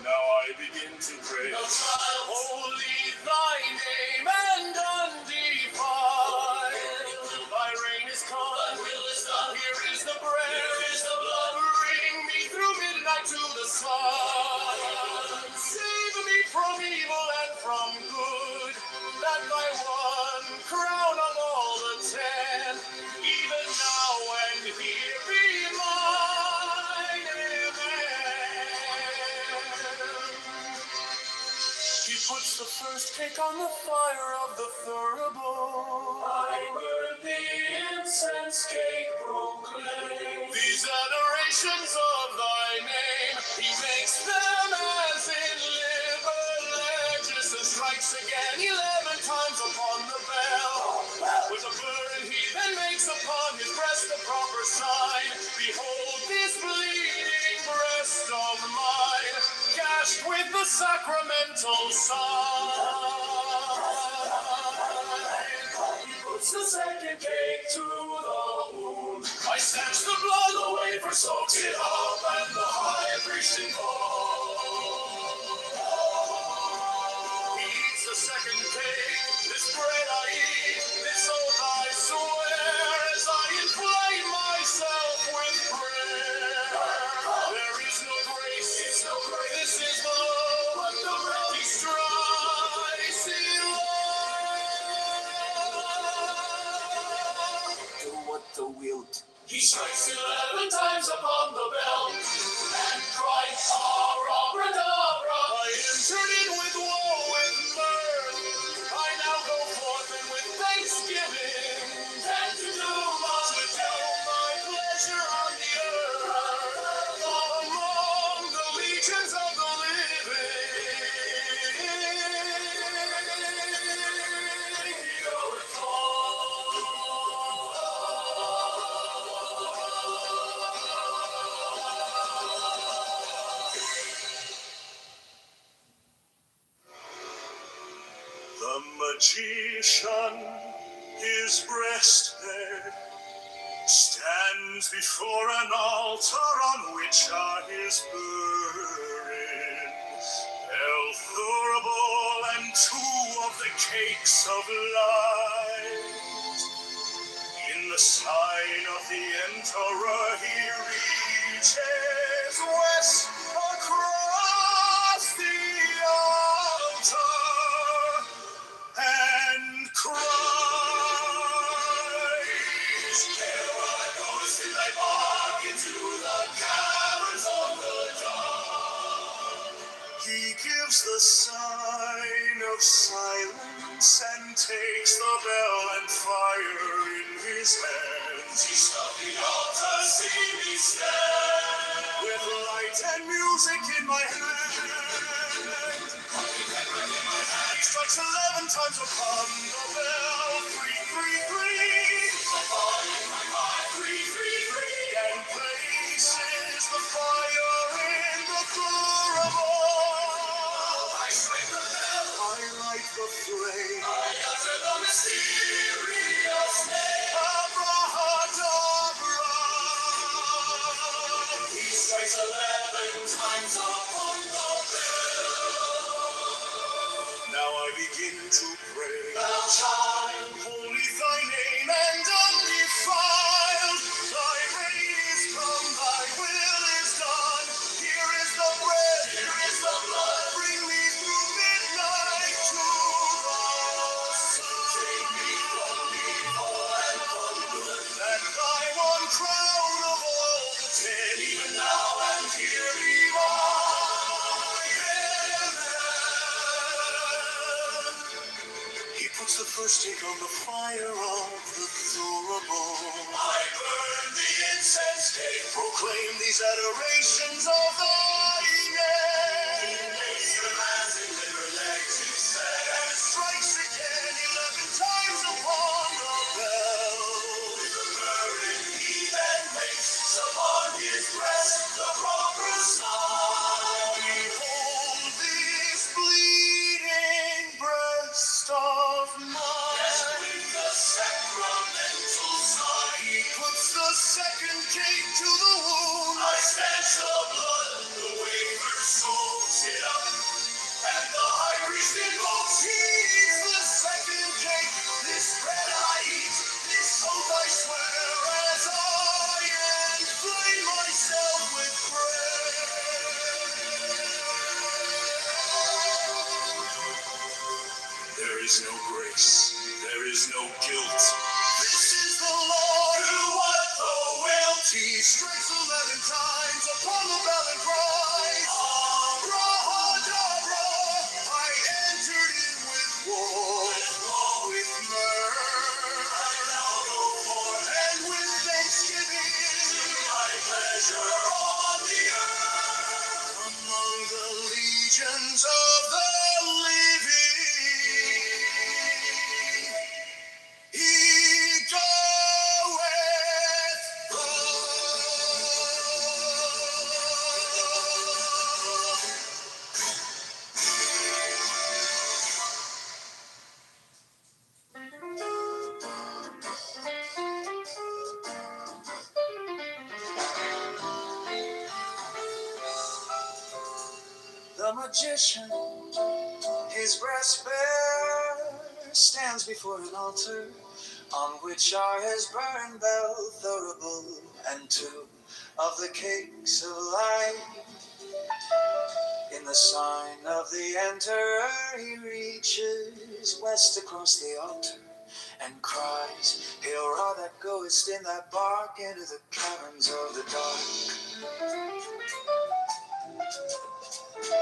Now I begin to pray. No child, holy thy name and undefiled. Thy reign is come, thy will is done. Here is the bread, here is the blood. Bring me through midnight to the sun. Save me from evil and from good, that thy one crown of all the 10, even now and here be mine. Amen. He puts the first cake on the fire of the thurible. I burn the incense cake proclaim these adorations of thy name. He makes them as in liver legis and strikes again 11 times upon the bell. With a burden he then makes upon his breast the proper sign. Behold this bleeding breast of mine, gashed with the sacramental sign. He puts the second cake to the wound. I snatch the blood, the wafer soaks it up, and the high priest involved. He eats the second cake, this bread I eat, this oath I swear, as I inflame myself with prayer. There is no grace, this is the Lord, the realm he strikes in love. Do what thou wilt. He strikes 11 times upon the bell, and cries, Abracadabra. I entered in with woe, with mirth. I now go forth and with thanksgiving, and to do my pleasure on the earth, among the legions of the living. He goeth The magician, his breast bare, stands before an altar on which are his burdens, El Thurible and two of the cakes of life. sign of the emperor, he reaches west across the altar and cries, "There I goes till I walk into the caverns of the dawn." He gives the sign of silence and takes the bell and fire in his hands. He stopped the altar, see me stand, with light and music in my hand. He strikes 11 times upon the bell, 333, 333, and places the fire in the thurible. I strike the bell, I light the flame, I utter the mysterious name, Abrahadabra. He strikes 11 times upon the bell. Now I begin to pray. Thou child, holy thy name and undefiled. Thy reign is come, thy will is done. Here is the bread, here is the blood. Bring me through midnight to the sun. Take me from evil and from good, that thy one crown of all the dead, even now and here be He puts the first stick on the fire of the thurible. I burn the incense cake, proclaim these adorations of thy name. He makes commands and never legs extend, and strikes again 11 times upon the bell. With the burning he then makes upon his breast the proper sign. Behold this bleeding breast of mine. Yes, with the sacramental sign. He puts the second cake to the wound. I stanch the blood, the wafer soaks it up, and the high priest invokes. He eats the second cake. This bread I eat, this oath I swear, as I inflame myself with prayer. There is no grace, there is no guilt. This is the Lord, do what thou wilt. He strikes 11 times upon the bell and cries, Abrahadabra. I entered in with war, with myrrh, I now go forth, and with thanksgiving, to my pleasure on the earth. Among the legions of the living, he goeth the magician, his breast bare, stands before an altar, on which are his burned bell, thurible, and 2 of the cakes of light. In the sign of the enterer, he reaches west across the altar, and cries, Hail, thou that goest in thy bark into the caverns of the dark.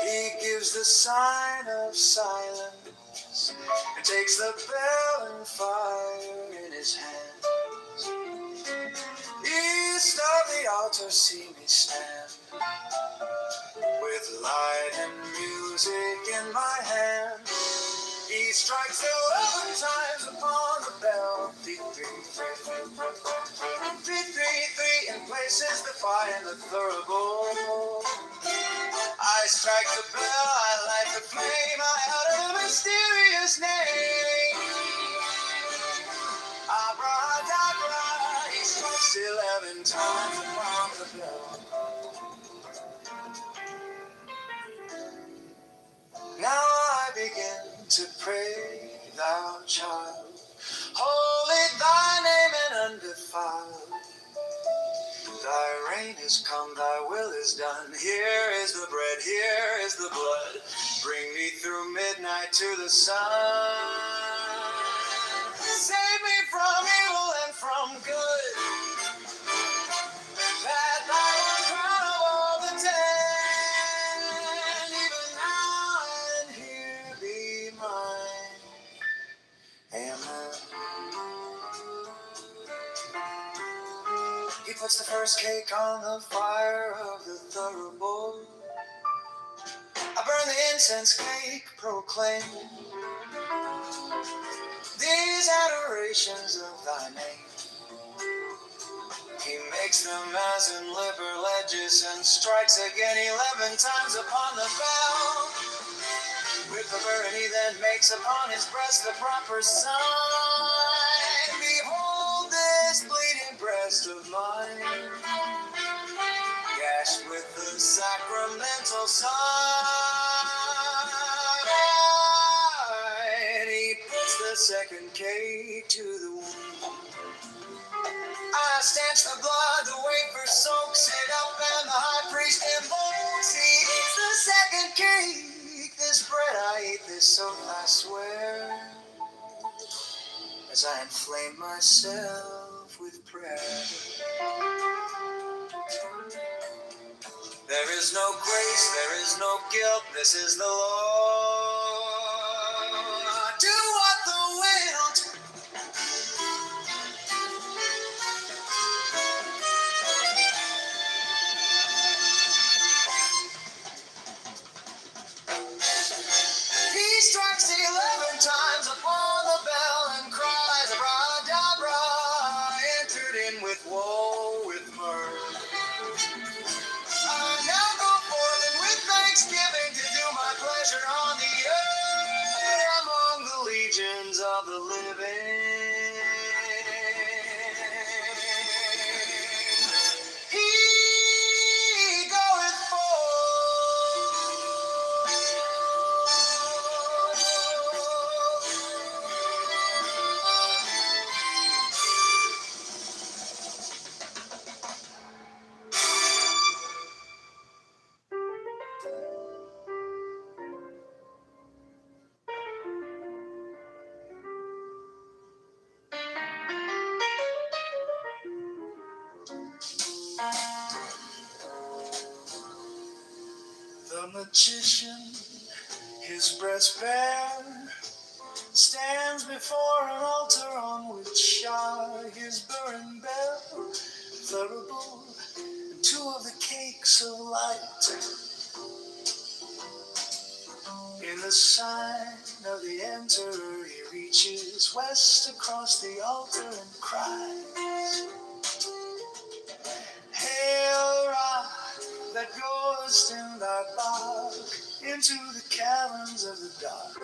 He gives the sign of silence, and takes the bell and fire in his hands. East of the altar see me stand, with light and music in my hand. He strikes 11 times upon the bell, 333, 333, and places the fire in the thurible. I strike the bell, I light the flame, I utter the mysterious name, Abrahadabra. He strikes 11 times upon the bell. Now I begin to pray, thou child, holy thy name and undefiled. is come, thy will is done. Here is the bread, here is the blood. Bring me through midnight to the sun. Save me from evil and from good. That thy one crown of all the 10, even now and here be mine. Amen. He puts the first cake on the fire of the thurible. I burn the incense cake, proclaim these adorations of thy name. He makes them as in liberlegis and strikes again 11 times upon the bell. With the burden he then makes upon his breast the proper sign. Behold this bleeding breast of mine, gashed with the sacramental sign. He puts the second cake to the wound. I stanch the blood, the wafer soaks it up, and the high priest invokes. He eats the second cake. This bread I eat, this oath I swear, as I inflame myself with prayer. There is no grace, there is no guilt, this is the Lord. Do what the wind. He strikes 11 times upon the bell and cries, Abra-dabra, entered in with woe, with mirth. I now go forth and with thanksgiving to do my pleasure on the earth among the legions of the living. He goeth the magician, his breast bare, stands before an altar on which are his burning bell, thurible, and 2 of the cakes of light. In the sign of the emperor, he reaches west across the altar and cries, Hail, Ra, that goest in thy bark into the caverns of the dark.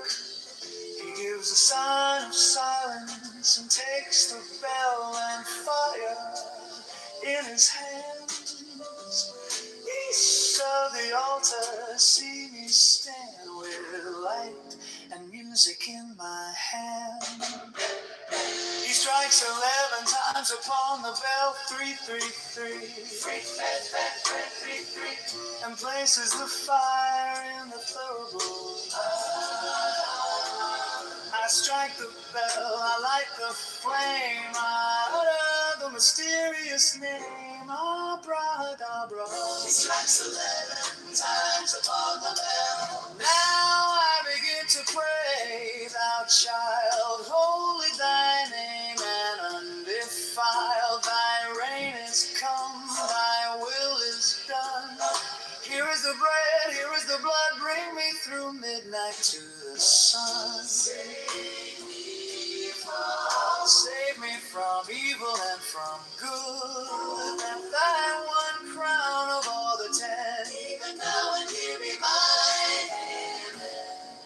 He gives a sign of silence and takes the bell and fire in his hands. East of the altar, see me stand with light and music in my hand. He strikes 11 times upon the bell, 333, and places the fire in the thurible. I strike the bell, I light the flame, I utter the mysterious name, Abra-dabra. He strikes 11 times upon the bell. Now I begin to pray, thou child, holy thy name and undefiled. Thy reign is come, thy will is done. Here is the bread, here is the blood, bring me through midnight to the sun. Save me from evil and from good, and thy one crown of all the 10, even now and here be mine. Amen.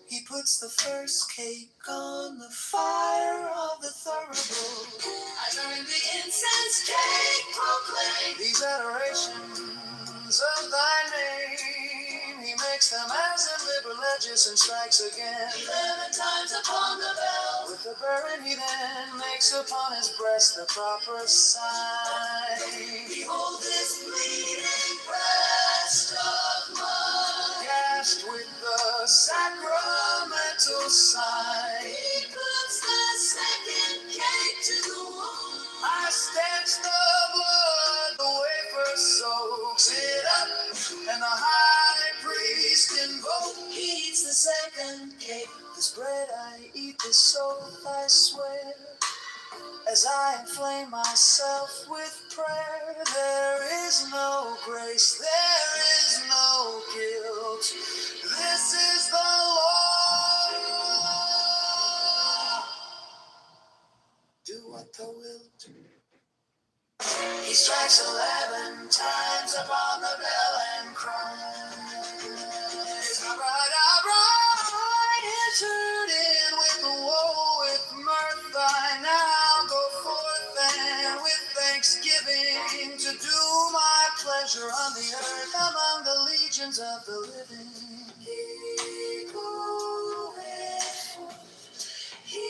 He puts the first cake on the fire of the thurible. I burn the incense cake, proclaim these adorations of thy name. He makes makes them as in liberal edges and strikes again. 11 times upon the bell. With the burren he then makes upon his breast the proper sign. Behold this bleeding breast of mine, gashed with the sacramental sign. He puts the second cake to the wound. I stanch the blood, the wafer soaks it up, and the high priest invokes. He eats the second cake. This bread I eat, this oath I swear, as I inflame myself with prayer. There is no grace, there is no guilt. This is the law. Do what thou wilt. He strikes 11 times upon the bell and cries, Abracadabra, entered in with woe, with mirth. I now go forth and with thanksgiving to do my pleasure on the earth among the legions of the living. He goeth forth, he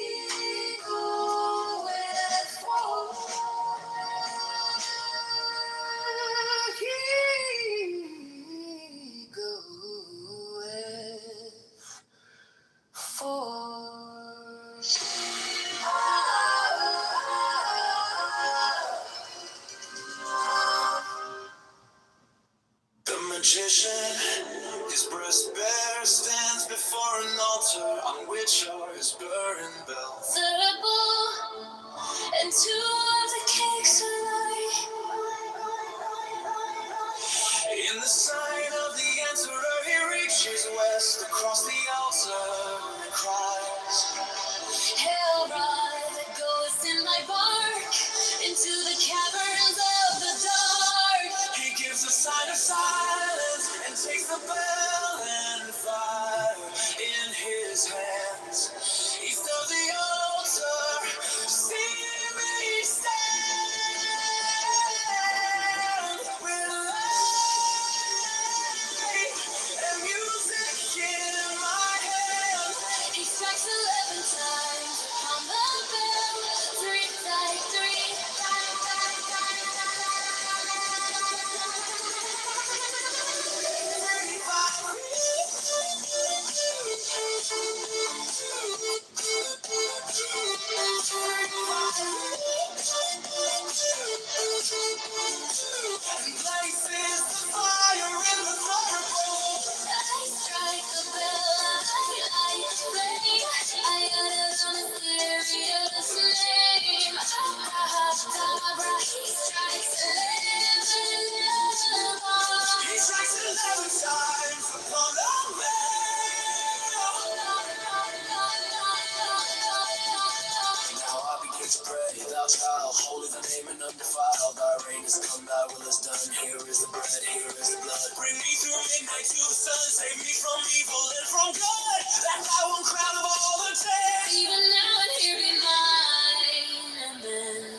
goeth forth. He goeth forth. The magician, his breast bare, stands before an altar on which are his burring bells. The bull and 2 of the cakes are light. In the sign of the emperor, he reaches west across the altar and cries, Hail, ride that goes in thy bark into the caverns of the dark. He gives a sign of silence and takes the bell and fire in his hands. East of the altar, see me stand with light and music in my hand. He strikes 11 times on the bell, 3 times, 3 times. He places the fire in the fire bowl. I strike the bell, I play, I utter on a serious name. Abracadabra, he strikes 11. He strikes 11 times upon the Now I begin to pray, thou child, holy the name and undefiled. Thy reign is come, thy will is done. Here is the bread, here is the blood. Bring me through midnight to the sun. Save me from evil and from good. That thou one crown of all the dead. Even now and here be mine. Amen.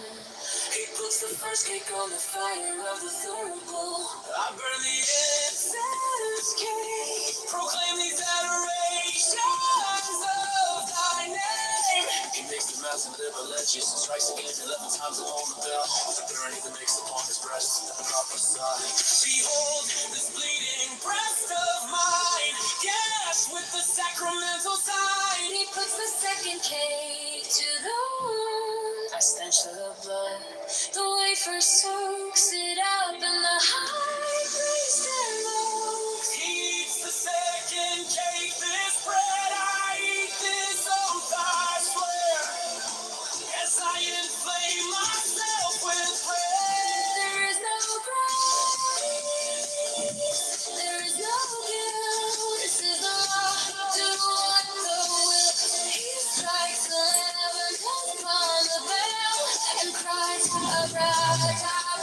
He puts the first cake on the fire of the third bowl. I burn the incense cake. Proclaim these adorations of thy name. He makes the massive liberal edges and strikes again 11 times upon the bell. The burning that makes upon his breast the proper sign. Behold this bleeding breast of mine, gashed with the sacramental sign. He puts the second cake to the wound. I stench the blood, the wafer soaks it up, and the high priest invokes. He eats the second cake, this bread I eat, this oath I swear, as I inflame myself with prayer. There is no grace, there is no guilt. This is the law, do what the will. He strikes 11 upon the bell and cries, Abracadabra.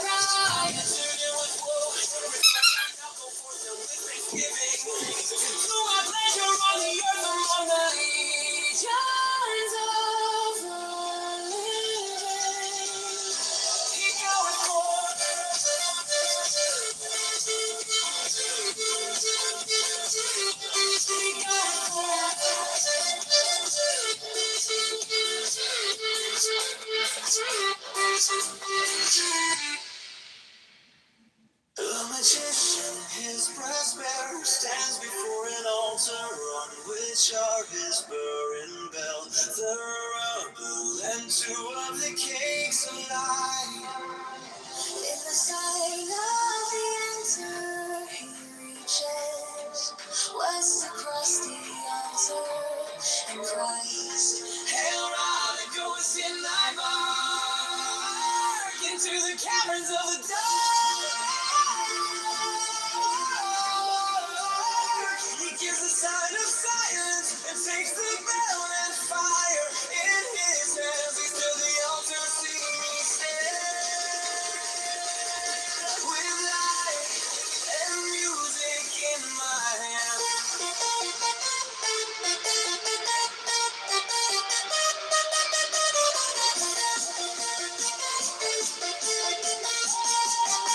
altar on which are his burring bell, the rubble and two of the cakes of light. In the sign of the altar he reaches west across the altar and cries, Hail, Father, goest in thy bark into the caverns of the dark. He gives a sign of silence and takes the bell and fire in his hands. He's to the altar, see me stand with light and music in my hand.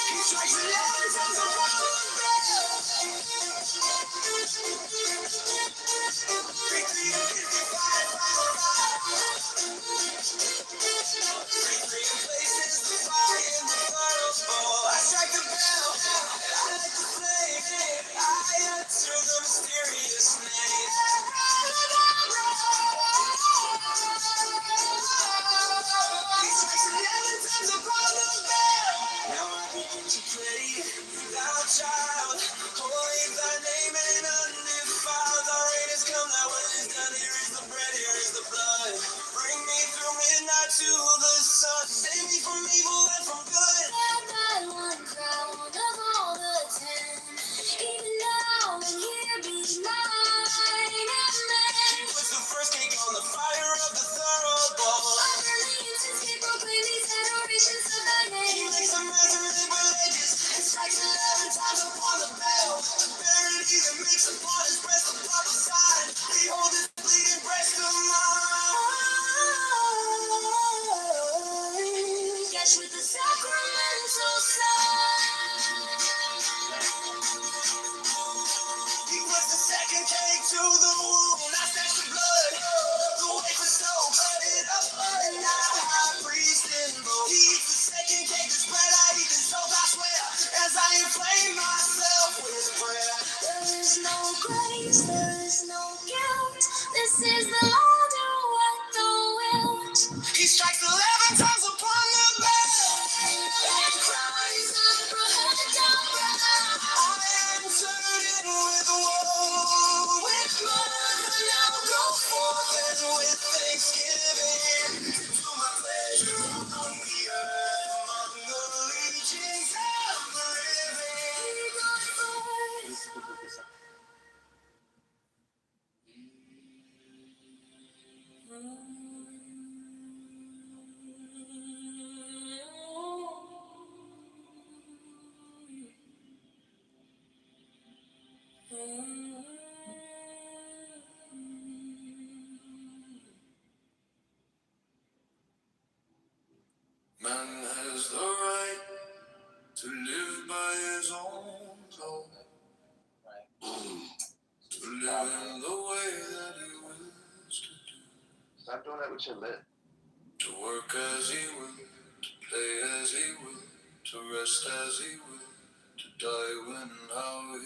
He strikes 11 times upon the bell. 3, 3, 3, places the fire in the furnace bowl. I strike the bell, I light the flame, I utter the mysterious name. He strikes 11 times upon the bell. Now I begin to pray, thou child, holy thy name and undefiled. Thy reign has come, thy will is done. Here is the bread, here is the blood. Bring me through midnight to the sun. Save me from evil and from good. And I one crown of all the 10. Even now and here be mine. Amen. He puts the first cake on the fire of the thorough bowl. Utterly incense he proclaimed these adorations of thy name. He makes them resurrected ages and strikes 11 times upon the bell. Buried he that makes upon his breast the proper sign. Behold his bleeding breast of mine. Catch with the sacramental sign. He puts the second cake to the wound. I snatch the blood, the wafer soaks it up, and now the high priest in both. He eats the second cake, the spread I eat, and so I swear, as I inflame myself with prayer. There is no grace, there is no guilt. This is the Lord who worked the wilt. He strikes 11 times upon the bell and cries, Abrahadabra. I answered it with woe, with blood. Now go forth and with thanksgiving to my pleasure on the earth among the legions of the living. Man has the right to live by his own code, to live in the way that he wills to do. Stop doing that with your lip. To work as he will, to play as he will, to rest as he will, to die when and how he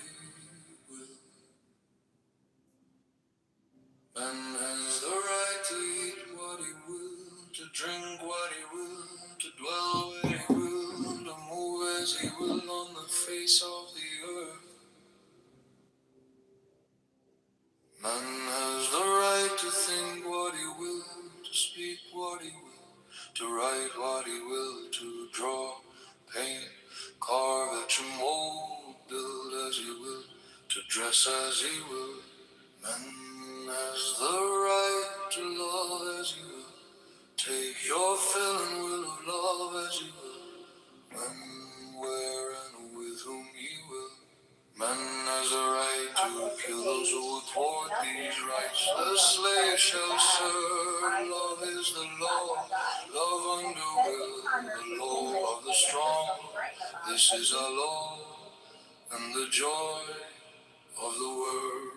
will. Man has the right to eat what he will, to drink what he will, to dwell where he will, to move as he will on the face of the earth. Man has the right to think what he will, to speak what he will, to write what he will, to draw, paint, carve, etch, and mold, build as he will, to dress as he will. Man has the right to love as he will, take your fill and will of love as he will, when, where, and with whom he will. Man has a right to kill those who would thwart these rights. The slave shall serve. Love is the law. Love under will. The law of the strong. This is our law and the joy of the world.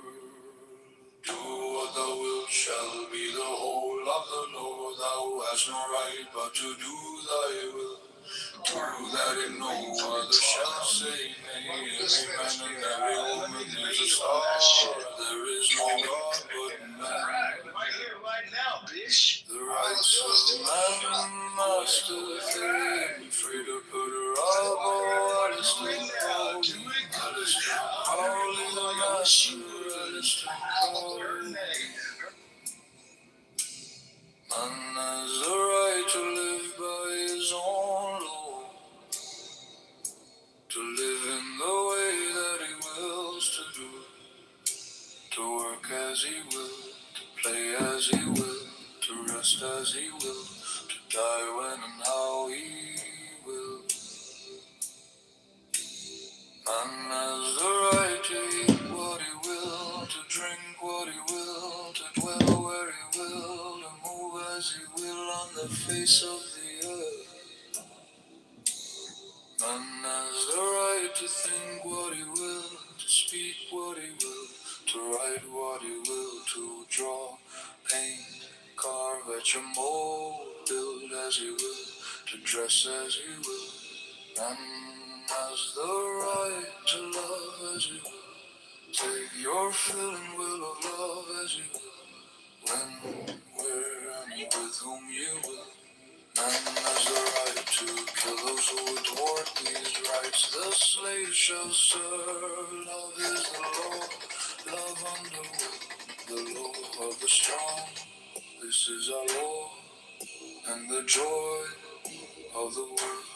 Do what thou wilt shall be the whole of the law. Thou hast no right but to do thy will. To that in no other shall say nay. Every man and every woman is a star. There is no God but man. The rights of man, master theory, afraid to put her up. Oh, Alistair Crowley, Alistair Crowley, the master, Alistair Crowley. Man has the right to live by his own law, to live in the way that he wills to do, to work as he will, to play as he will, to rest as he will, to die when and how he will. Man has the right to eat what he will, to drink what he will, to dwell where he will, to move as he will on the face of the earth. Man has the right to think what he will, to speak what he will, to write what he will, to draw, paint, carve, etch, and mold, build as he will, to dress as he will. Man has the right to love as he will. Take your fill and will of love as you will. When, where, and with whom you will. Man has the right to kill those who would thwart these rights. The slave shall serve. Love is the law. Love under the law of the strong. This is our law and the joy of the world.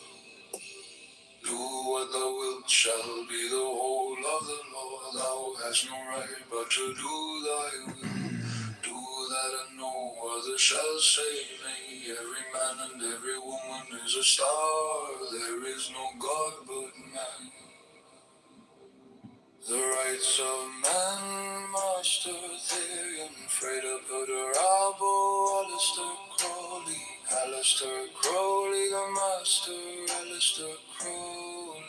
Do what thou wilt shall be the whole of the law. Thou hast no right but to do thy will. Do that and no other shall say nay. Every man and every woman is a star. There is no God but man. The rights of man, master Therian, Freda Putter, Albo, Alistair Crowley, Alistair Crowley, the master, Alistair Crowley.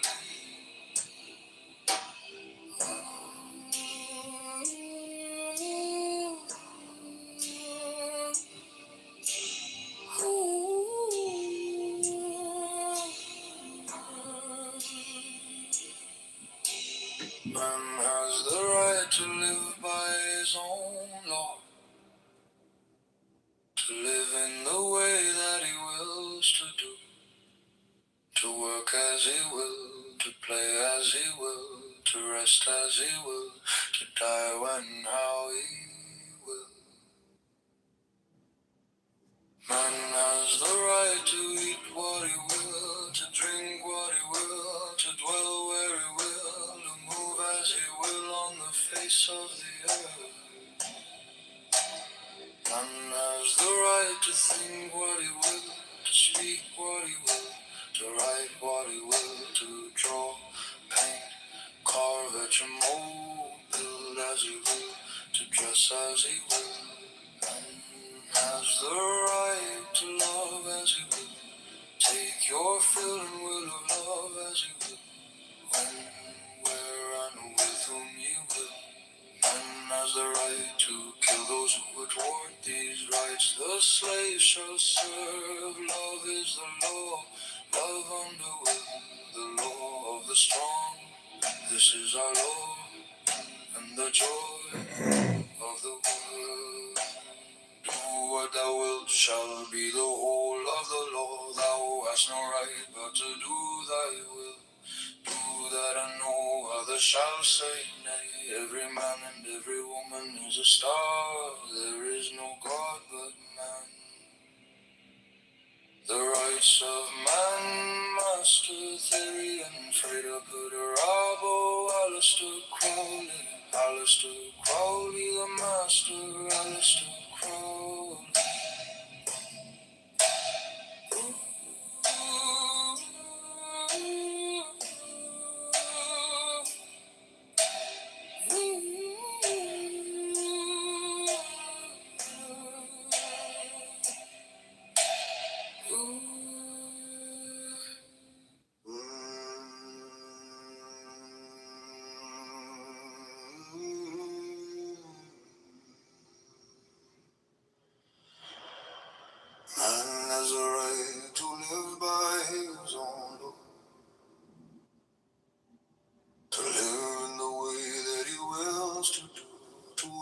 Man has the right to live by his own law, to live in the way that he wills to do, to work as he will, to play as he will, to rest as he will, to die when and how he will. Man has the right to eat what he will, to drink what he will, to dwell where he will, to move as he will on the face of the earth. Man has the right to think what he will, to speak what he will, to write what he will, to draw, paint, carve, etch, and mold, build as he will, to dress as he will. Man has the right to love as he will. Take your fill and will of love as you will. When, where, and with whom you will. Man has the right to kill those who would thwart these rights. The slave shall serve. Love is the law. Love under will. The law of the strong. This is our law and the joy of the world. Do what thou wilt shall be the whole of the law. Thou hast no right but to do thy will. Do that and no other shall say nay. Every man and every woman is a star. There is no God but man. The rights of man, master Therian, Freda Putter, Abo, Alistair Crowley, Alistair Crowley, the master, Alistair Crowley.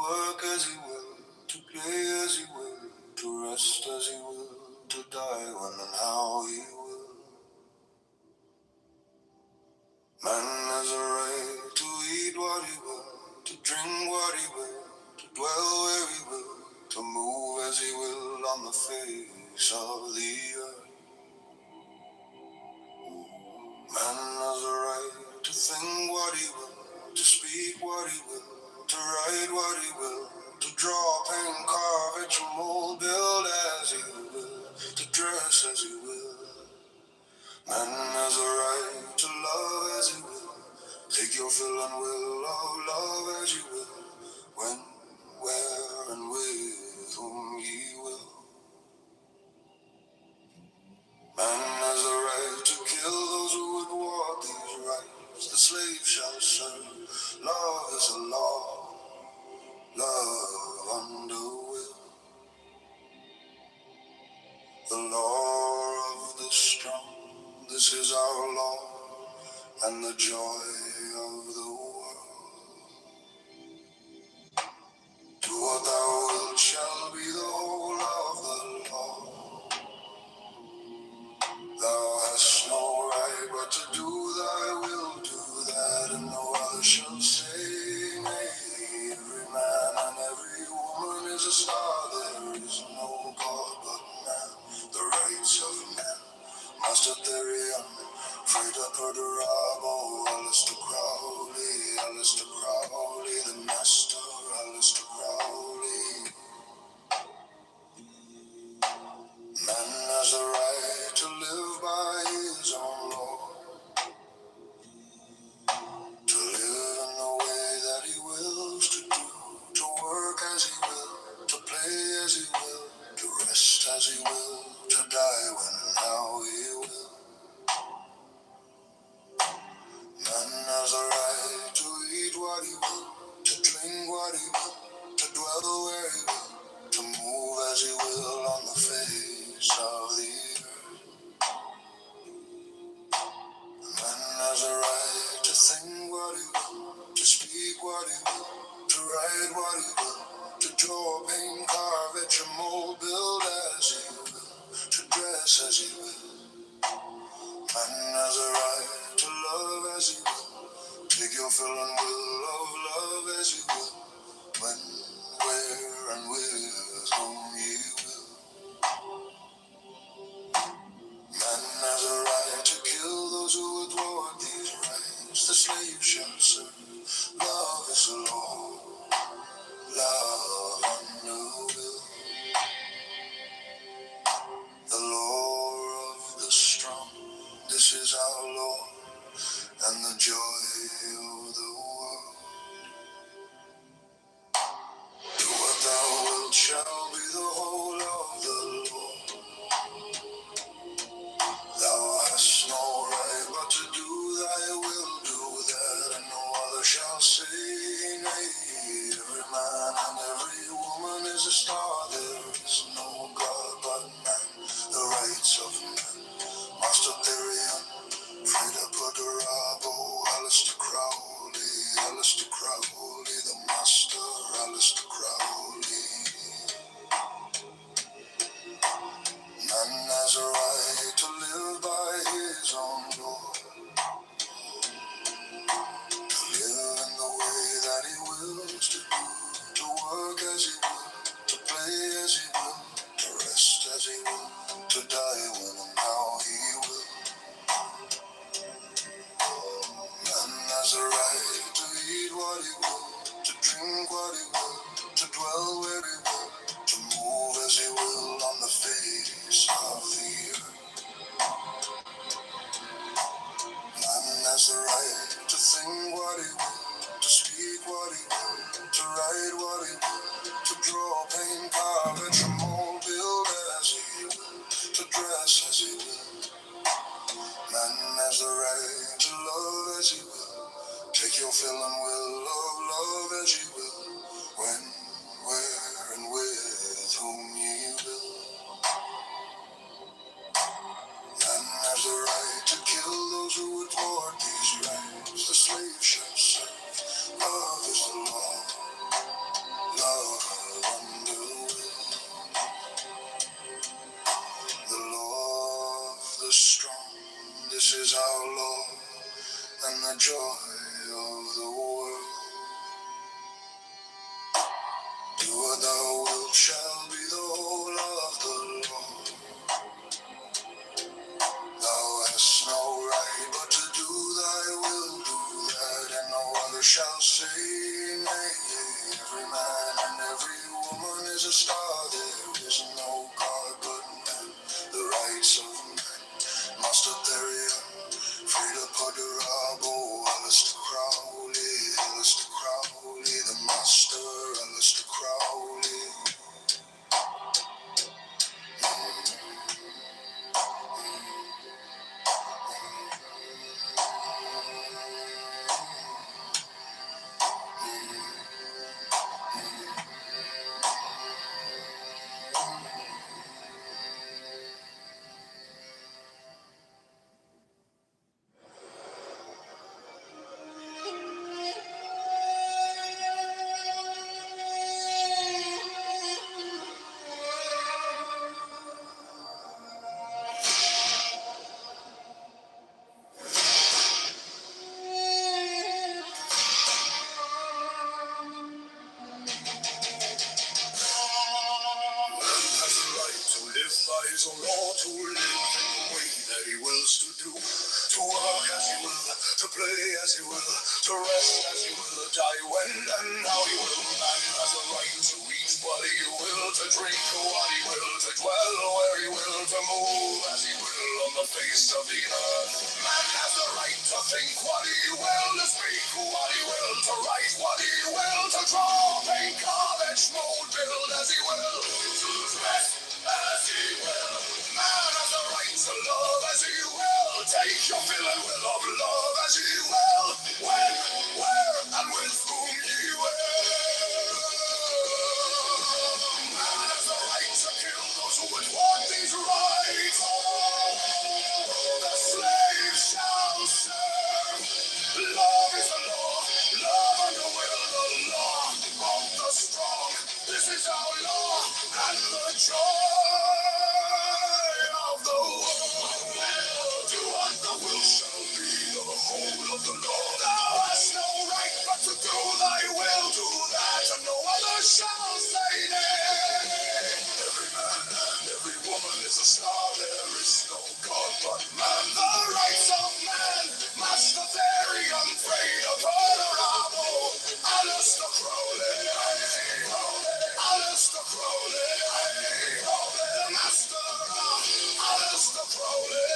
work as he will, to play as he will, to rest as he will, to die when and how he will. Man has a right to eat what he will, to drink what he will, to dwell where he will, to move as he will on the face of the earth. Man has a right to think what he will, to speak what he will, to write what he will, to draw, paint, carve, etch, mold, build as he will, to dress as he will. Man has a right to love as he will, take your fill and will of love as you will, when, where, and with whom ye will. Man has a right to kill those who would walk these rights. The slave shall serve. Love is a law. Love under will. The law of the strong. This is our law and the joy of the world. Do what thou wilt shall be the whole of the law. Thou hast no right but to do thy will, do that, and no other shall say nay. Every man and every woman is a star, there is no God but man. The rights of man, Master Therion, Freda Perdurabo, Alistair Crowley, the Master, Alistair Crowley. Man has a right to live by his own law. To live in the way that he wills to do, to work as he will, to play as he will, to rest as he will, to die when and how he will. Man has a right to eat what he will, to drink what he will, to dwell where he will, to move as he will on the face of the earth. Man has a right to think what he will, to speak what he will, to write what he will, to draw, paint, carve, etch, mold, build as he will, to dress as he will. Man has a right to love as he will, take your fill and will of love as he will, when, where, and with whom he will. Man has a right to kill those who would thwart these rights. The slave shall serve. Love is the law. Love under will. The law of the strong. This is our law and the joy of the world. Do what thou wilt shall be the whole of the law. Thou hast no right but to do thy will, do that, and no other shall say nay. Every man and every woman is a star, there is no God but man. The rights of man, Master Therion, Freda Perdurabo, Alistair Crowley, the Master, Alistair Crowley. Man has a right to live by his own law, to live in the way that he wills to do, to work as he will, to play as he will, to rest as he will, to die when and how he will. Man has a right to eat what he will, to drink what he will, to dwell where he will, to move as he will on the face of the earth. Man has the right to think what he will, to speak what he will, to write what he will, to draw, paint, carve, etch, mold, build as he will, to dress as he will. Man has the right to love as he will, take your fill and will of love as you will, when, where, and with whom ye will. Man has the right to kill those who would thwart these rights. The slave shall serve. Love is the law. is our Lord and the joy of the world. Do what thou wilt shall be the whole of the Lord. Thou hast no right but to do thy will, do that, and no other shall say nay. Every man and every woman is a star, there is no God but man. The rights of man must therein free to put the rabo, Alistair Crowley, the master, Alistair Crowley. Has the right to live by his own law, to live in the way that he wills to do, to work as he will, to play as he will, to rest as he will, to die when and how he will. Man has the right to eat what he will, to drink what he will, to dwell where he will, to move as he will on the face of the earth. Man has the right to think what he will, to speak what he will, to write what he will, to draw, paint, carve, etch, mold, build as he will, to dress as he will. Man has the right to love as he will, take your fill and will of love as he will, when, where, and with whom he will. Man has the right to kill those who would want these rights. The slave shall serve. Love is the law. Love and the will, the law of the strong. This is our law and the joy of the world. Do what the will shall be the whole of the law. Thou hast no right but to do thy will. Do that and no other shall say nay. Every man and every woman is a star. There is no God but man. The rights of man must the very unafraid of honorable Alistair Crowley. Alistair Crowley. The master Alistair Crowley.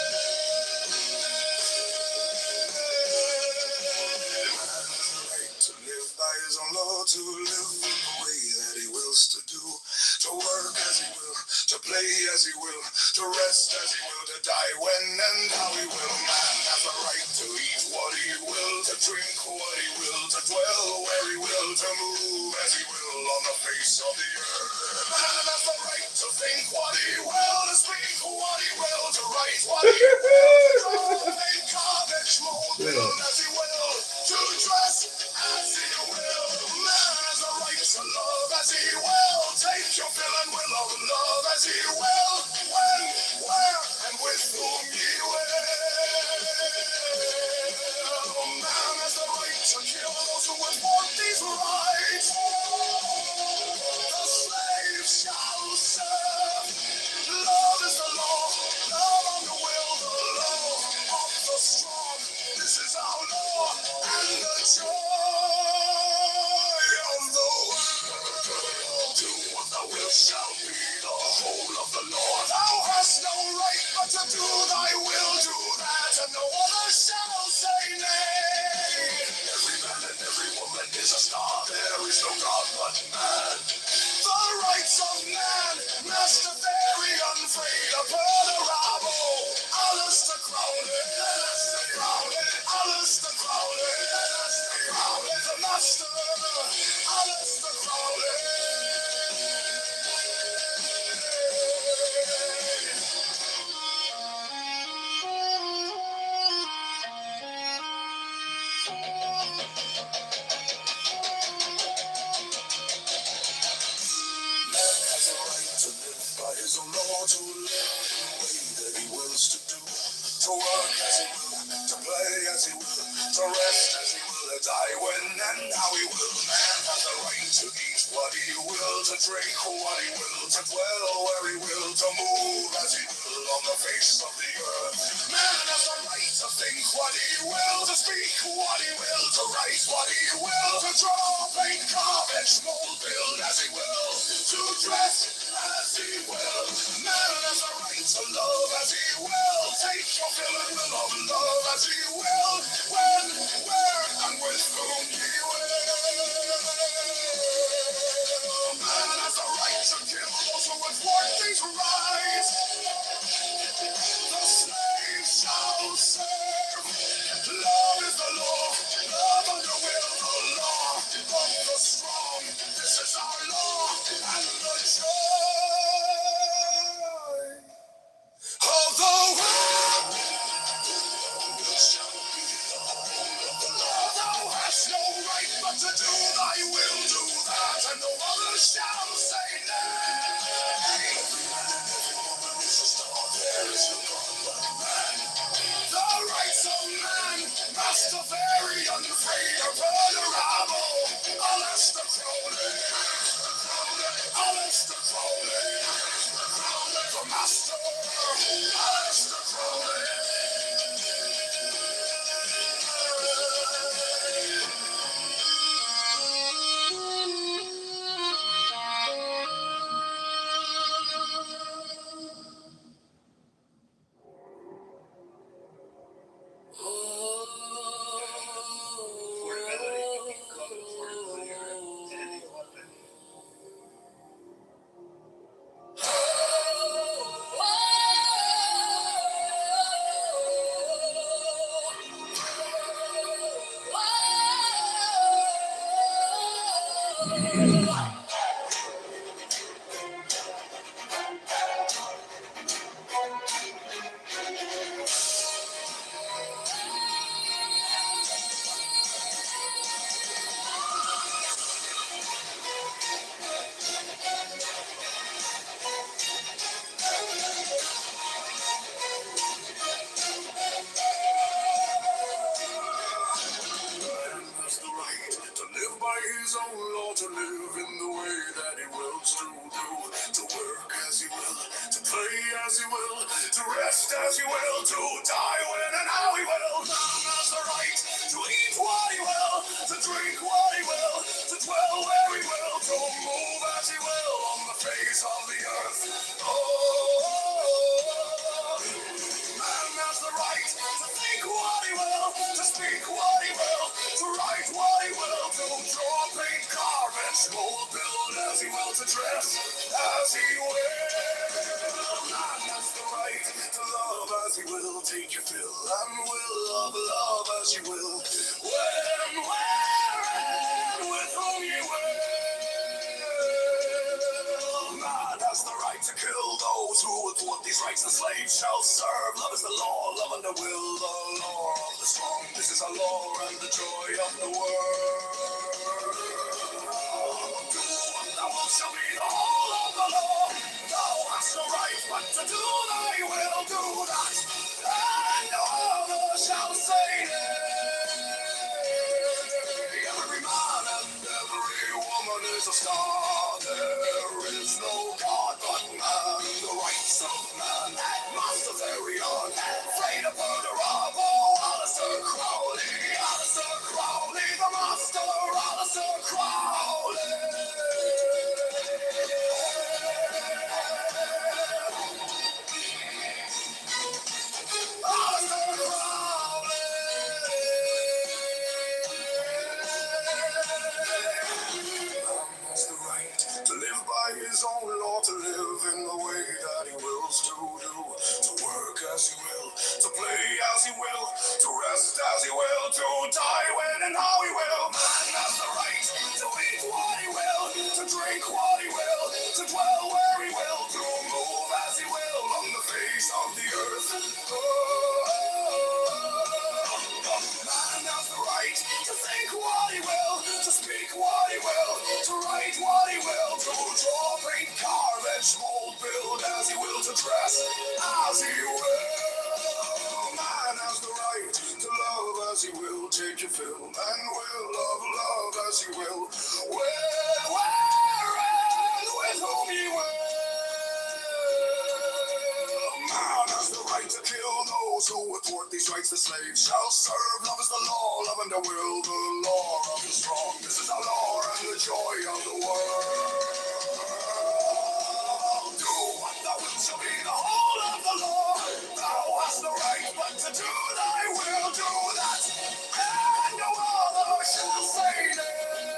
To live by his own law, to live in the way that he wills to do, to work as he will, to play as he will, to rest as he will, to die when and how he will. Man has the right to eat what he will, to drink what he will, to dwell where he will, to move as he will on the face of the earth. Man has the right to think what he will, to speak what he will, to write what he will, to draw, paint, carve, etch, mold, build as he will, to dress as he will. Man has a right to love as he will, take your fill and will of love as he will, when, where, and with whom he will. Man has the right to kill those who would want these rights. The slave shall serve. Love is the law, love and the will, the law of the strong. This is our law and the joy of the world. Do what thou wilt shall be the whole of the law. Thou hast no right but to do thy will, do that, and no other shall say nay. Every man and every woman is a star, there is no God but man. The rights of man, master very unafraid of honorable Alistair Crowley. Alistair Crowley. The master Alistair Crowley. Man has a right to live by his own law, to live in the way that he wills to do, to work as he will, as he will, to rest as he will, to die when and how he will. Man has the right to eat what he will, to drink what he will, to dwell where he will, to move as he will on the face of the earth. Man has the right to think what he will, to speak what he will, to write what he will, to draw, paint, carve, etch, mold, build as he will, to dress as he will. Man has the right to love as he will, take your fill and will of love as he will, when, where, and with whom he will. Man has the right to kill those who would thwart things right. The slave shall serve. Love is the law. Love under will the law of the strong. This is our law and the joy of the world. Shall be the whole of the law. Thou hast no right but to do thy will. Do that, and no other shall say nay. There is no God but man. The rights of man must vary, unafraid or vulnerable. Aleister Crowley, Aleister Crowley, the master, Aleister Crowley. His own law, to live in the way that he wills to do, to work as he will, to play as he will, to rest as he will, to die when and how he will. Man has the right to eat what he will, to drink what he will, to dwell where he will, to move as he will on the face of the earth. Man has the right to think what he will, to speak what he will, to write what he will, to draw, paint, carve, etch, mold, build as he will, to dress as he will. Man has the right to love as he will, take your fill and will of love as you will, when, where, and with whom you will. Man has the right to kill those who would thwart these rights. The slave shall serve. Love is the law, love under will, the law of the strong. This is our law and the joy of the world. Do what thou wilt shall be the whole of the law. Thou hast no right but to do thy will. Do that, and no other shall say nay. Every man and every woman is a star. There is no God but man. The rights of man must vary on. Afraid of murder of Aleister Crowley. Aleister Crowley, the master. Aleister Crowley. Aleister Crowley. The right to live by his own law, to live in the way that he wills to do, to work as he will, to play as he will, to rest as he will, to die when and how he will. Man has the right to eat what he will, to drink what he will, to dwell where he will, to move as he will on the face of the earth. Man has the right to think what he will, to speak what he will, to write what he will, to draw, paint, carve, etch, mold, build as he will, to dress as he will. Man has the right to love as he will, take your fill, and will love as he will. Where and with whom he will. Man has the right to kill those who would thwart these rights. The slaves shall serve. Love is the law, love and the will, the law of the strong. This is our law and the joy of the world. Do what thou wilt shall be the whole of the law. Thou hast the right but to do thy will. Do that, and no other shall say nay.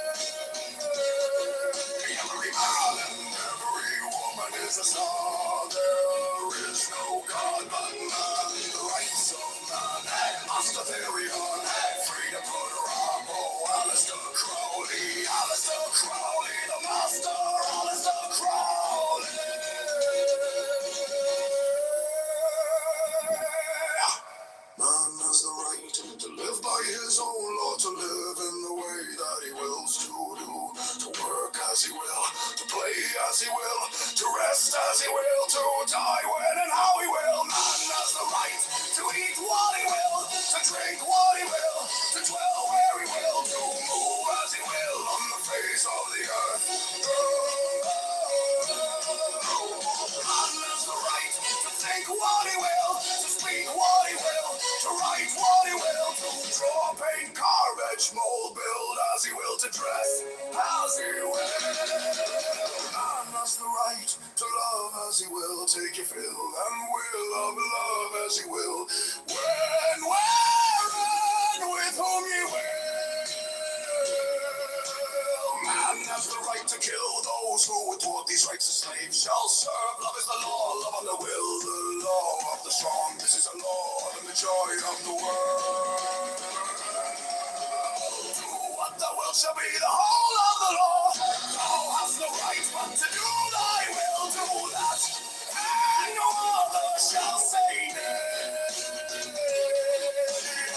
Every man and every woman is a star. There is no God but man. The rights of man must a theory on. Free to put around. Oh, Alistair Crowley, the master, Alistair Crowley. Man has the right to live by his own law, to live in the way that he wills to do, to work as he will, to play as he will, to rest as he will, to die when and how he will. Man has the right to eat what he will, to drink what he will, to dwell where he will, to move as he will on the face of the earth. Man has the right to think what he will, to speak what he will, to write what he will, to draw, paint, carve, etch, mold, build as he will, to dress as he will. Man has the right to love as he will, take your fill, and will love as he will. When, where, and with whom he will. Man has the right to kill those who would thwart these rights. The slaves shall serve. Love is the law, love and the will, the law of the strong. This is a law and the joy of the world. Do what thou wilt shall be the whole of the law. Thou hast no right but to do thy will. Do that, and no other shall say nay.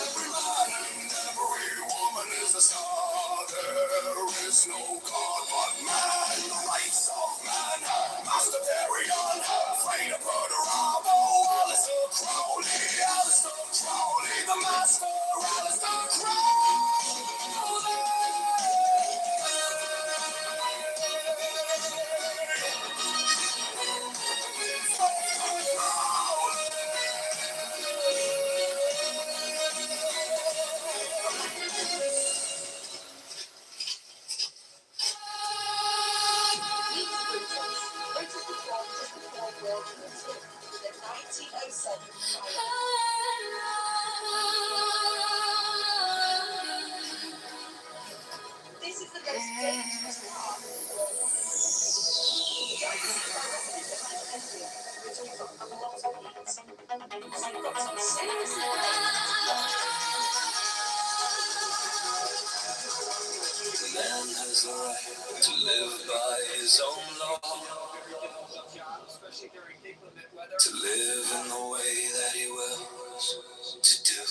Every man and every woman is a star. There is no God but man. The rights of man must have carried on. Afraid to put a rob. Oh, Alistair Crowley, the master, Alistair Crowley. This is the most dangerous part of the world. Man has the right to live by his own law, to live in the way that he wills to do,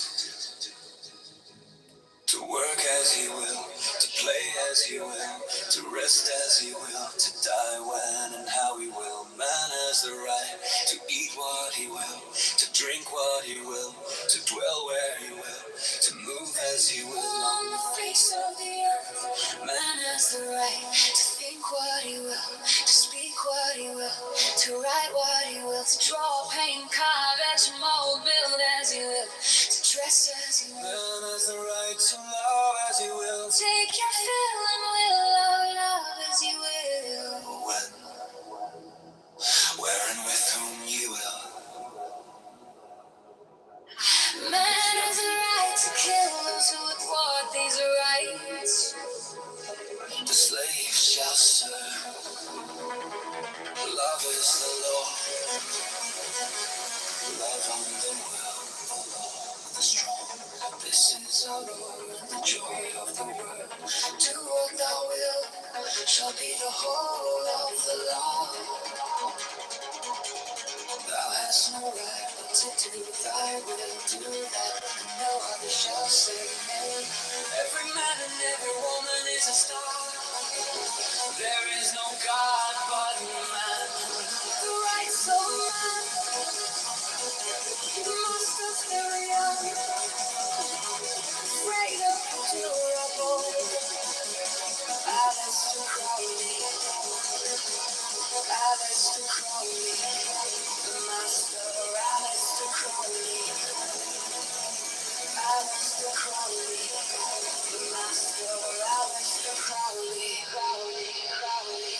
to work as he will, to play as he will, to rest as he will, to die when and how he will. Man has the right to eat what he will, to drink what he will, to dwell where he will, to move as he will on the face of the earth. Man has the right to think what he will, to speak what he will, to write what he will, to draw, paint, carve, etch, mold, build as he will, to dress as he will. Man has the right to love as he will, take your fill and will love as he will. When, where and with whom you will. Man has the right to kill those who would thwart these rights. The slave shall serve. Love is the law. Love on the will, the law of the strong. This is our Lord, the joy of the world. Do what thou wilt, shall be the whole of the law. Thou hast no right but to do thy will. Do that, and no other shall say nay. Every man and every woman is a star. There is no God but man. The rights of man must have carry on. Afraid of durable. Aleister Crowley. Aleister Crowley. The master. Aleister Crowley. Aleister Crowley. The master. Aleister Crowley. Crowley. Crowley.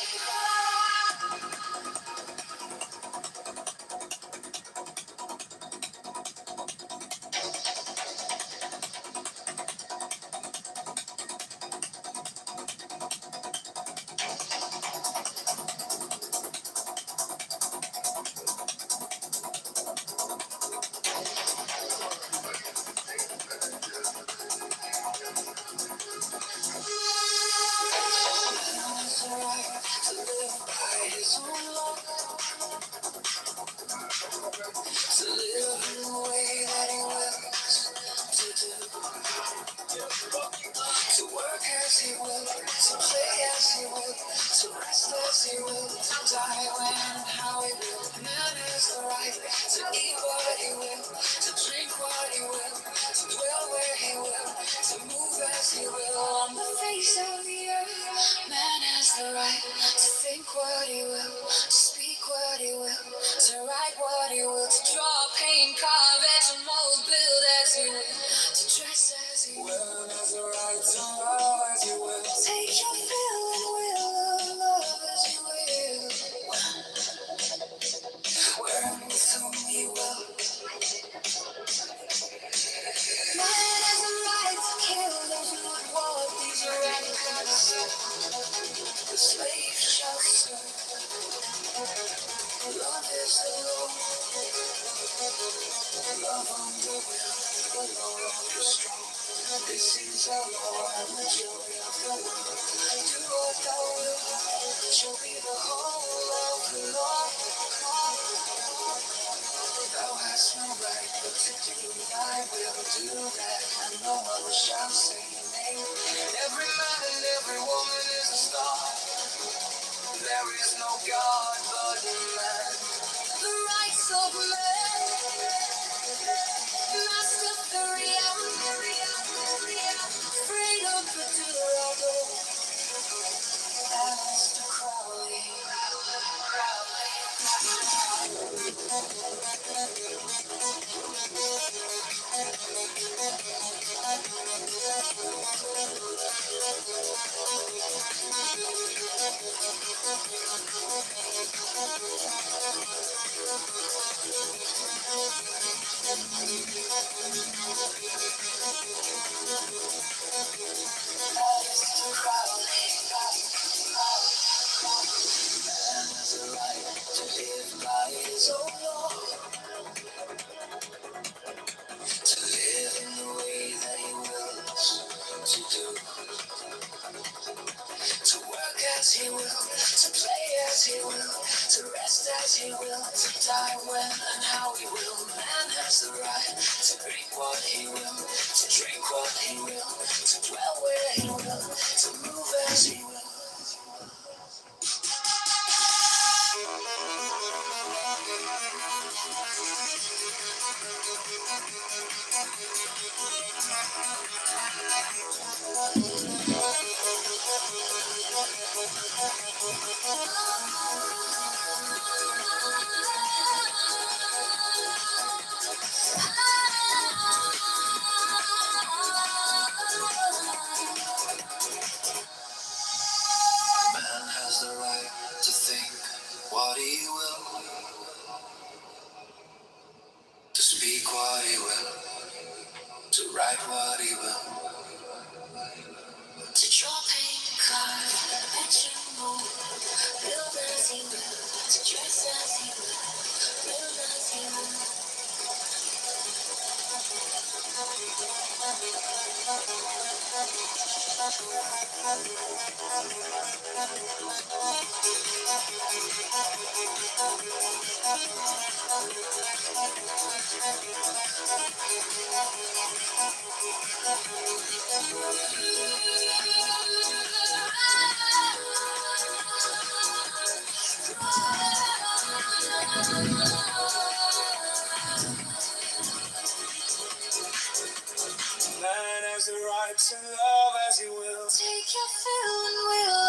To live in the way that he wills to do. To work as he will, to play as he will, to rest as he will, to die when and how he will. Man has the right to eat what he will, to drink what he will, to dwell where he will, to move as he will on the face of the earth. Man has the right to think what he will, to speak what he will, to write what he will, to draw, paint, carve, etch, and mold, build as he will, to dress as he will. Man has the right to love as he will. Take your fill and will of love as you will. Where and with whom he will. Man has the right to kill those who would want these records. The slave shall serve. Love is the law. Love on the will, but no longer strong. This is the law and the joy of the world. Do what thou wilt, shall be the whole of the law. Thou hast no right but to do thy will. Do that, and no one shall say nay. Every man and every woman is a star. There is no God but man. The rights of man, master the reality, freedom for durable. Aleister Crowley. Aleister Crowley. Man has a right to live by his own law, to live in the way that he wills to do, to work as he will, to play as he will, to rest as he will, to die when and how he will. Man has the right to drink what he will, to drink what he will, to dwell where he will, to move as he will. Man has the right to think what he will, to speak what he will, to write what he will, to draw, paint, carve, etch and mold, build as he will, to dress as he will, build as he will. Man has the fight to love as you will. Take your fill and we'll